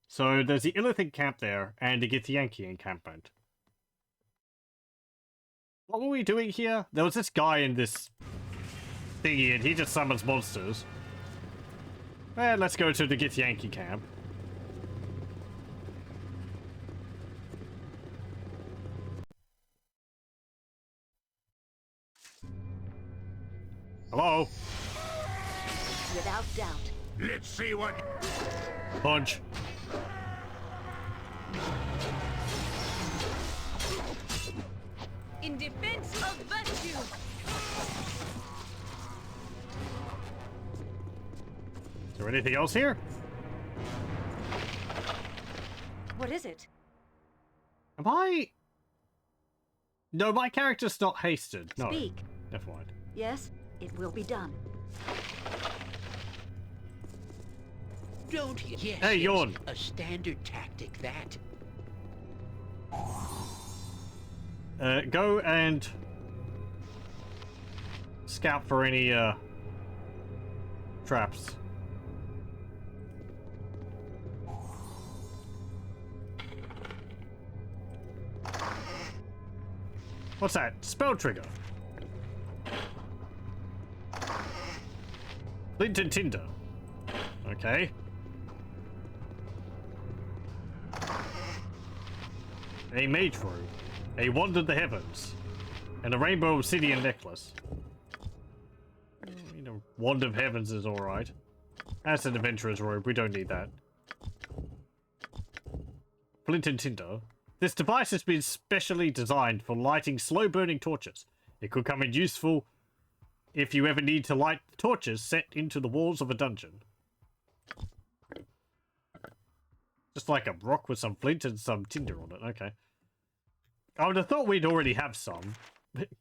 So there's the Illithid camp there, and the Githyanki encampment. What were we doing here? There was this guy in this thingy, and he just summons monsters. Well, let's go to the Githyanki camp. Hello? Without doubt. Let's see what... Punch. In defense of virtue. Is there anything else here? What is it? Am I... No, my character's not hasted. No. Speak. Never mind. Yes, it will be done. Don't you? Yes, Hey, yes, yawn. a standard tactic, that. Go and scout for any traps. What's that? Spell trigger. Flint and tinder. Okay. A mage robe. A wand of the heavens. And a rainbow obsidian necklace. You know, wand of heavens is alright. That's an adventurer's robe. We don't need that. Flint and tinder. This device has been specially designed for lighting slow-burning torches. It could come in useful if you ever need to light torches set into the walls of a dungeon. Just like a rock with some flint and some tinder on it. Okay. I would have thought we'd already have some,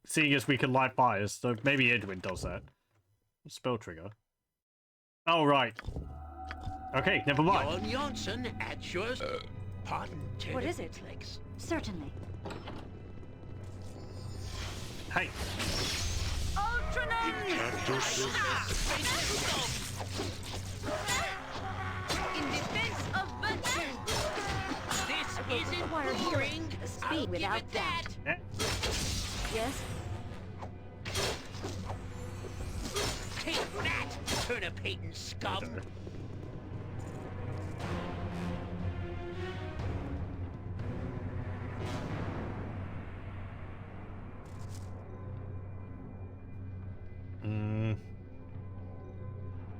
seeing as we can light fires, so maybe Edwin does that. Spell trigger. Oh, right. Okay, never mind. Jon Johnson at your... pardon, What is it? Certainly. Hey. In defense of virtue. This isn't boring. Speed without doubt. Eh? Yes? Take that, Turnipating scum.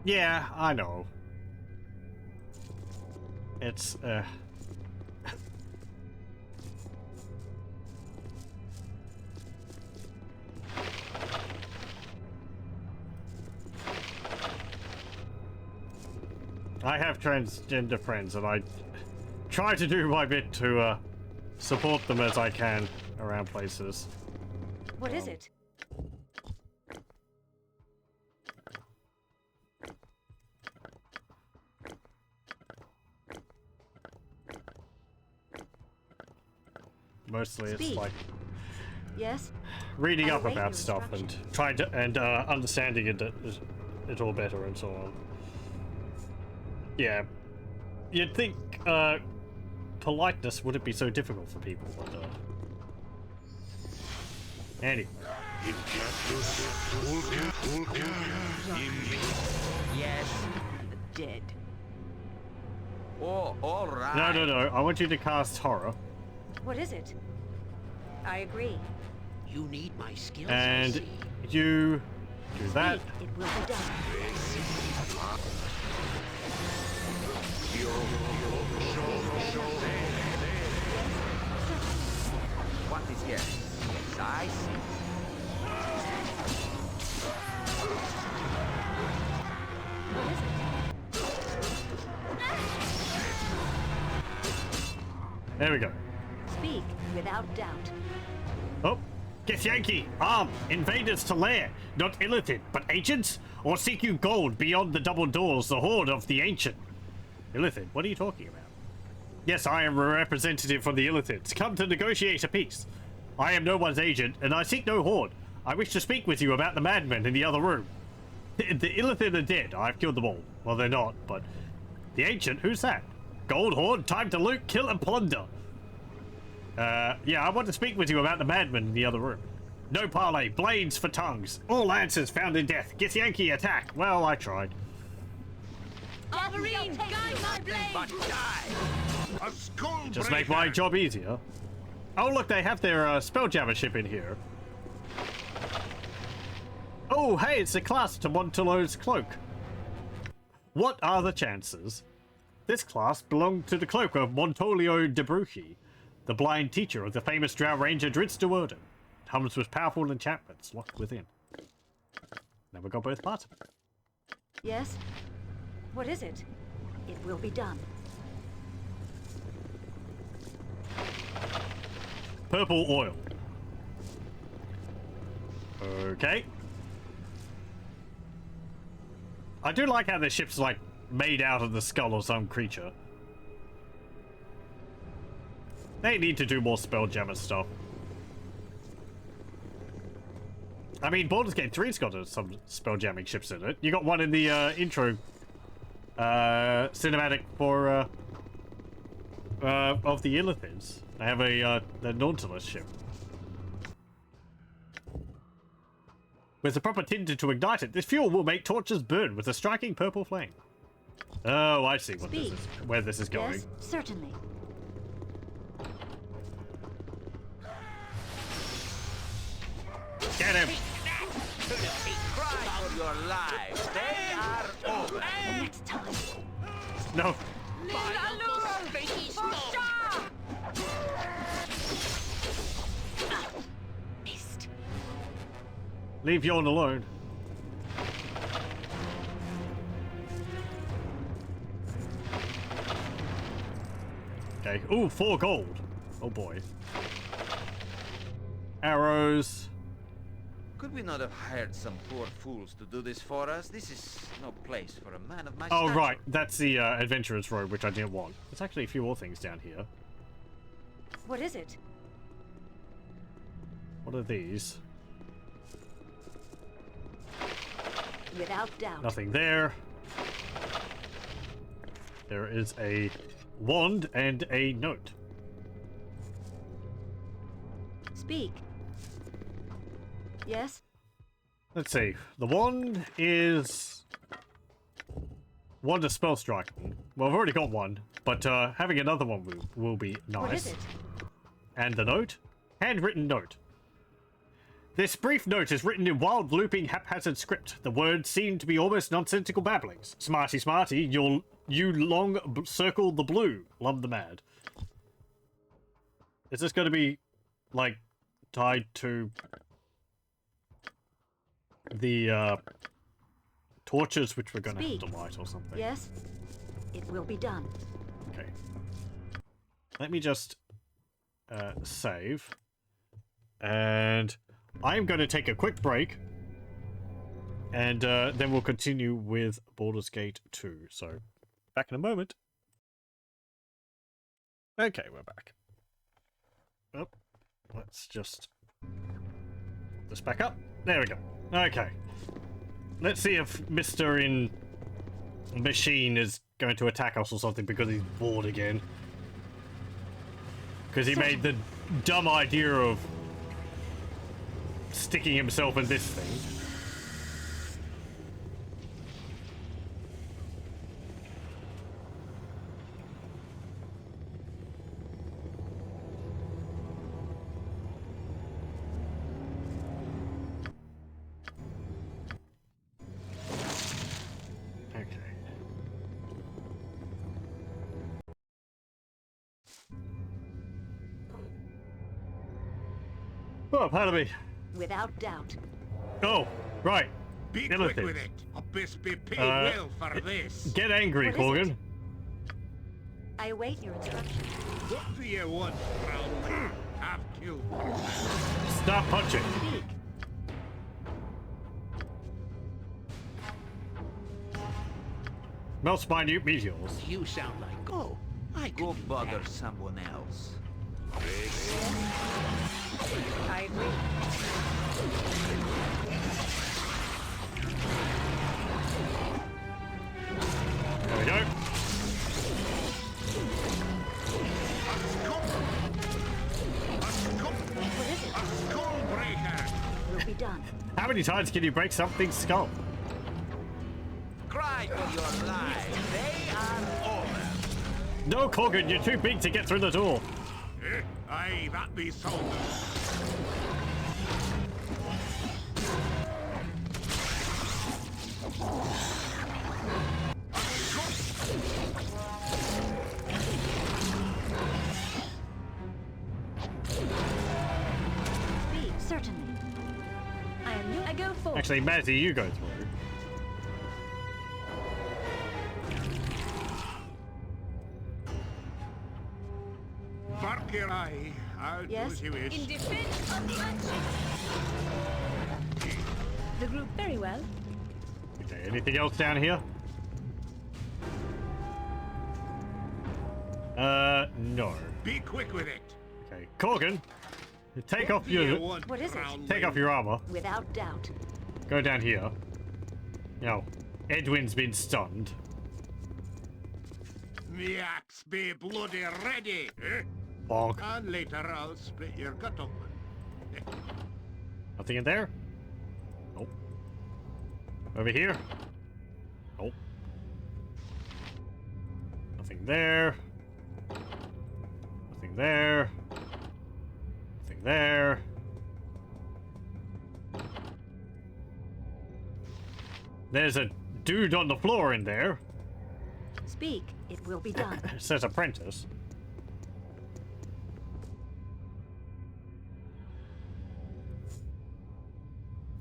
Yeah, I know. It's, I have transgender friends, and I try to do my bit to, support them as I can around places. What is it? Mostly it's Speak. like Yes? reading I up await about your stuff and instructions. trying to understanding it all better and so on. Yeah, you'd think politeness wouldn't be so difficult for people, but anyway. Yes, Dead. oh, all right. No. I want you to cast horror. What is it? I agree. You need my skills, I And see. you do that. It will be done. What is here? Yes, I see. What is it? There we go. Speak without doubt. Oh, Githyanki, arm, invaders to lair, not Illithid, but ancients? Or seek you gold beyond the double doors, the horde of the ancient? Illithid, what are you talking about? Yes, I am a representative from the Illithids, come to negotiate a peace. I am no one's agent, and I seek no horde. I wish to speak with you about the madmen in the other room. The Illithid are dead, I've killed them all. Well, they're not, but... The ancient, who's that? Gold horde, time to loot, kill, and plunder. Yeah, I want to speak with you about the madmen in the other room. No parley, blades for tongues. All answers found in death. Githyanki, attack. Well, I tried. Wolverine, guide my But blade! die. A skull Just make my job easier. Oh, look, they have their Spelljammer ship in here. Oh, hey, it's a class to Montelo's cloak. What are the chances? This class belonged to the cloak of Montolio de Bruchi, the blind teacher of the famous drow ranger Dritz de Worden. It hums with powerful enchantments locked within. Never got both parts of it. Yes? What is it? It will be done. Purple oil. Okay. I do like how the ship's like made out of the skull of some creature. They need to do more Spelljammer stuff. I mean, Baldur's Gate 3's got some Spelljamming ships in it. You got one in the intro cinematic for of the Illithids. They have the Nautilus ship. With the proper tinder to ignite it, this fuel will make torches burn with a striking purple flame. Oh, I see what this is, where this is going. Yes, certainly. Get him! Cry for your lives. They are over. Next time. No. Missed. Leave Yorn alone. Okay. Ooh, 4 gold. Oh boy. Arrows. Could we not have hired some poor fools to do this for us? This is no place for a man of my Oh, stature. right. That's the Adventurer's Robe, which I didn't want. There's actually a few more things down here. What is it? What are these? Without doubt. Nothing there. There is a wand and a note. Speak. Yes? Let's see. The wand is... Wand of spell striking. Well, I've already got one, but having another one will be nice. What is it? And the note? Handwritten note. This brief note is written in wild, looping, haphazard script. The words seem to be almost nonsensical babblings. Smarty, smarty, you long circle the blue, lump the mad. Is this going to be, like, tied to the torches which we're going to have to light or something? Yes, it will be done. Okay. Let me just save. And I'm going to take a quick break. And then we'll continue with Baldur's Gate 2. So, back in a moment. Okay, we're back. Oh, let's just put this back up. There we go. Okay. Let's see if Mr. in Machine is going to attack us or something because he's bored again. Because he made the dumb idea of sticking himself in this thing. Oh, pardon me. Without doubt. Oh, right. Be Illithid. quick with it. Abyss be paid well for this. Get angry, What is Corgan. it? I await your instructions. What do you want, Brown? Have killed. Stop punching. Speak. Melts minute meteors. You sound like, oh, I could Go do bother that. someone else. I agree. There we go. What is it? Skullbreaker. Will be done. How many times can you break something's skull? Cry for your lives. They are over. No, Corgan, you're too big to get through the door. Aye, that be so. before. Actually, Mazzy, you go through. Bark your eye. I'll do as you wish. In defense of the action. The group very well. Okay, anything else down here? No. Be quick with it. Okay, Corgan, take off your What is it? take off your armor. Without doubt. Go down here. Now, Edwin's been stunned. The axe be bloody ready. Eh? Bonk. And later I'll split your gut open. Nothing in there? Nope. Over here? Nope. Nothing there. Nothing there. Nothing there. There's a dude on the floor in there. Speak, it will be done. It says apprentice.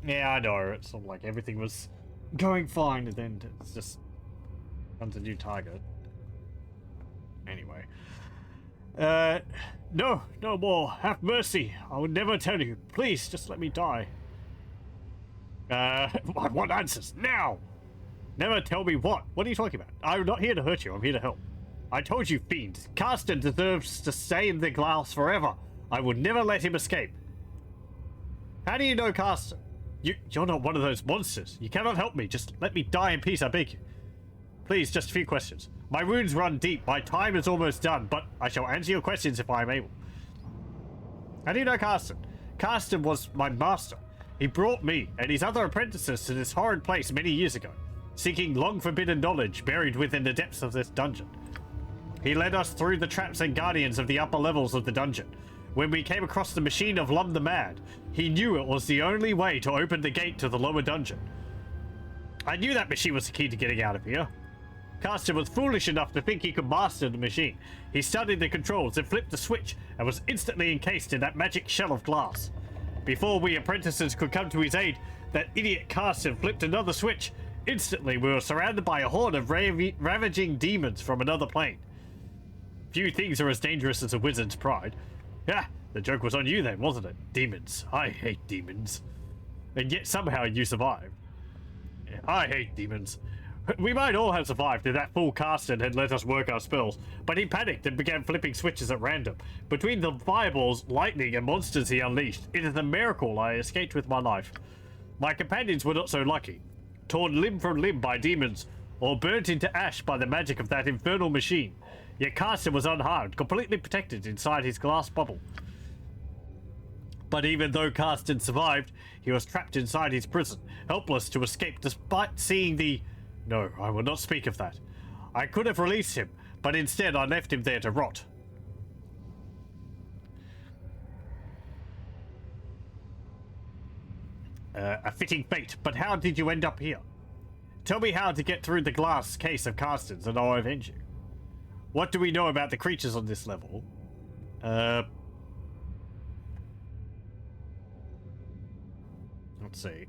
Yeah, I know. It's sort of like everything was going fine, and then it's just comes a new target. Anyway. No, no more. Have mercy. I would never tell you. Please, just let me die. I want answers now. Never tell me what. What are you talking about? I'm not here to hurt you. I'm here to help. I told you, fiend. Karsten deserves to stay in the glass forever. I would never let him escape. How do you know Karsten? You're not one of those monsters. You cannot help me. Just let me die in peace, I beg you. Please, just a few questions. My wounds run deep. My time is almost done, but I shall answer your questions if I am able. How do you know Karsten? Karsten was my master. He brought me and his other apprentices to this horrid place many years ago, seeking long-forbidden knowledge buried within the depths of this dungeon. He led us through the traps and guardians of the upper levels of the dungeon. When we came across the machine of Lum the Mad, he knew it was the only way to open the gate to the lower dungeon. I knew that machine was the key to getting out of here. Karsten was foolish enough to think he could master the machine. He studied the controls and flipped the switch and was instantly encased in that magic shell of glass. Before we apprentices could come to his aid, that idiot Karsten flipped another switch. Instantly, we were surrounded by a horde of ravaging demons from another plane. Few things are as dangerous as a wizard's pride. Yeah, the joke was on you then, wasn't it? Demons. I hate demons. And yet somehow you survived. Yeah, I hate demons. We might all have survived if that fool Karsten had let us work our spells, but he panicked and began flipping switches at random. Between the fireballs, lightning, and monsters he unleashed, it is a miracle I escaped with my life. My companions were not so lucky. Torn limb from limb by demons, or burnt into ash by the magic of that infernal machine. Yet Karsten was unharmed, completely protected inside his glass bubble. But even though Karsten survived, he was trapped inside his prison, helpless to escape despite seeing the... No, I will not speak of that. I could have released him, but instead I left him there to rot. A fitting fate, but how did you end up here? Tell me how to get through the glass case of Karsten's and I'll avenge you. What do we know about the creatures on this level? Let's see.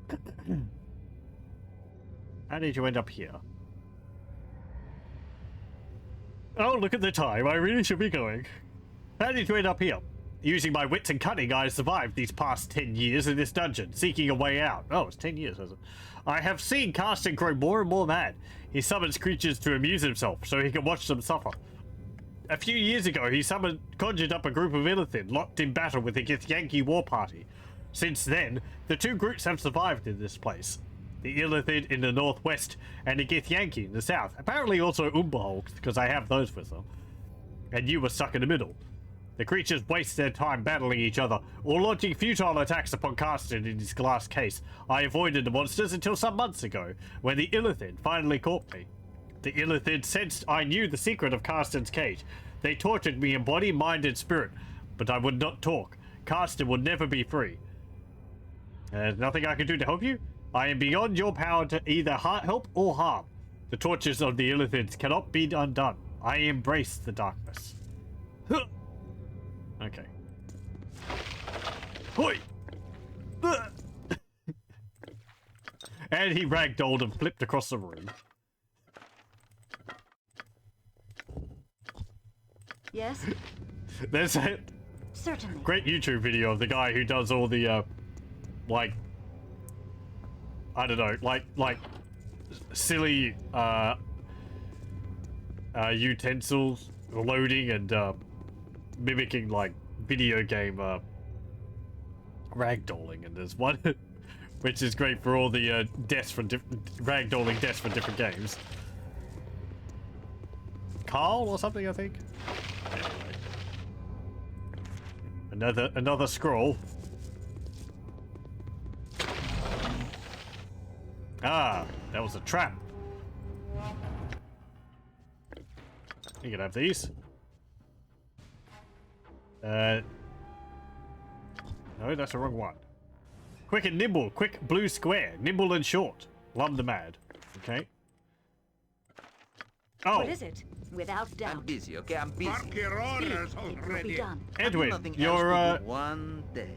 How did you end up here? Oh, look at the time. I really should be going. How did you end up here? Using my wits and cunning, I survived these past 10 years in this dungeon, seeking a way out. Oh, it's 10 years, has it? I have seen Karsten grow more and more mad. He summons creatures to amuse himself, so he can watch them suffer. A few years ago, he conjured up a group of Illithid locked in battle with the Githyanki war party. Since then, the two groups have survived in this place. The Illithid in the northwest, and the Githyanki in the south. Apparently also Umberhold, because I have those with them. And you were stuck in the middle. The creatures waste their time battling each other, or launching futile attacks upon Karsten in his glass case. I avoided the monsters until some months ago, when the Illithid finally caught me. The Illithid sensed I knew the secret of Karsten's cage. They tortured me in body, mind, and spirit, but I would not talk. Karsten will never be free. There's nothing I can do to help you? I am beyond your power to either help or harm. The tortures of the Illithids cannot be undone. I embrace the darkness. Okay. Hoi! And he ragdolled and flipped across the room. Yes? There's a Certainly. great YouTube video of the guy who does all the, like, I don't know, like silly, utensils loading and, mimicking, like, video game, ragdolling. And there's one which is great for all the, deaths from ragdolling deaths for different games. Carl or something, I think? Anyway. Another scroll. Ah, that was a trap. You can have these. No, that's the wrong one. Quick and nimble, quick blue square, nimble and short. Love the mad. Okay. Oh. What is it? Without doubt. I'm busy, okay? I'm busy. Speak. It will be done. Edwin, you're one day.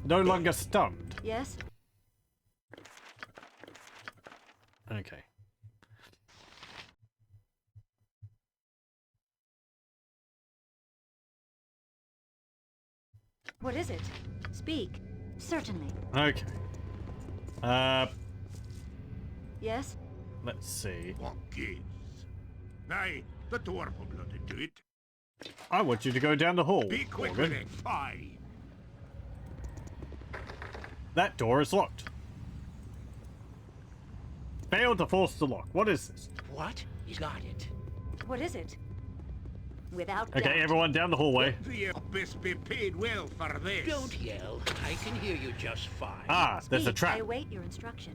No longer stunned. Yes? Okay. What is it? Speak. Certainly. Okay. Yes? Let's see. What gives? Aye, the dwarf will bloody do it. I want you to go down the hall. Be quick Morgan. with it. Aye. That door is locked. Failed to force the lock. What is this? What? You got it. What is it? Without Okay, doubt. everyone down the hallway. The abyss be paid well for this. Don't yell. I can hear you just fine. Ah, there's a Speak. trap. I await your instruction.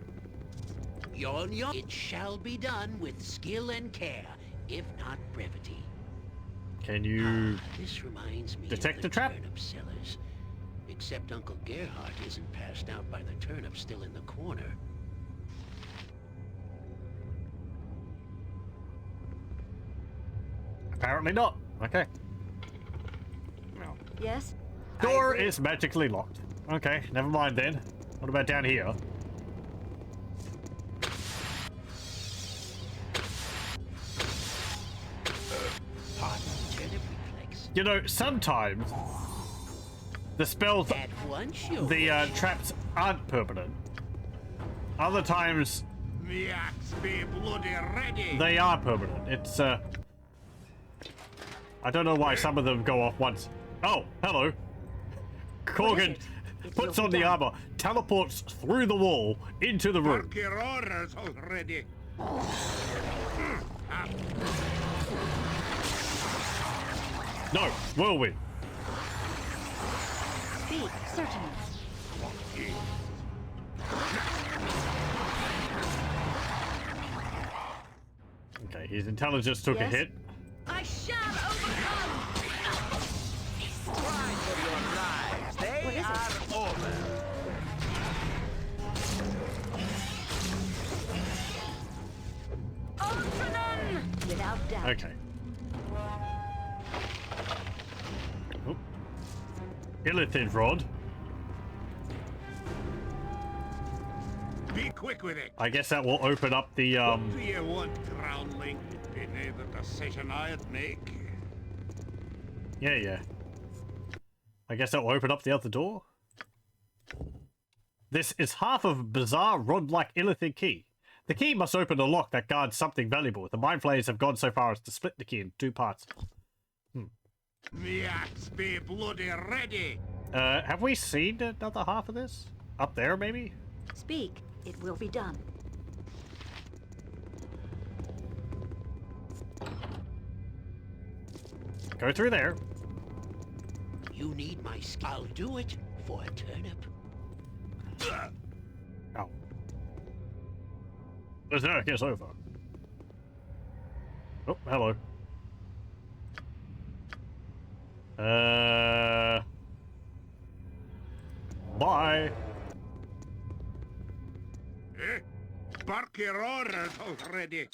Yon. It shall be done with skill and care, if not brevity. Can you This reminds me detect of the trap? turnip sellers. Except Uncle Gerhardt isn't passed out by the turnip still in the corner. Apparently not. Okay. Yes? Door is magically locked. Okay, never mind then. What about down here? You know, sometimes the spells, the traps aren't permanent. Other times, The axe be bloody ready. they are permanent. It's, I don't know why some of them go off once. Oh, hello. Corgan puts on the armor, teleports through the wall into the room. Mark your orders already. No, whirlwind. Speak. Certainly. Okay, his intelligence took a Yes? hit. I shall overcome! Ride for your lives. They are over. Ultranon! Without doubt. Okay. Oh. Illithid rod. Be quick with it. I guess that will open up the What do you want, groundling? Be near the decision I'd make. Yeah. I guess that will open up the other door. This is half of a bizarre rod-like illithid key. The key must open a lock that guards something valuable. The mind flayers have gone so far as to split the key in two parts. The axe be bloody ready. Have we seen another half of this? Up there, maybe? Speak. It will be done. Go through there. You need my skill. I'll do it for a turnip. Oh. Berserk is over. Oh, hello. Bye. Bark your orders already.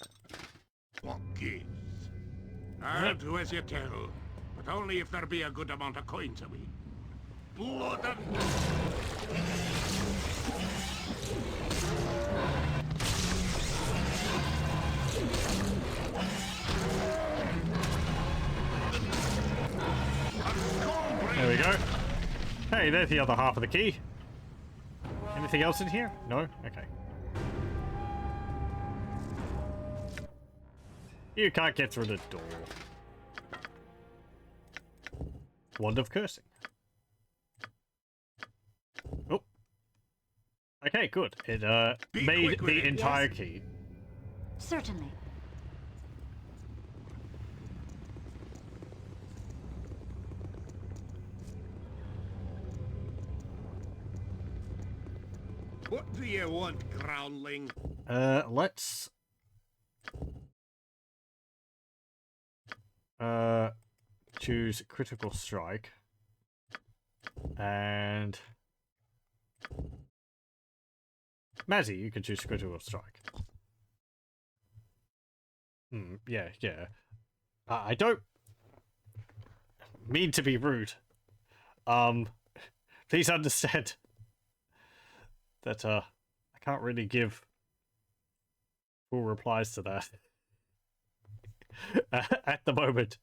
What gives? I'll do as you tell, but only if there be a good amount of coins away. Blood and... There we go. Hey, there's the other half of the key. Anything else in here? No? Okay. You can't get through the door. Wand of Cursing. Oh. Okay, good. It made the entire key. Certainly. What do you want, groundling? Let's choose critical strike and Mazzy, you can choose critical strike. Yeah. I don't mean to be rude. Please understand that I can't really give full replies to that at the moment.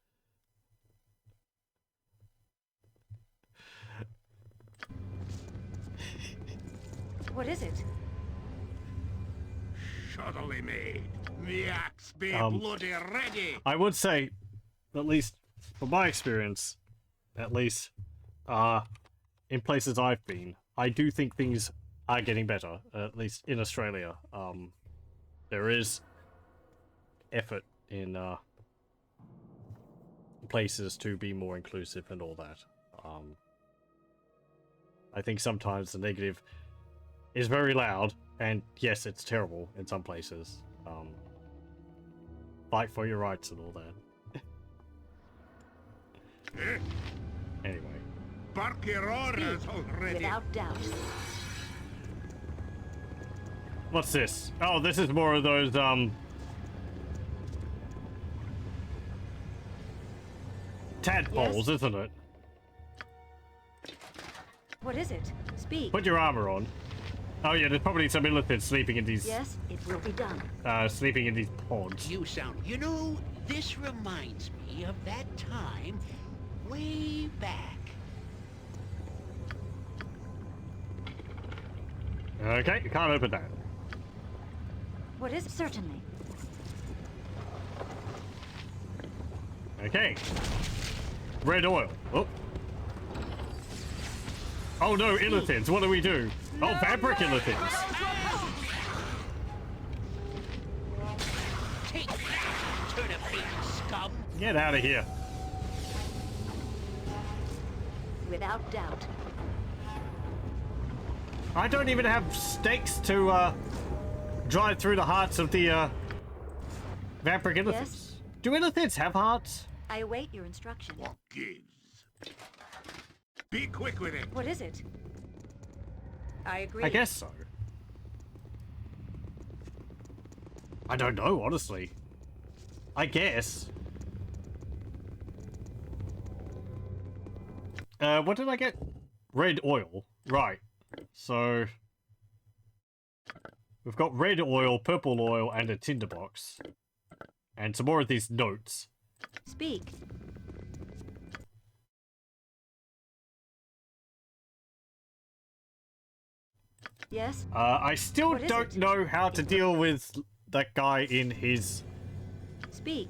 What is it? Shoddily made. The axe be bloody ready. I would say, at least from my experience, at least in places I've been, I do think things are getting better, at least in Australia. There is effort in places to be more inclusive and all that. I think sometimes the negative is very loud, and yes, it's terrible in some places. Fight for your rights and all that. Anyway. Bark your orders already. Without doubt. What's this? Oh, this is more of those, tadpoles, isn't it? What is it? Speak. Put your armor on. Oh yeah, there's probably some illithids sleeping in these... Yes, it will be done. Sleeping in these pods. You sound... You know, this reminds me of that time way back. Okay, you can't open that. What is it? Certainly. Okay. Red oil. Oh. Oh no, illithids. What do we do? Oh, fabric illithids. Take that, turnip-eating scum. Get out of here. Without doubt. I don't even have stakes to drive through the hearts of the vampiric illithids. Yes? Do illithids have hearts? I await your instruction. What gives? Be quick with it. What is it? I agree. I guess so. I don't know, honestly. I guess. What did I get? Red oil. Right. So... we've got red oil, purple oil, and a tinderbox. And some more of these notes. Speak. Yes? I still don't know how to deal with that guy in his... Speak.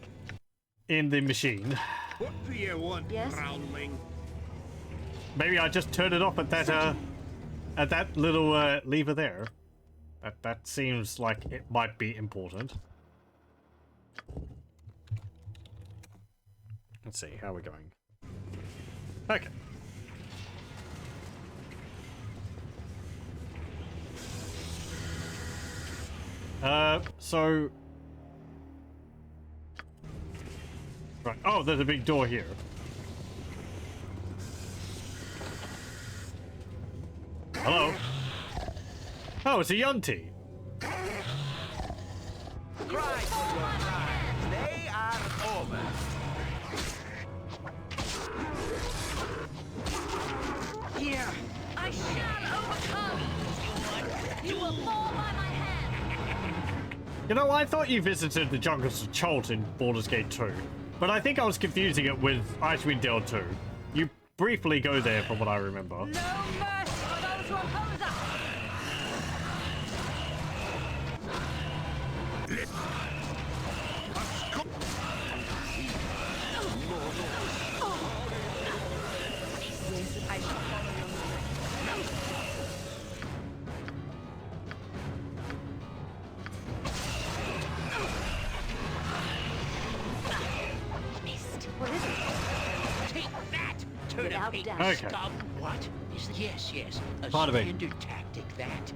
in the machine. What do you want, groundling? Maybe I just turn it off at that little lever there. That seems like it might be important. Let's see, how are we going? Okay. So... right. Oh, there's a big door here. Hello? Oh, it's a Yunti. Cry for your crimes. They are over. Here. I shall overcome. You will fall by my hand! You know, I thought you visited the jungles of Cholt in Baldur's Gate 2, but I think I was confusing it with Icewind Dale 2. You briefly go there from what I remember. No mercy for those who oppose us! I shall follow your What is it? Take that! Turn Without a doubt. Okay. Stop. What? Is yes. A Part of it. standard tactic, that.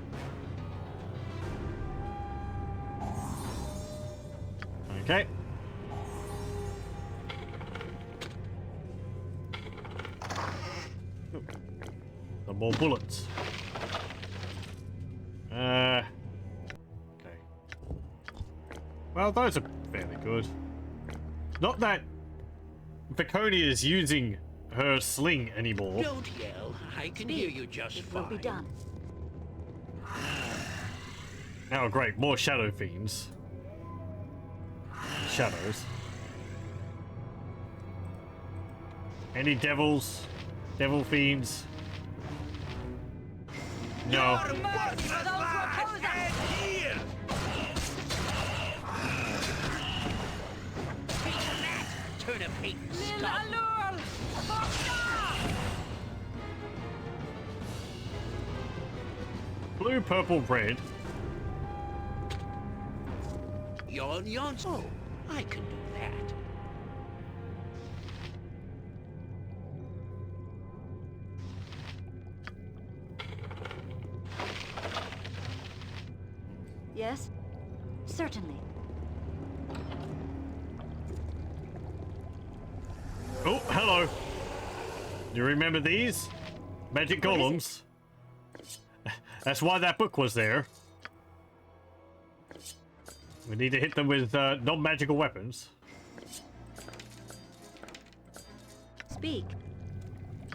Okay. Some more bullets. Okay. Well, those are fairly good. Not that Viconia is using her sling anymore. Don't yell. I can hear you just It fine. will be done. Oh, great. More shadow fiends. Shadows. Any devils? Devil fiends? No. Mercy for those who oppose us! Turn a pig. Lil Stop. Allure! Forza! Blue, purple, red. Yawn. Oh, I can do that. Yes? Certainly. Oh, hello. You remember these? Magic What is golems. That's why that book was there. We need to hit them with non-magical weapons. Speak.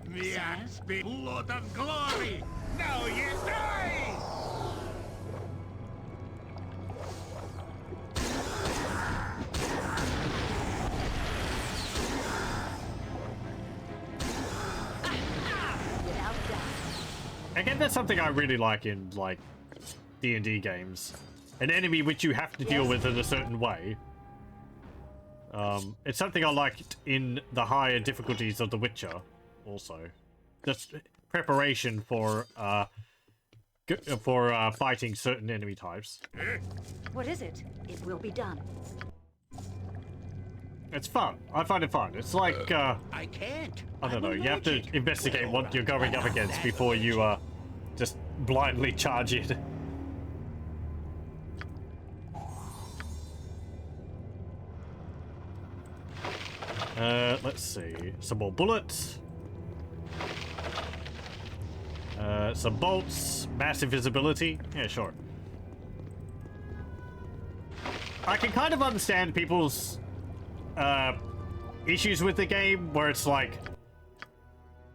The axe be blood of glory! Now you die! Without doubt. Again, that's something I really like in, like, D&D games. An enemy which you have to deal Yes. with in a certain way. It's something I liked in the higher difficulties of The Witcher, also. Just preparation for fighting certain enemy types. What is it? It will be done. It's fun. I find it fun. It's like, I can't. I don't know, I'm you have to allergic. investigate Well, what you're alright, going I up have against that before you, allergy. just blindly charge it. Let's see. Some more bullets. Some bolts. Massive visibility. Yeah, sure. I can kind of understand people's issues with the game where it's like,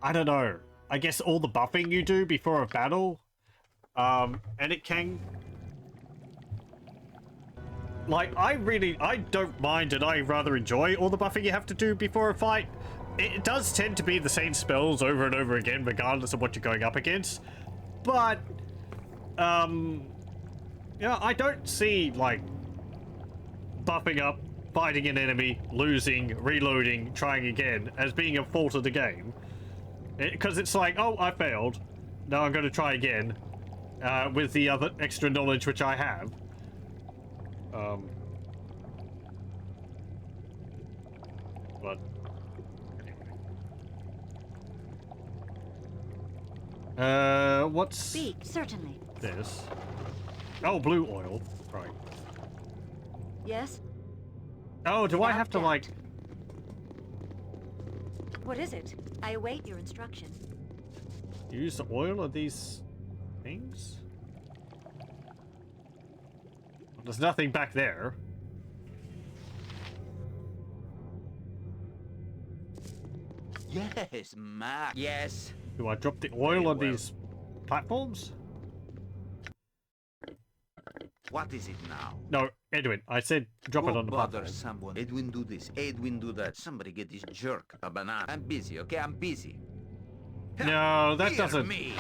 I don't know, I guess all the buffing you do before a battle, and it can, like, I don't mind and I rather enjoy all the buffing you have to do before a fight. It does tend to be the same spells over and over again, regardless of what you're going up against, but, yeah, I don't see, like, buffing up, fighting an enemy, losing, reloading, trying again as being a fault of the game. Because it's like, oh, I failed. Now I'm going to try again with the other extra knowledge which I have. But what's Speak, certainly. this? Oh, blue oil. Right. Yes? Oh, do I Without have to, doubt. like... What is it? I await your instruction. use the oil of these things? There's nothing back there. Yes, Mac. Yes. Do I drop the oil on well. these platforms? What is it now? No, Edwin, I said drop it on the bother platform. someone. Edwin do this, Edwin do that. Somebody get this jerk a banana. I'm busy, okay? I'm busy. No, that Hear doesn't... me.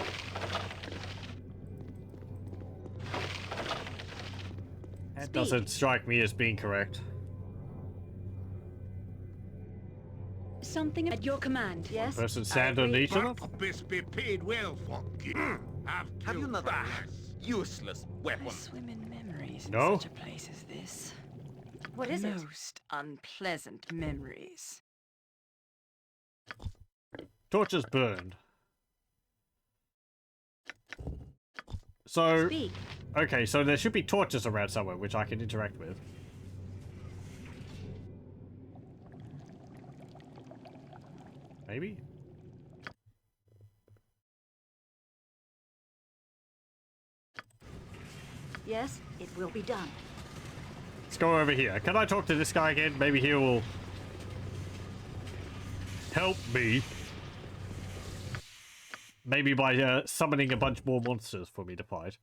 That doesn't strike me as being correct. Something at your command, yes? Person stand on each other? Best be paid well for Have you not a useless weapon? I swim in memories in No. such a place as this. What is it? Most unpleasant memories. Torches burned. So... Speak. Okay, so there should be torches around somewhere which I can interact with. Maybe? Yes, it will be done. Let's go over here. Can I talk to this guy again? Maybe he will help me. Maybe by summoning a bunch more monsters for me to fight.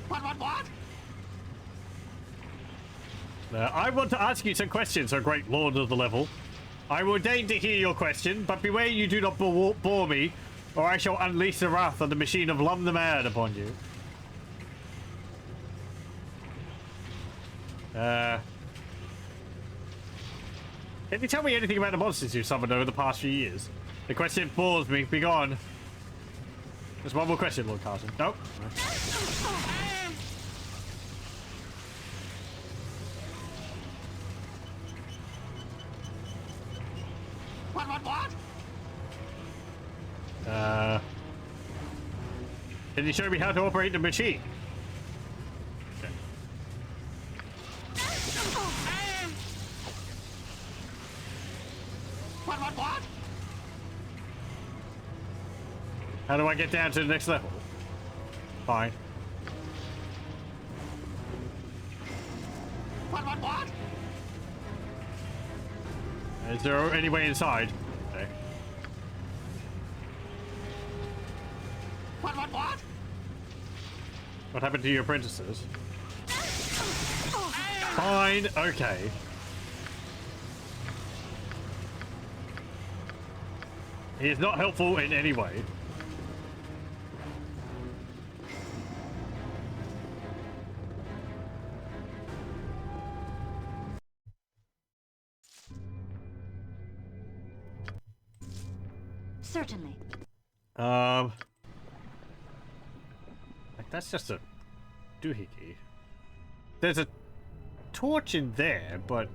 What? I want to ask you some questions, O great lord of the level. I will deign to hear your question, but beware you do not bore me, or I shall unleash the wrath of the machine of Lum the Mad upon you. Can you tell me anything about the monsters you've summoned over the past few years? The question bores me. Be gone. There's one more question, Lord Carson. Nope. What? Can you show me how to operate the machine? Okay. What? How do I get down to the next level? Fine. What? Is there any way inside? Okay. What? What happened to your apprentices? Fine, okay. He is not helpful in any way. Certainly. Like that's just a doohickey. There's a torch in there, but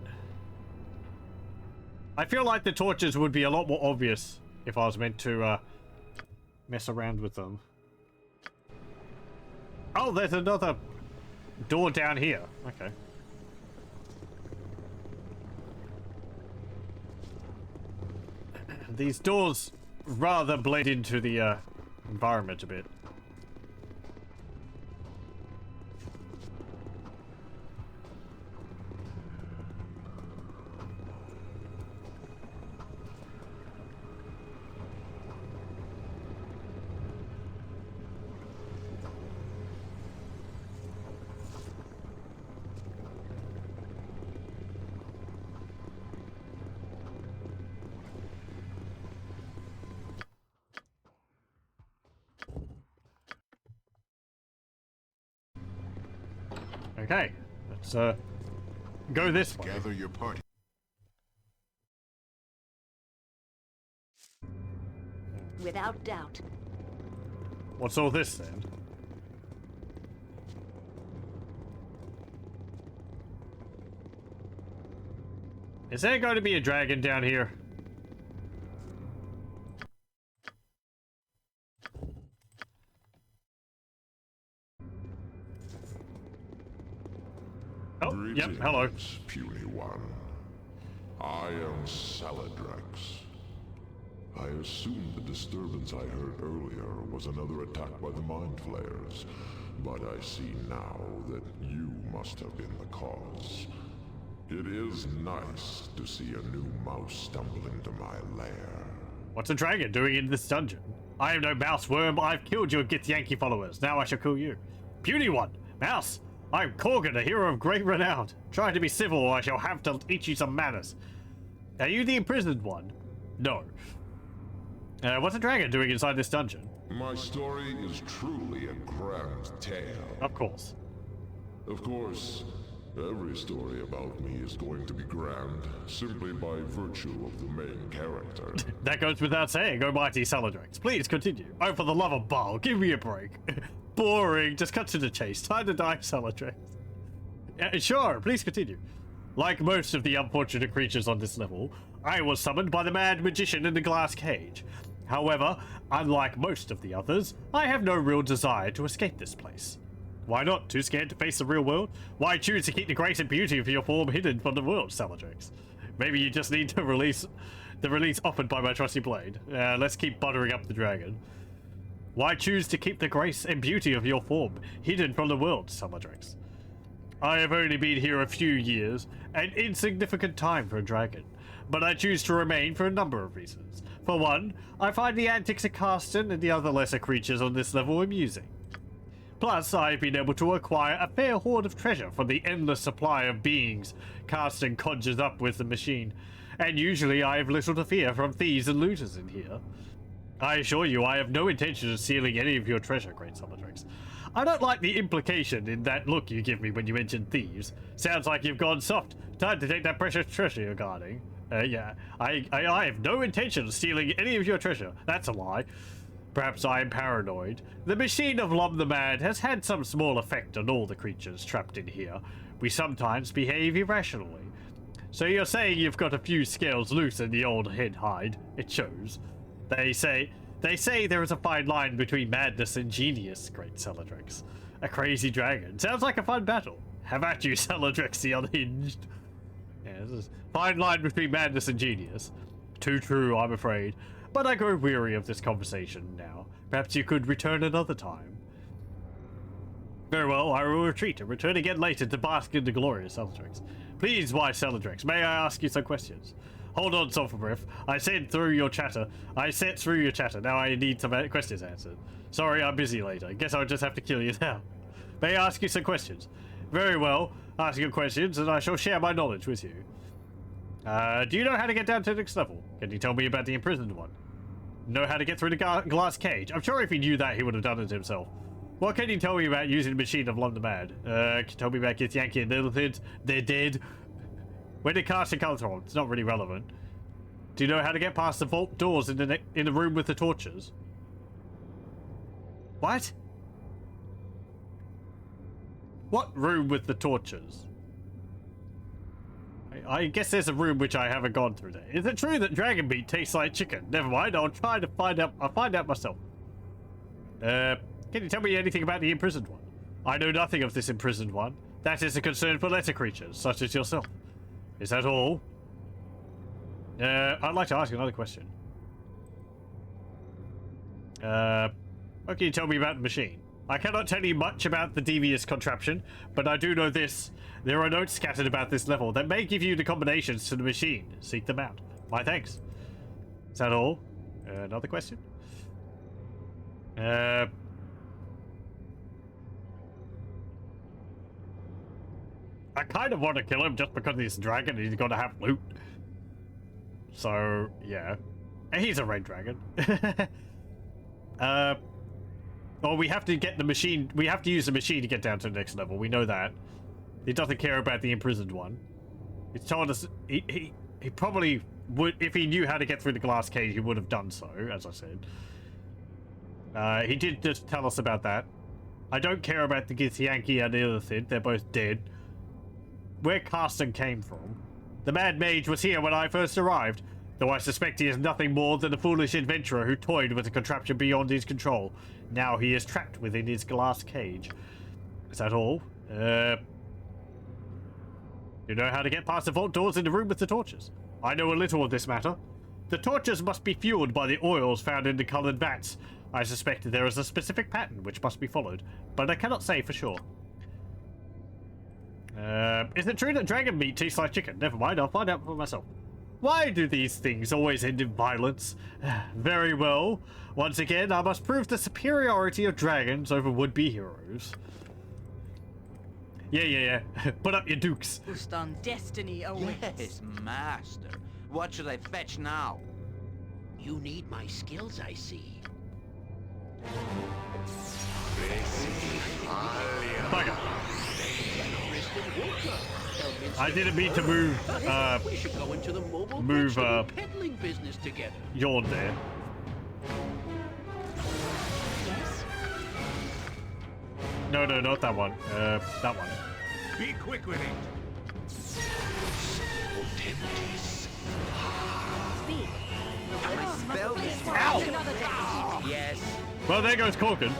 I feel like the torches would be a lot more obvious if I was meant to mess around with them. Oh, there's another door down here. Okay. These doors rather blend into the environment a bit. Okay, let's go this way. Gather your party. Without doubt. What's all this then? Is there going to be a dragon down here? Oh, yep, hello. Puny one. I am Saradush. I assumed the disturbance I heard earlier was another attack by the Mind Flayers, but I see now that you must have been the cause. It is nice to see a new mouse stumble into my lair. What's a dragon doing in this dungeon? I am no mouse worm. I've killed your Githyanki followers. Now I shall kill you. Puny one! Mouse! I'm Korgan, a hero of great renown. Try to be civil or I shall have to teach you some manners. Are you the imprisoned one? No. What's a dragon doing inside this dungeon? My story is truly a grand tale. Of course. Of course, every story about me is going to be grand, simply by virtue of the main character. That goes without saying, oh mighty Saladrex. Please continue. Oh, for the love of Bhaal, give me a break. Boring, just cut to the chase. Time to die, Saladrex. Sure, please continue. Like most of the unfortunate creatures on this level, I was summoned by the mad magician in the glass cage. However, unlike most of the others, I have no real desire to escape this place. Why not? Too scared to face the real world? Why choose to keep the grace and beauty of your form hidden from the world, Saladrex? Maybe you just need to release the release offered by my trusty blade. Let's keep buttering up the dragon. Why choose to keep the grace and beauty of your form hidden from the world, Saladrex? I have only been here a few years, an insignificant time for a dragon, but I choose to remain for a number of reasons. For one, I find the antics of Karsten and the other lesser creatures on this level amusing. Plus, I've been able to acquire a fair hoard of treasure from the endless supply of beings Karsten conjures up with the machine, and usually I have little to fear from thieves and looters in here. I assure you, I have no intention of stealing any of your treasure, great Saladrex. I don't like the implication in that look you give me when you mention thieves. Sounds like you've gone soft. Time to take that precious treasure you're guarding. Yeah, I have no intention of stealing any of your treasure. That's a lie. Perhaps I am paranoid. The machine of Lom the Mad has had some small effect on all the creatures trapped in here. We sometimes behave irrationally. So you're saying you've got a few scales loose in the old head hide. It shows. They say there is a fine line between madness and genius, great Saladrex. A crazy dragon. Sounds like a fun battle. Have at you, Saladrex the Unhinged. Yeah, there's a fine line between madness and genius. Too true, I'm afraid. But I grow weary of this conversation now. Perhaps you could return another time. Very well, I will retreat and return again later to bask in the glory of Saladrex. Please, wise Saladrex, may I ask you some questions? Hold on, Sulfurbrief. I sent through your chatter. Now I need some questions answered. Sorry, I'm busy later. Guess I'll just have to kill you now. May I ask you some questions? Very well. Ask your questions, and I shall share my knowledge with you. Do you know how to get down to the next level? Can you tell me about the imprisoned one? Know how to get through the glass cage? I'm sure if he knew that, he would have done it himself. What can you tell me about using the machine of Lom the Mad? Can you tell me about Githyanki and Littlethid? They're dead. When did Karsten come from? It's not really relevant. Do you know how to get past the vault doors in the room with the torches? What? What room with the torches? I guess there's a room which I haven't gone through there. Is it true that dragon meat tastes like chicken? Never mind, I'll try to find out. I'll find out myself. Can you tell me anything about the imprisoned one? I know nothing of this imprisoned one. That is a concern for lesser creatures, such as yourself. Is that all? I'd like to ask another question. What can you tell me about the machine? I cannot tell you much about the devious contraption, but I do know this. There are notes scattered about this level that may give you the combinations to the machine. Seek them out. My thanks. Is that all? Another question? I kind of want to kill him just because he's a dragon and he's got to have loot. So, yeah. And he's a red dragon. Well, we have to get the machine. We have to use the machine to get down to the next level. We know that. He doesn't care about the imprisoned one. He's told us he probably would, if he knew how to get through the glass cage, he would have done so, as I said. He did just tell us about that. I don't care about the Githyanki and the Illithid. They're both dead. Where Karsten came from. The Mad Mage was here when I first arrived, though I suspect he is nothing more than a foolish adventurer who toyed with a contraption beyond his control. Now he is trapped within his glass cage. Is that all? You know how to get past the vault doors in the room with the torches? I know a little of this matter. The torches must be fueled by the oils found in the coloured vats. I suspect there is a specific pattern which must be followed, but I cannot say for sure. Is it true that dragon meat tastes like chicken? Never mind, I'll find out for myself. Why do these things always end in violence? Very well. Once again, I must prove the superiority of dragons over would-be heroes. Yeah. Put up your dukes. Ustan's destiny awaits. Yes, master. What should I fetch now? You need my skills, I see. Bugger. I didn't mean to move, we should go into the mobile move, peddling business together. yawn there. Yes? No, not that one. That one. Be quick with it. Speak. Spell this. Yes. Well, there goes Corkin.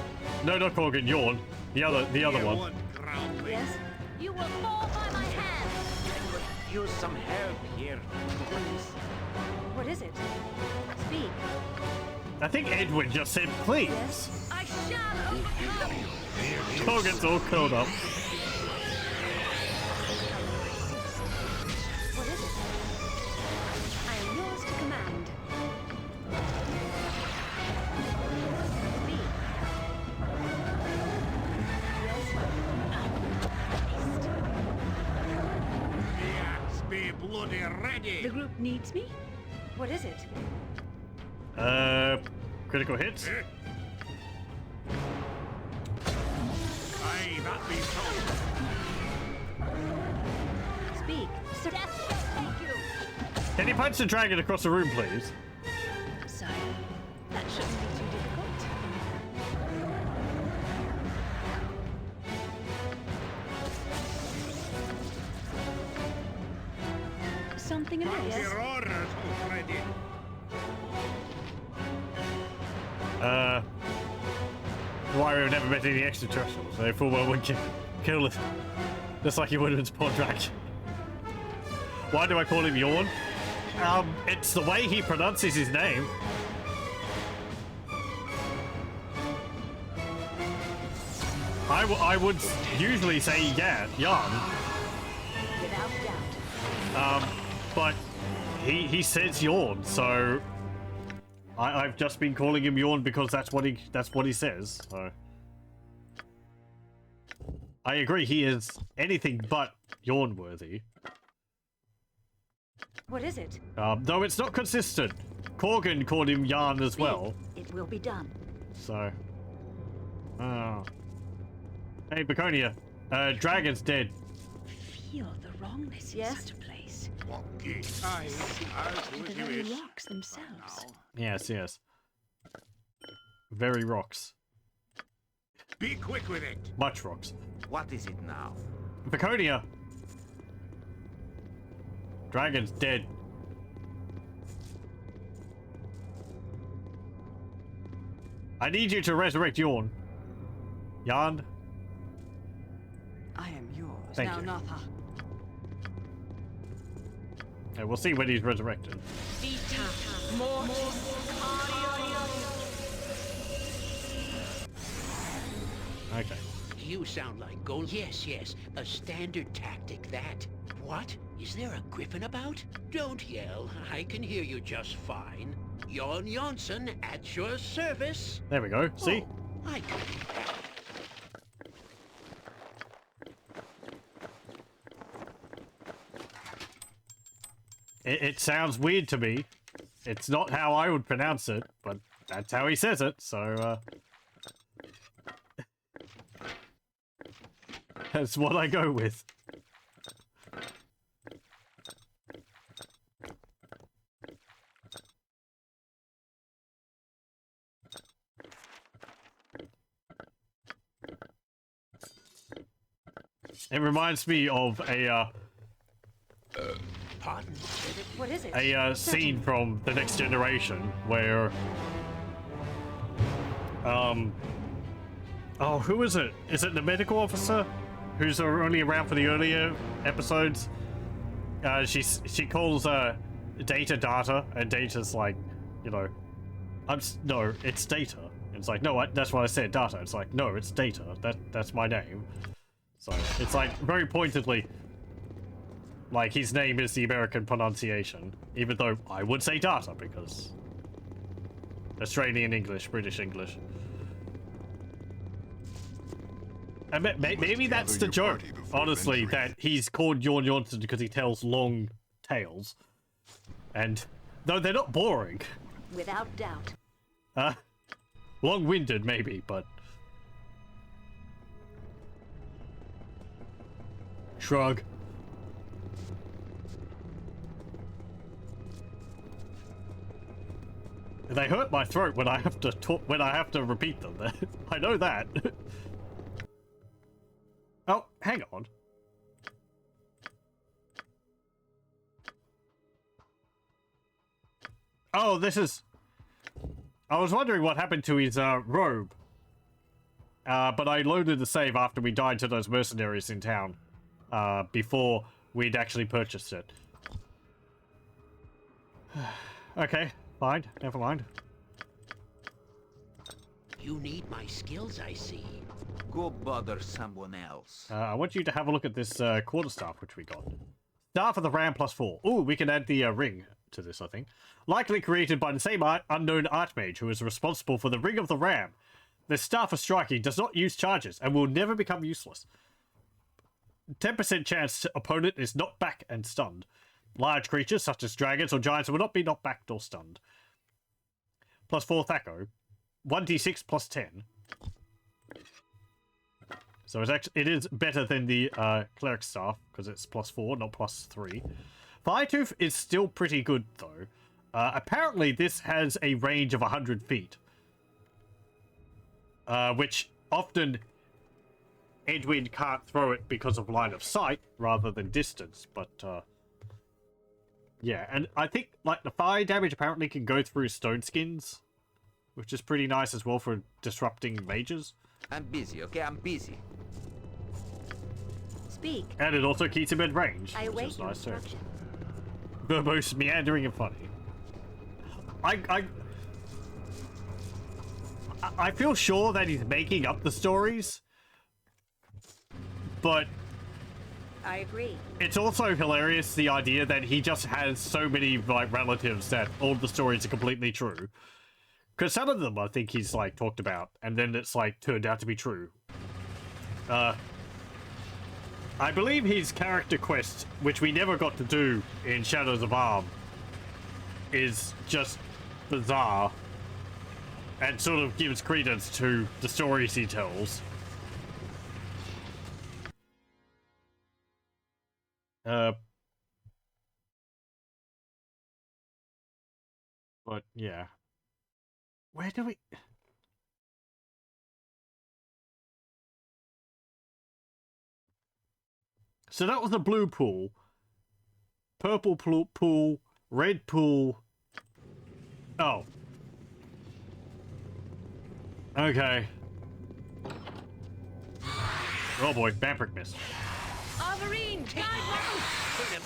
No, not Corkin, yawn. The other one. Yes? You will fall by my hand. Use some help here. Please. What is it? Speak. I think Edwin just said please. Yes? I shall overcome. Corkin's all curled up. What is it? I am yours to command. Speak. Yes, be bloody ready. The group needs me? What is it? Critical hits. Aye, that be so. Speak. Sir. Death shall take you. Can you punch the dragon across the room, please? Sire, that shouldn't be too difficult. Something amiss? Your orders already. Why we've never met any extraterrestrials. They full well would kill it. Just like he would with Spawn Dragon. Why do I call him Yawn? It's the way he pronounces his name. I would usually say Yarn. Without doubt. But he says Yawn, so I've just been calling him Yawn because that's what he says. So I agree, he is anything but Yawn worthy. What is it? Though it's not consistent. Corgan called him Yarn as well. It will be done. So, hey, Baconia, Dragon's dead. Feel the wrongness in such a place. Aye, I'll do The as you very wish. rocks themselves. Yes. Very rocks. Be quick with it. Much rocks. What is it now? Baconia! Dragon's dead. I need you to resurrect Yawn. Yarn? I am yours. Thank now, you. Natha. Yeah, we'll see when he's resurrected. Okay. You sound like gold. Yes, a standard tactic, that. What? Is there a griffin about? Don't yell. I can hear you just fine. Jon Jonsson at your service. There we go. See? Oh, I can do that. It sounds weird to me. It's not how I would pronounce it, but that's how he says it, so, that's what I go with. It reminds me of a, Pardon? What is it? a scene from The Next Generation where oh, who is it? Is it the medical officer who's only around for the earlier episodes? She calls Data, and Data's like, you know, no, it's Data. And it's like, no, that's what I said, Data. It's like, no, it's Data. That's my name. So it's like very pointedly Like, his name is the American pronunciation. Even though I would say data, because... Australian English, British English. And maybe that's the joke, honestly, that he's called Jorn Johnson because he tells long tales. And, though they're not boring. Without doubt. Long-winded, maybe, but... Shrug. They hurt my throat when I have to talk, when I have to repeat them. I know that. Oh, hang on. Oh, this is... I was wondering what happened to his robe. But I loaded the save after we died to those mercenaries in town. Before we'd actually purchased it. Okay, fine, never mind. You need my skills, I see. Go bother someone else. I want you to have a look at this quarterstaff which we got. Staff of the Ram +4. Ooh, we can add the ring to this, I think. Likely created by the same unknown archmage who is responsible for the Ring of the Ram. The staff of striking does not use charges and will never become useless. 10% chance opponent is knocked back and stunned. Large creatures such as dragons or giants will not be knocked back or stunned. +4 Thaco. 1d6 +10. So it is better than the cleric staff because it's +4, not +3. Firetooth is still pretty good though. Apparently this has a range of 100 feet. Which often Edwin can't throw it because of line of sight rather than distance, but yeah, and I think like the fire damage apparently can go through stone skins, which is pretty nice as well for disrupting mages. I'm busy, okay? I'm busy. Speak. And it also keeps him in range, I which await is your nice too. instruction. Verbose, meandering, and funny. I feel sure that he's making up the stories, but I agree. it's also hilarious the idea that he just has so many like relatives that all the stories are completely true. Because some of them I think he's like talked about, and then it's like turned out to be true. I believe his character quest, which we never got to do in Shadows of Amn, is just bizarre and sort of gives credence to the stories he tells. But yeah. Where do we... So that was the blue pool. Purple pool, red pool. Oh. Okay. Oh boy, vampiric mist. Averine, guide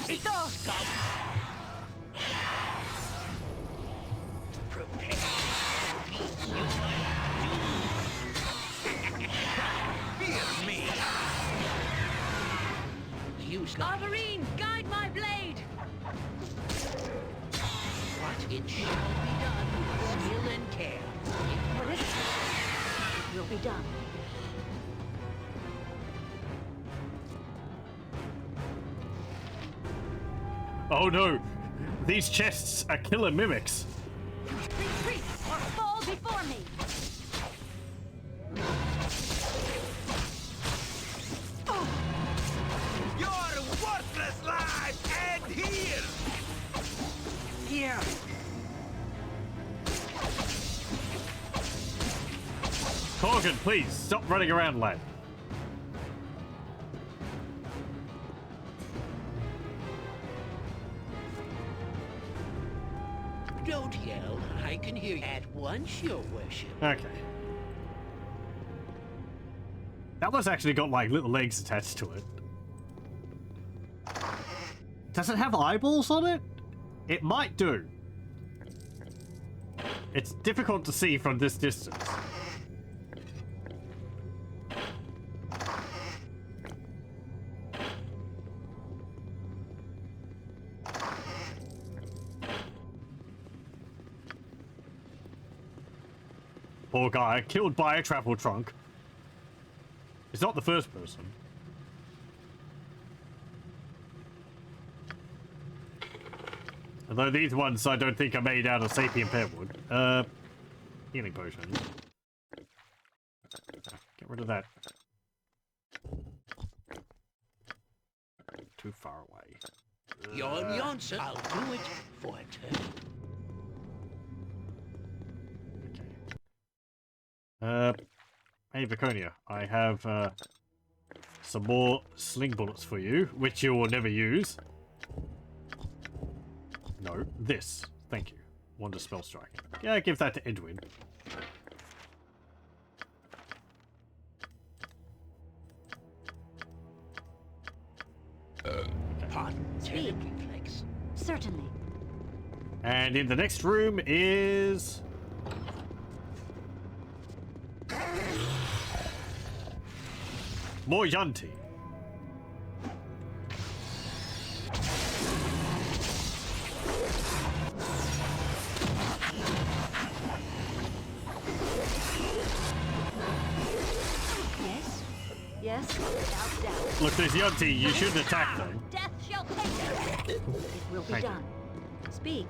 me! Ito! Fear me! Averine, guide my blade! What? It shall be done with skill and care. What is it? It will be done. Oh no! These chests are killer mimics! Retreat or fall before me! Your worthless lives end here! Here! Corgan, please, stop running around, lad. Don't yell. I can hear you at once, your worship. Okay. That one's actually got, like, little legs attached to it. Does it have eyeballs on it? It might do. It's difficult to see from this distance. poor guy killed by a travel trunk. It's not the first person. Although these ones I don't think are made out of sapien pearwood. Healing potions. Get rid of that. Too far away. Jon Janssen, I'll do it for a turn. Hey Viconia, I have some more sling bullets for you, which you will never use. No, this. Thank you. Wonder spell strike. Yeah, give that to Edwin. Pardon, terribly flex. Certainly. And in the next room is... more Yunti. Yes, without doubt. Look, there's Yunti. You shouldn't attack them. Death shall take it. It will be Thank you. done. Speak.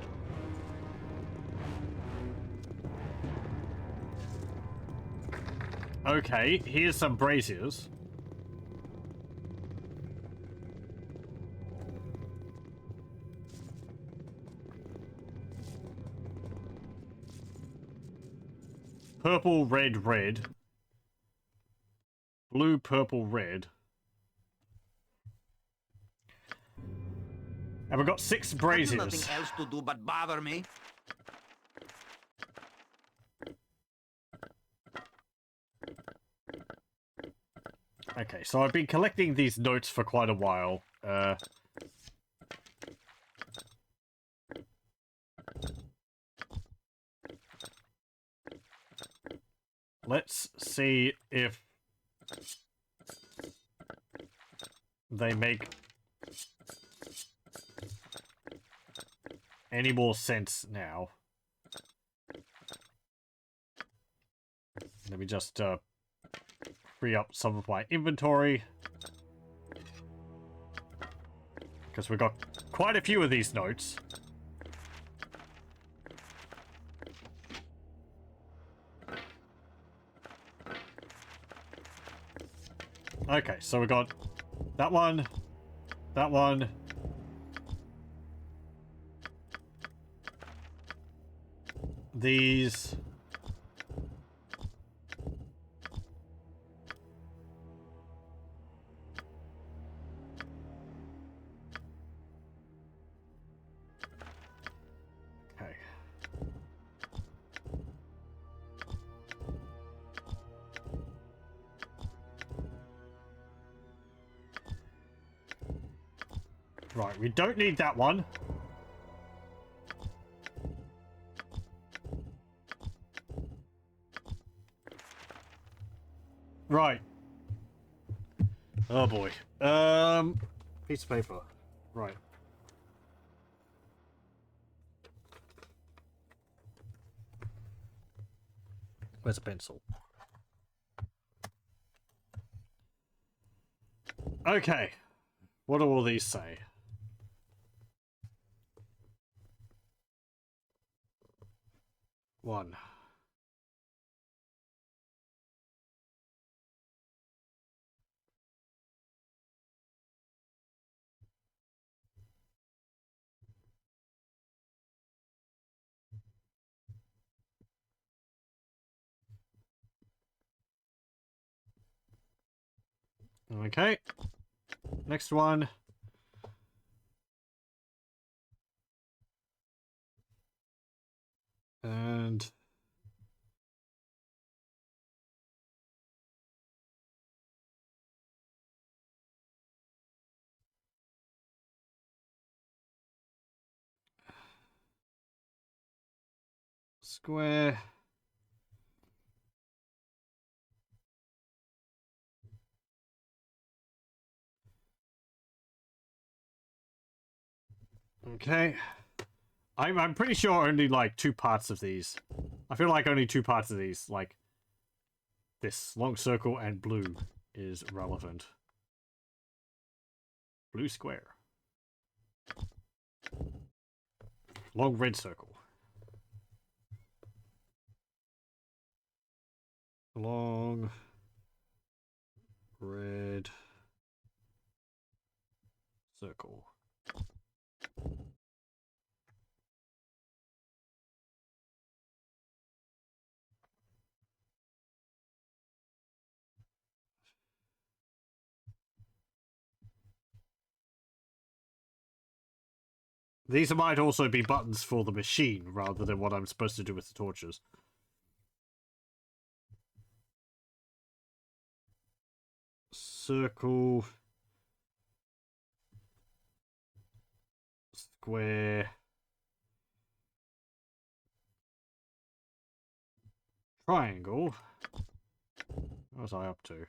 Okay, here's some braziers. Purple, red, red. Blue, purple, red. And we've got 6 braziers. Nothing else to do but bother me. Okay, so I've been collecting these notes for quite a while. Let's see if they make any more sense now. Let me just free up some of my inventory, because we've got quite a few of these notes. Okay, so we got that one, that one, these, okay. Right, we don't need that one. Right. Oh boy. Piece of paper. Right. Where's a pencil? Okay. What do all these say? One. Okay. Next one. And square. Okay. I'm pretty sure only like 2 parts of these I feel like only two parts of these, like this long circle and blue, is relevant. Blue square. Long red circle. Long red circle. These might also be buttons for the machine rather than what I'm supposed to do with the torches. Circle. Square. Triangle. What was I up to?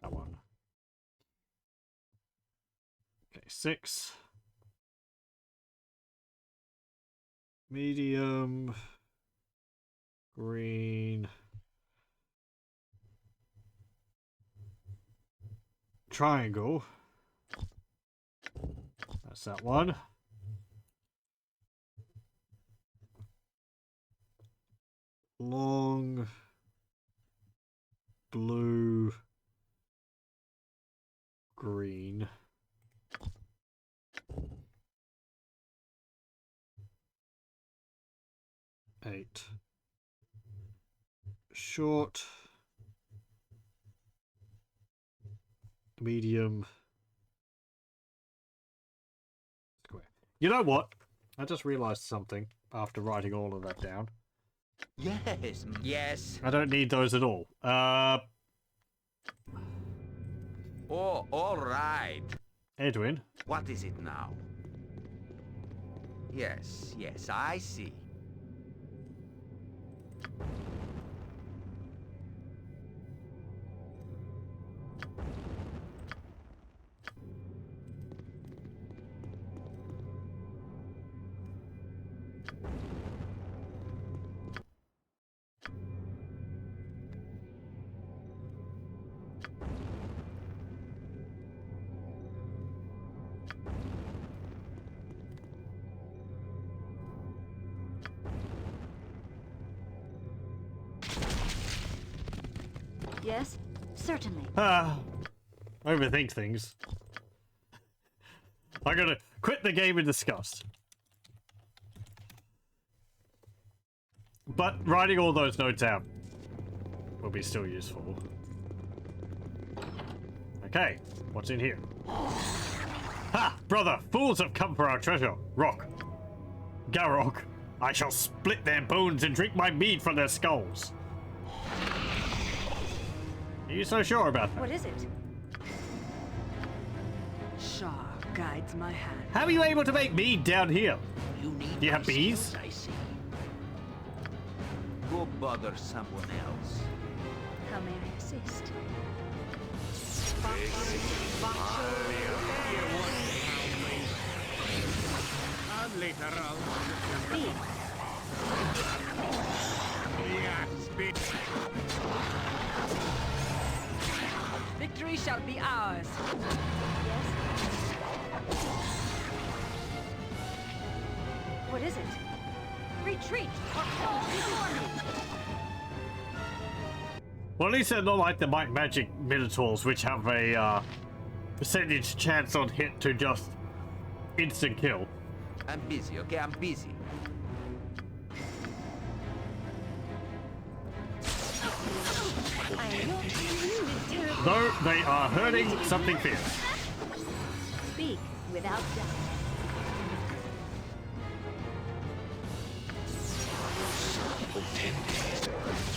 That one. Okay, 6. Medium. Green. Triangle. That's that one. Long. Blue. Green. Eight. Short. Medium. Square. You know what? I just realized something after writing all of that down. Yes, yes. I don't need those at all. Oh, all right. Edwin. What is it now? Yes, yes, I see. Yes, certainly. Overthink things. I'm gonna quit the game in disgust. But writing all those notes out will be still useful. Okay, what's in here? Ha! Brother, fools have come for our treasure. Rock. Garrock. I shall split their bones and drink my mead from their skulls. Are you so sure about that? What is it? Shah guides my hand. How are you able to make mead down here? You need Do you have my bees? skills, I see. Go bother someone else. How may I assist? And later I'll... Speak. Yeah, speak. Victory shall be ours. Yes? What is it? Retreat or fall before me! Well, at least they're not like the magic minotaurs, which have a percentage chance on hit to just instant kill. I'm busy, okay? I'm busy. Though they are hurting something fierce. Speak without doubt.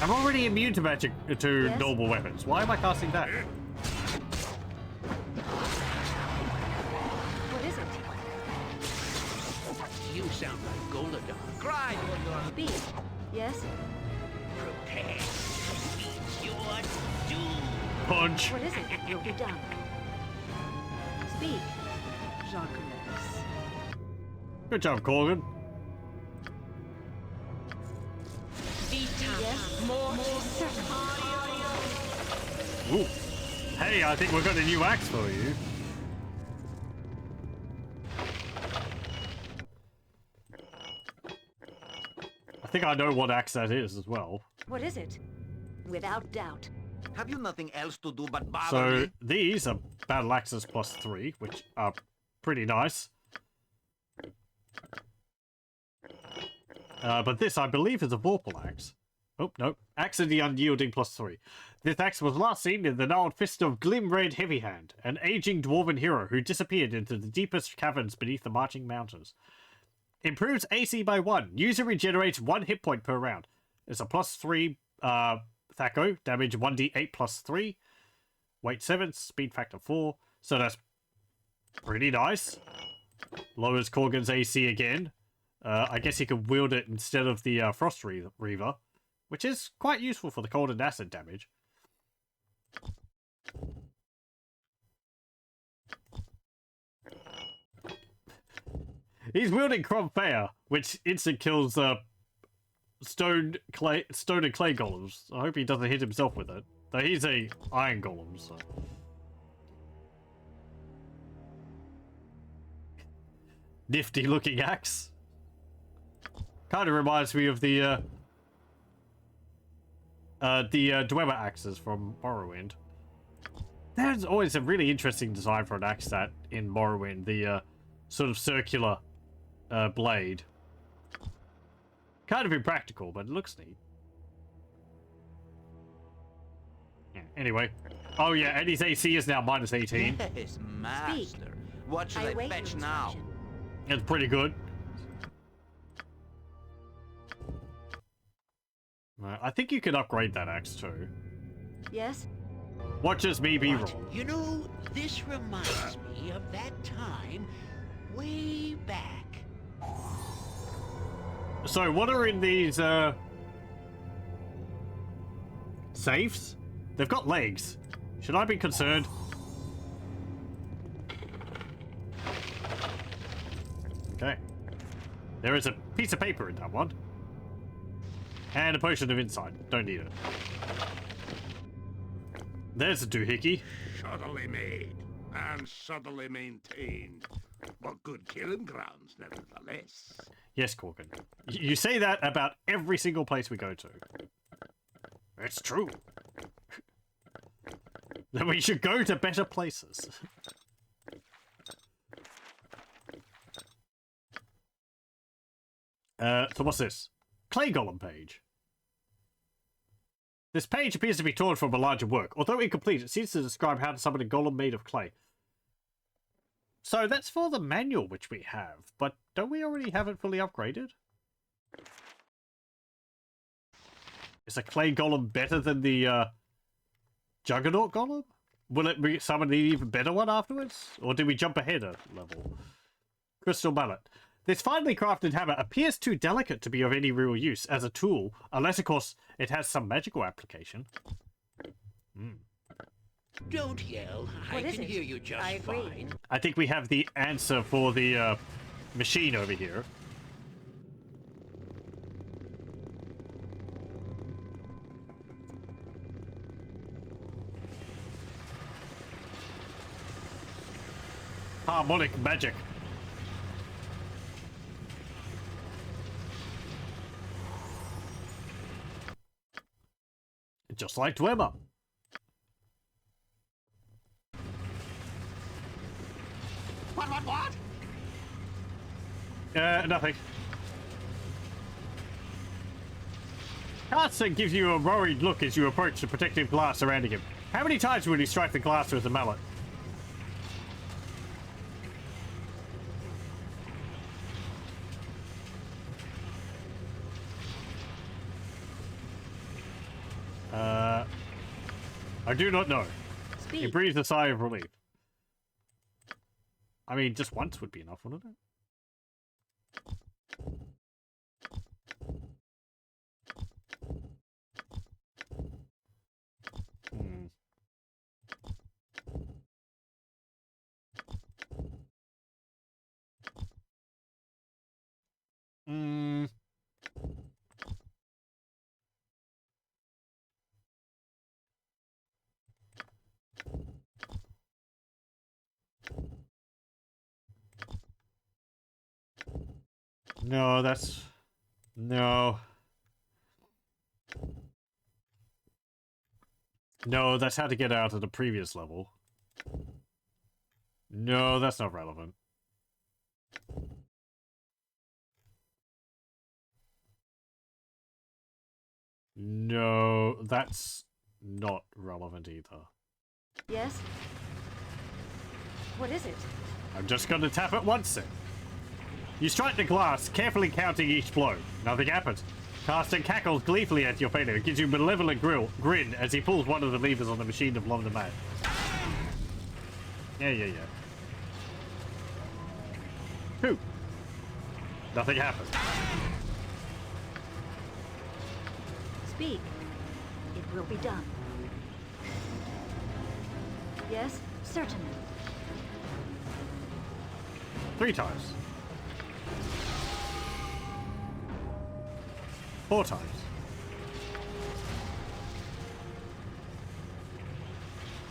I'm already immune to magic, to Yes? normal weapons. Why am I casting that? What is it? You sound like Golodon. Cry for your... Speak. Yes? Prepare. Meet your doom. Punch. What is it that will be done? Speak. Jacques. Good job, Corgan. Ooh. Hey, I think we've got a new axe for you. I think I know what axe that is as well. What is it? Without doubt. Have you nothing else to do but bother So me? these are battle axes +3, which are pretty nice. But this, I believe, is a Vorpal axe. Oh, no. Axe of the Unyielding +3. This axe was last seen in the gnarled fist of Glim-Red Heavyhand, an aging dwarven hero who disappeared into the deepest caverns beneath the marching mountains. Improves AC by 1. User regenerates 1 hit point per round. It's a +3 Thaco, damage 1d8 +3. Weight 7, speed factor 4. So that's pretty nice. Lowers Corgan's AC again. I guess he can wield it instead of the Frost Reaver, which is quite useful for the cold and acid damage. He's wielding Cromfear, which instant kills stone and clay golems. I hope he doesn't hit himself with it. Though he's a iron golem, so. Nifty looking axe. Kind of reminds me of the Dwemer axes from Morrowind. There's always a really interesting design for an axe that in Morrowind, the sort of circular blade. Kind of impractical, but it looks neat. Yeah, anyway. Oh yeah, and his AC is now -18. Yes, master. What should I fetch now? It's pretty good. I think you could upgrade that axe too. Yes? Watch as me be wrong. You know, this reminds me of that time way back. So what are in these safes? They've got legs. Should I be concerned? Okay. There is a piece of paper in that one. And a potion of insight. Don't need it. There's a doohickey. Shoddily made and shoddily maintained, but good killing grounds nevertheless. Yes, Corkin. You say that about every single place we go to. It's true. Then we should go to better places. So what's this? Clay Golem page. This page appears to be torn from a larger work. Although incomplete, it seems to describe how to summon a golem made of clay. So that's for the manual which we have, but don't we already have it fully upgraded? Is a clay golem better than the Juggernaut golem? Will it be summon an even better one afterwards? Or did we jump ahead a level? Crystal Mallet. This finely crafted hammer appears too delicate to be of any real use as a tool, unless of course it has some magical application. Don't yell. I can hear you just fine. I think we have the answer for the machine over here. Harmonic magic. Just like Dwemer. What? Nothing. Carson gives you a worried look as you approach the protective glass surrounding him. How many times will he strike the glass with a mallet? I do not know. He breathes a sigh of relief. I mean, just once would be enough, wouldn't it? No, that's... No. No, that's how to get out of the previous level. No, that's not relevant. No, that's not relevant either. Yes? What is it? I'm just gonna tap it once then. You strike the glass, carefully counting each blow. Nothing happens. Carsten cackles gleefully at your failure. It gives you a malevolent grin as he pulls one of the levers on the machine of Lom the Man. Yeah. Who? Nothing happens. Speak. It will be done. Yes, certainly. 3 times. 4 times.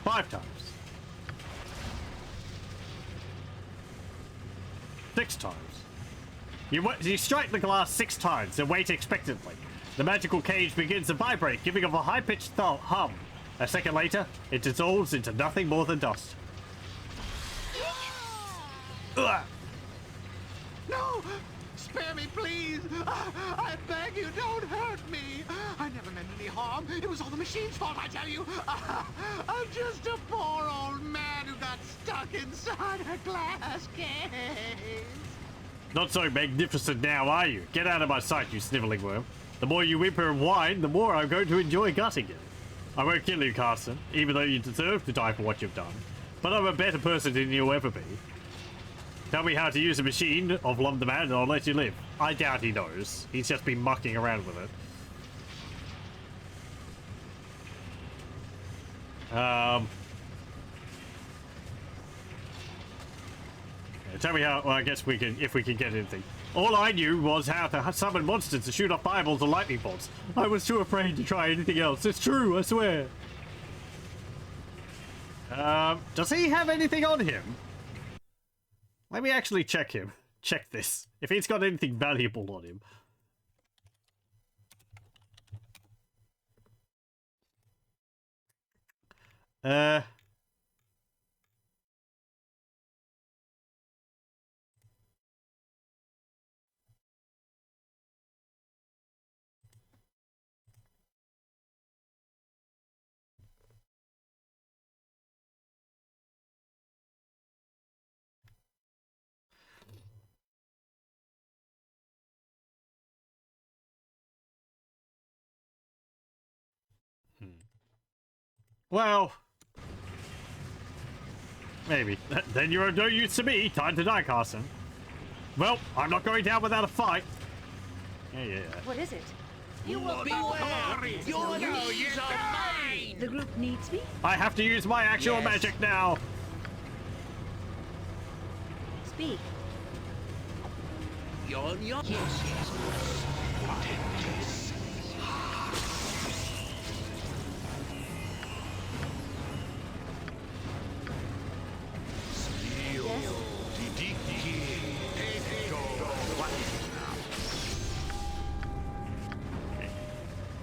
5 times. 6 times. You strike the glass 6 times and wait expectantly. The magical cage begins to vibrate, giving off a high-pitched hum. A second later, it dissolves into nothing more than dust. Ugh. No! Spare me, please! I beg you, don't hurt me! I never meant any harm. It was all the machine's fault, I tell you! I'm just a poor old man who got stuck inside a glass case! Not so magnificent now, are you? Get out of my sight, you sniveling worm. The more you whimper and whine, the more I'm going to enjoy gutting you. I won't kill you, Carsten, even though you deserve to die for what you've done. But I'm a better person than you'll ever be. Tell me how to use a machine of Lom the Man and I'll let you live. I doubt he knows. He's just been mucking around with it. Yeah, tell me how, well, I guess we can, if we can get anything. All I knew was how to summon monsters to shoot off fireballs and lightning bolts. I was too afraid to try anything else. It's true, I swear. Does he have anything on him? Let me actually check him. Check this. If he's got anything valuable on him. Well, maybe. Then you're of no use to me. Time to die, Carsten. Well, I'm not going down without a fight. Yeah. What is it? You will beware! Your knees are mine! The group needs me? I have to use my actual magic now. Speak. Yes.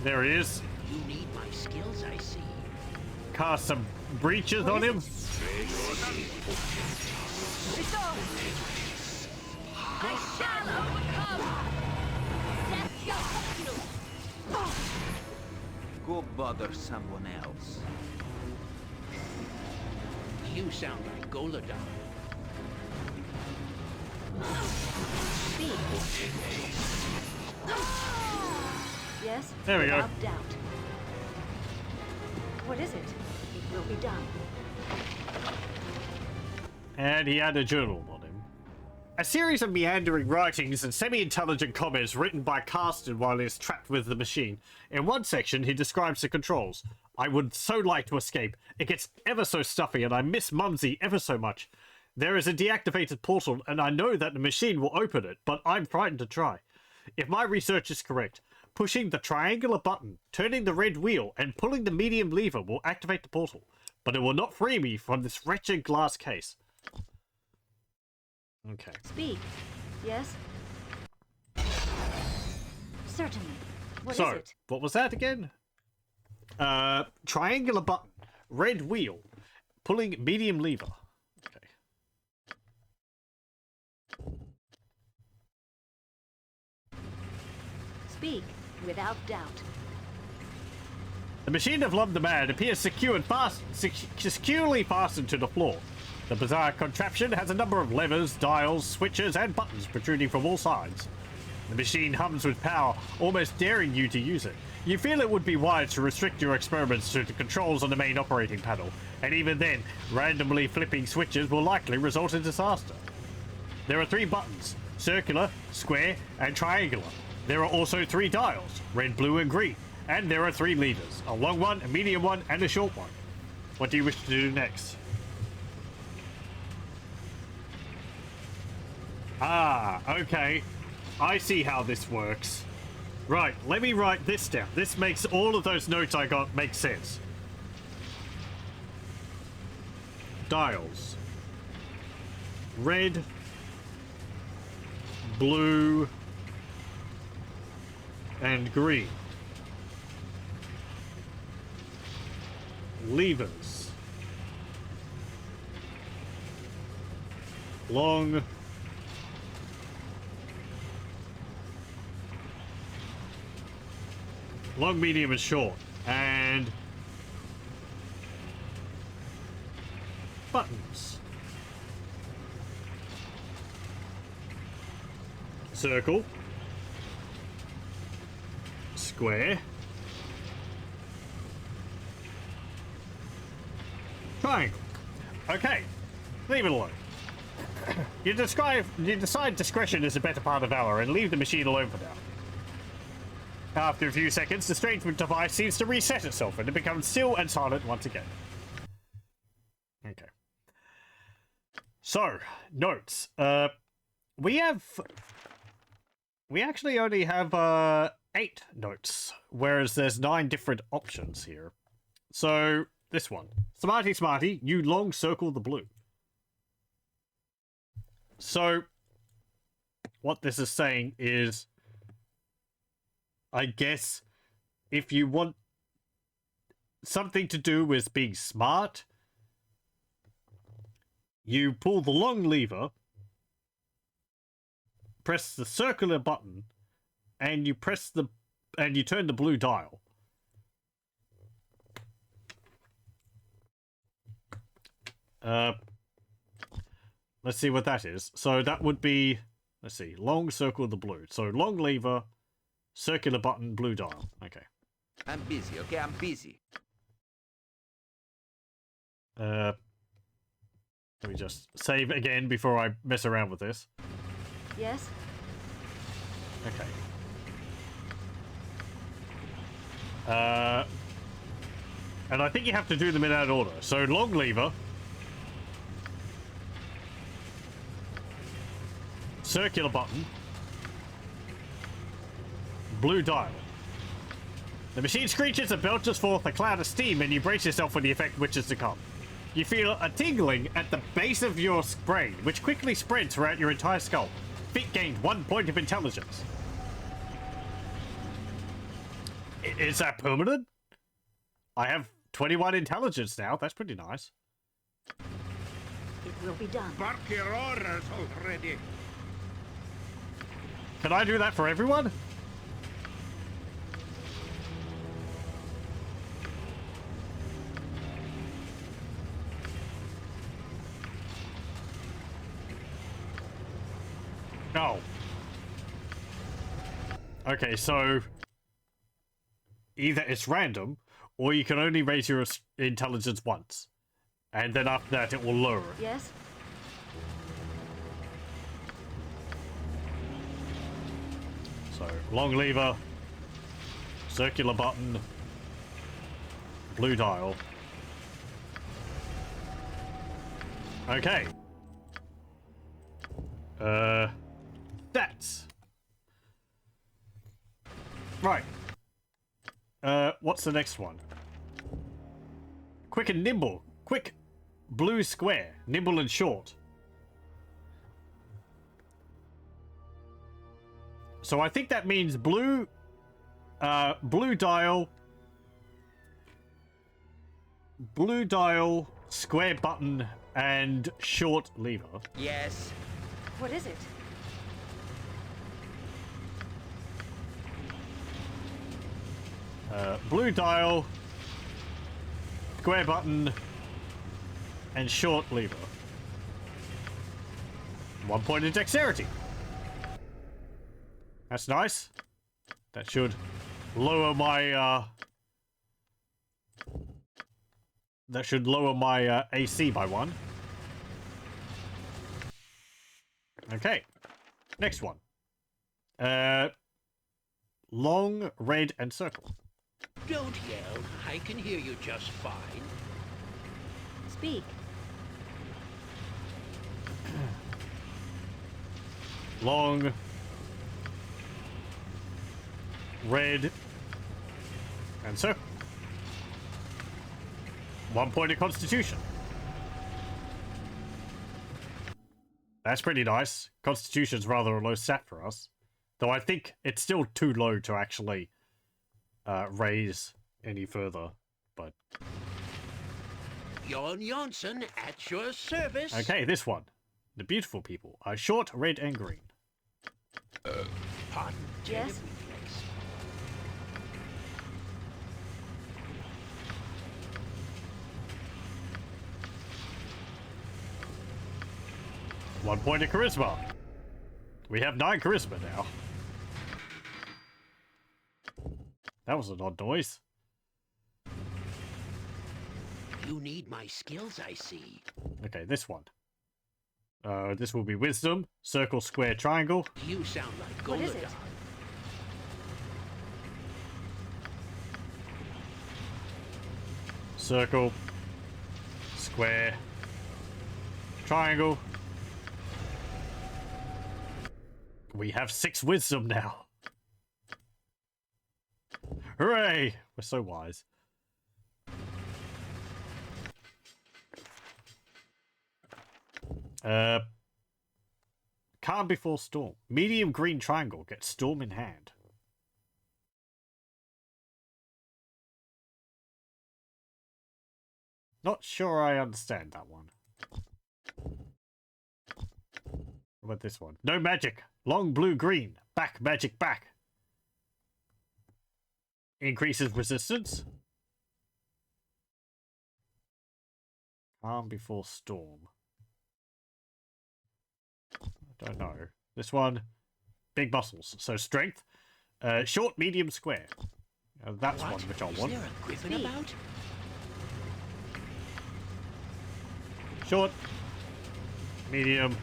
There he is. You need my skills, I see. Cast some breaches on him. I shall overcome! Go bother someone else. You sound like Golodar. Yes? There we go. Without doubt. What is it? It will be done. And he had a journal on him. A series of meandering writings and semi-intelligent comments written by Carsten while he's trapped with the machine. In one section, he describes the controls. I would so like to escape. It gets ever so stuffy and I miss Mumsy ever so much. There is a deactivated portal and I know that the machine will open it, but I'm frightened to try. If my research is correct, pushing the triangular button, turning the red wheel, and pulling the medium lever will activate the portal, but it will not free me from this wretched glass case. Okay. Speak. Yes? Certainly. What is So, it? what was that again? Triangular button, red wheel, pulling medium lever. Okay. Speak, without doubt. The machine of Love the Man appears securely fastened to the floor. The bizarre contraption has a number of levers, dials, switches, and buttons protruding from all sides. The machine hums with power, almost daring you to use it. You feel it would be wise to restrict your experiments to the controls on the main operating panel, and even then, randomly flipping switches will likely result in disaster. There are 3 buttons: circular, square, and triangular. There are also 3 dials: red, blue, and green. And there are 3 levers: a long one, a medium one, and a short one. What do you wish to do next? Ah, okay. I see how this works. Right, let me write this down. This makes all of those notes I got make sense. Dials. Red, blue, and green. Levers. Long, medium, and short. And buttons. Circle. Square. Triangle. Okay. Leave it alone. You decide discretion is a better part of valor and leave the machine alone for now. After a few seconds, the strange device seems to reset itself and it becomes still and silent once again. Okay. So, notes. We actually only have 8 notes, whereas there's 9 different options here. So, this one. Smarty Smarty, you long circle the blue. So, what this is saying is, I guess, if you want something to do with being smart, you pull the long lever, press the circular button, and you turn the blue dial. Let's see what that is. So that would be, let's see, long circle the blue. So long lever, circular button, blue dial. Okay. I'm busy, okay? I'm busy. Let me just save again before I mess around with this. Yes? Okay. And I think you have to do them in that order. So long lever, circular button, blue dial. The machine screeches and belches forth a cloud of steam, and you brace yourself for the effect which is to come. You feel a tingling at the base of your brain, which quickly spreads throughout your entire skull. Feet gained 1 point of intelligence. Is that permanent? I have 21 intelligence now. That's pretty nice. It will be done. Bark your orders already. Can I do that for everyone? No. Okay, so either it's random, or you can only raise your intelligence once, and then after that it will lower it. Yes? So, long lever, circular button, blue dial. Okay. Stats. Right. What's the next one? Quick and nimble. Quick, blue square. Nimble and short. So I think that means blue Blue dial, square button, and short lever. Yes. What is it? Blue dial, square button, and short lever. 1 point in dexterity. That's nice. That should lower my AC by 1. Okay. Next one. Long, red, and circle. Don't yell. I can hear you just fine. Speak. Long, red, and circle. 1 point of constitution. That's pretty nice. Constitution's rather a low stat for us. Though I think it's still too low to actually raise any further. But Jon Jonsson at your service. okay, this one. The beautiful people are short, red, and green. Pardon? Yes? Reflex. One point of charisma. We have 9 charisma now. That was an odd noise. You need my skills, I see. Okay, this one. This will be wisdom, circle, square, triangle. You sound like What is it? Golodon. Circle, square, triangle. We have 6 wisdom now. Hooray! We're so wise. Calm before storm. Medium green triangle gets storm in hand. Not sure I understand that one. What about this one? No magic. Long blue green. Back magic back. Increases resistance. Calm before storm. I don't know. This one, big muscles. So strength. Short, medium, square. That's What? one which I Is want. there a griffin about? Short, medium,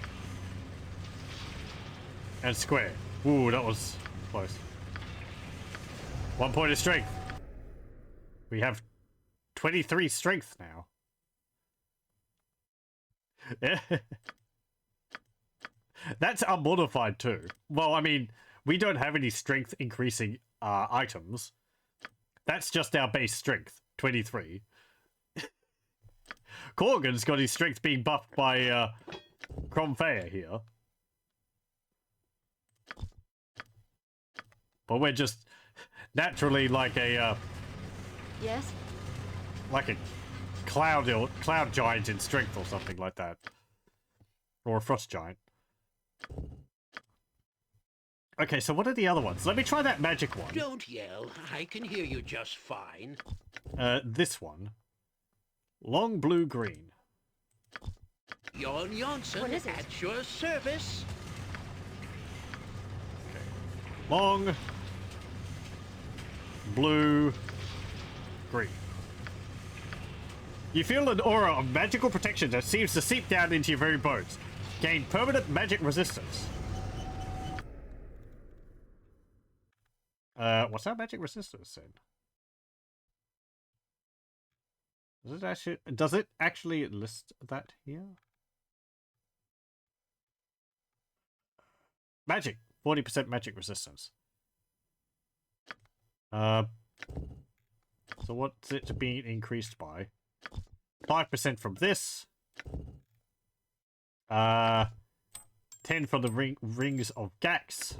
and square. Ooh, that was close. 1 point of strength. We have 23 strength now. That's unmodified too. Well, I mean, we don't have any strength increasing items. That's just our base strength, 23. Corgan's got his strength being buffed by Cromfeya here. But we're just naturally like a Yes? like a cloud giant in strength or something like that. Or a frost giant. Okay, so what are the other ones? Let me try that magic one. Don't yell. I can hear you just fine. This one. Long blue green. Jon Jonsson What is it? at your service. Long blue green. You feel an aura of magical protection that seems to seep down into your very bones. Gain permanent magic resistance. What's that magic resistance then? Does it actually list that here? Magic. 40% magic resistance. So what's it being increased by? 5% from this. 10 from the rings of Gax.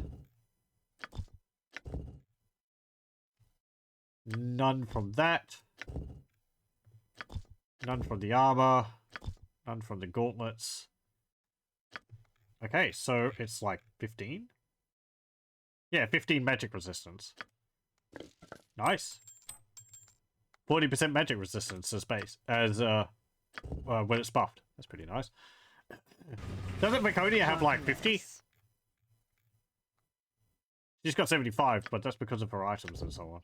None from that. None from the armor. None from the gauntlets. Okay, so it's like 15? Yeah, 15 magic resistance. Nice. 40% magic resistance as base, as when it's buffed. That's pretty nice. Doesn't Maconia have like 50? She's got 75, but that's because of her items and so on.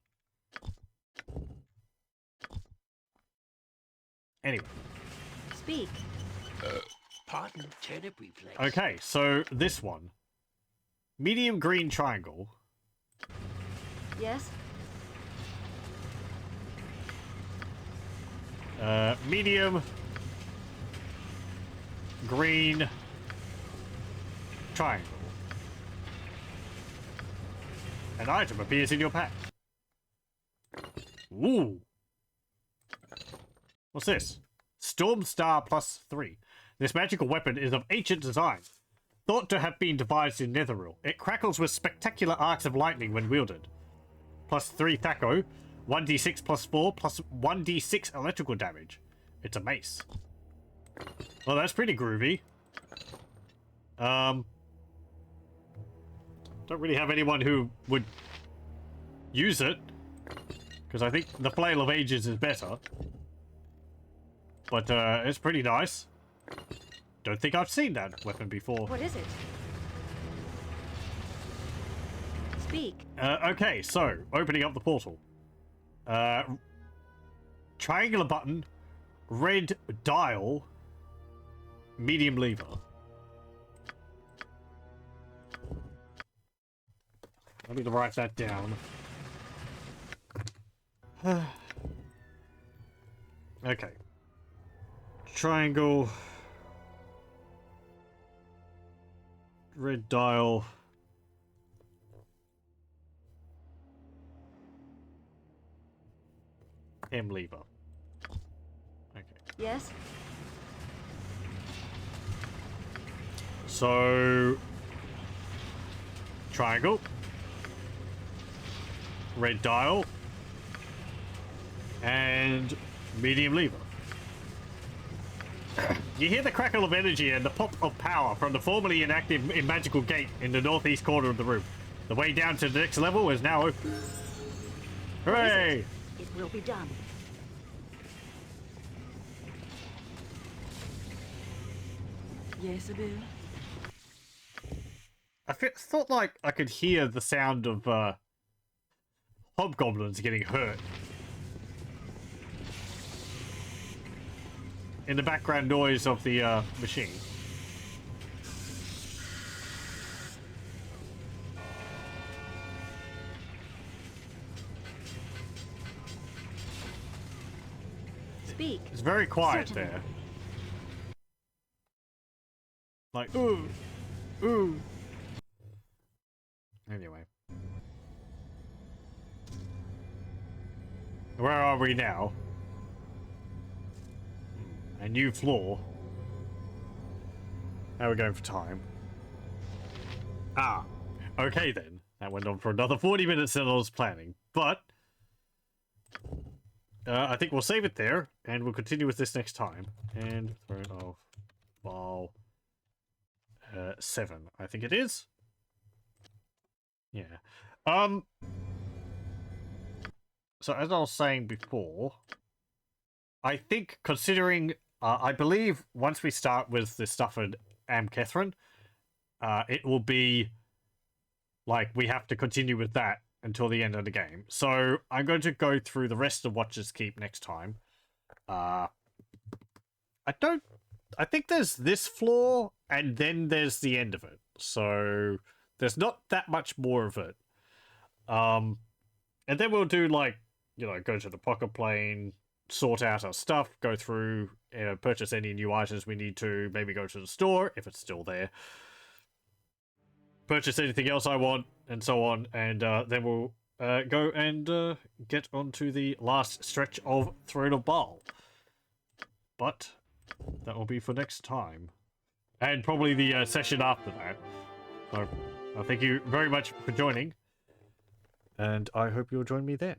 Anyway. Speak. Pardon, turnip reflex. Okay, so this one. Medium green triangle. Yes? Medium green triangle. An item appears in your pack. Ooh. What's this? Storm Star +3. This magical weapon is of ancient design, thought to have been devised in Netheril. It crackles with spectacular arcs of lightning when wielded. +3 Thaco, 1d6 +4, plus 1d6 electrical damage. It's a mace. Well, that's pretty groovy. Don't really have anyone who would use it, because I think the Flail of Ages is better. But it's pretty nice. Don't think I've seen that weapon before. What is it? Speak. Okay, so opening up the portal. Triangular button, red dial, medium lever. I need to write that down. Okay. Triangle, red dial, M lever. Okay. Yes? So, triangle, red dial, and medium lever. You hear the crackle of energy and the pop of power from the formerly inactive magical gate in the northeast corner of the room. The way down to the next level is now open. Hooray! It will be done. Yes, Abu? I thought like I could hear the sound of hobgoblins getting hurt in the background noise of the machine. Speak. It's very quiet Certainly. there. Like, ooh, ooh. Anyway. Where are we now? A new floor. How are we going for time? Ah, okay then. That went on for another 40 minutes than I was planning. But, I think we'll save it there, and we'll continue with this next time. And Throne of Bhaal 7, I think it is. Yeah. So as I was saying before, I think considering, I believe once we start with the stuff in Amkethrin, it will be like we have to continue with that until the end of the game. So I'm going to go through the rest of Watcher's Keep next time. I think there's this floor and then there's the end of it. So there's not that much more of it. And then we'll do like, you know, go to the pocket plane, sort out our stuff, go through, purchase any new items we need to, maybe go to the store if it's still there, purchase anything else I want, and so on, and then we'll go and get onto the last stretch of Throne of Bhaal. But that will be for next time, and probably the session after that. So thank you very much for joining, and I hope you'll join me then.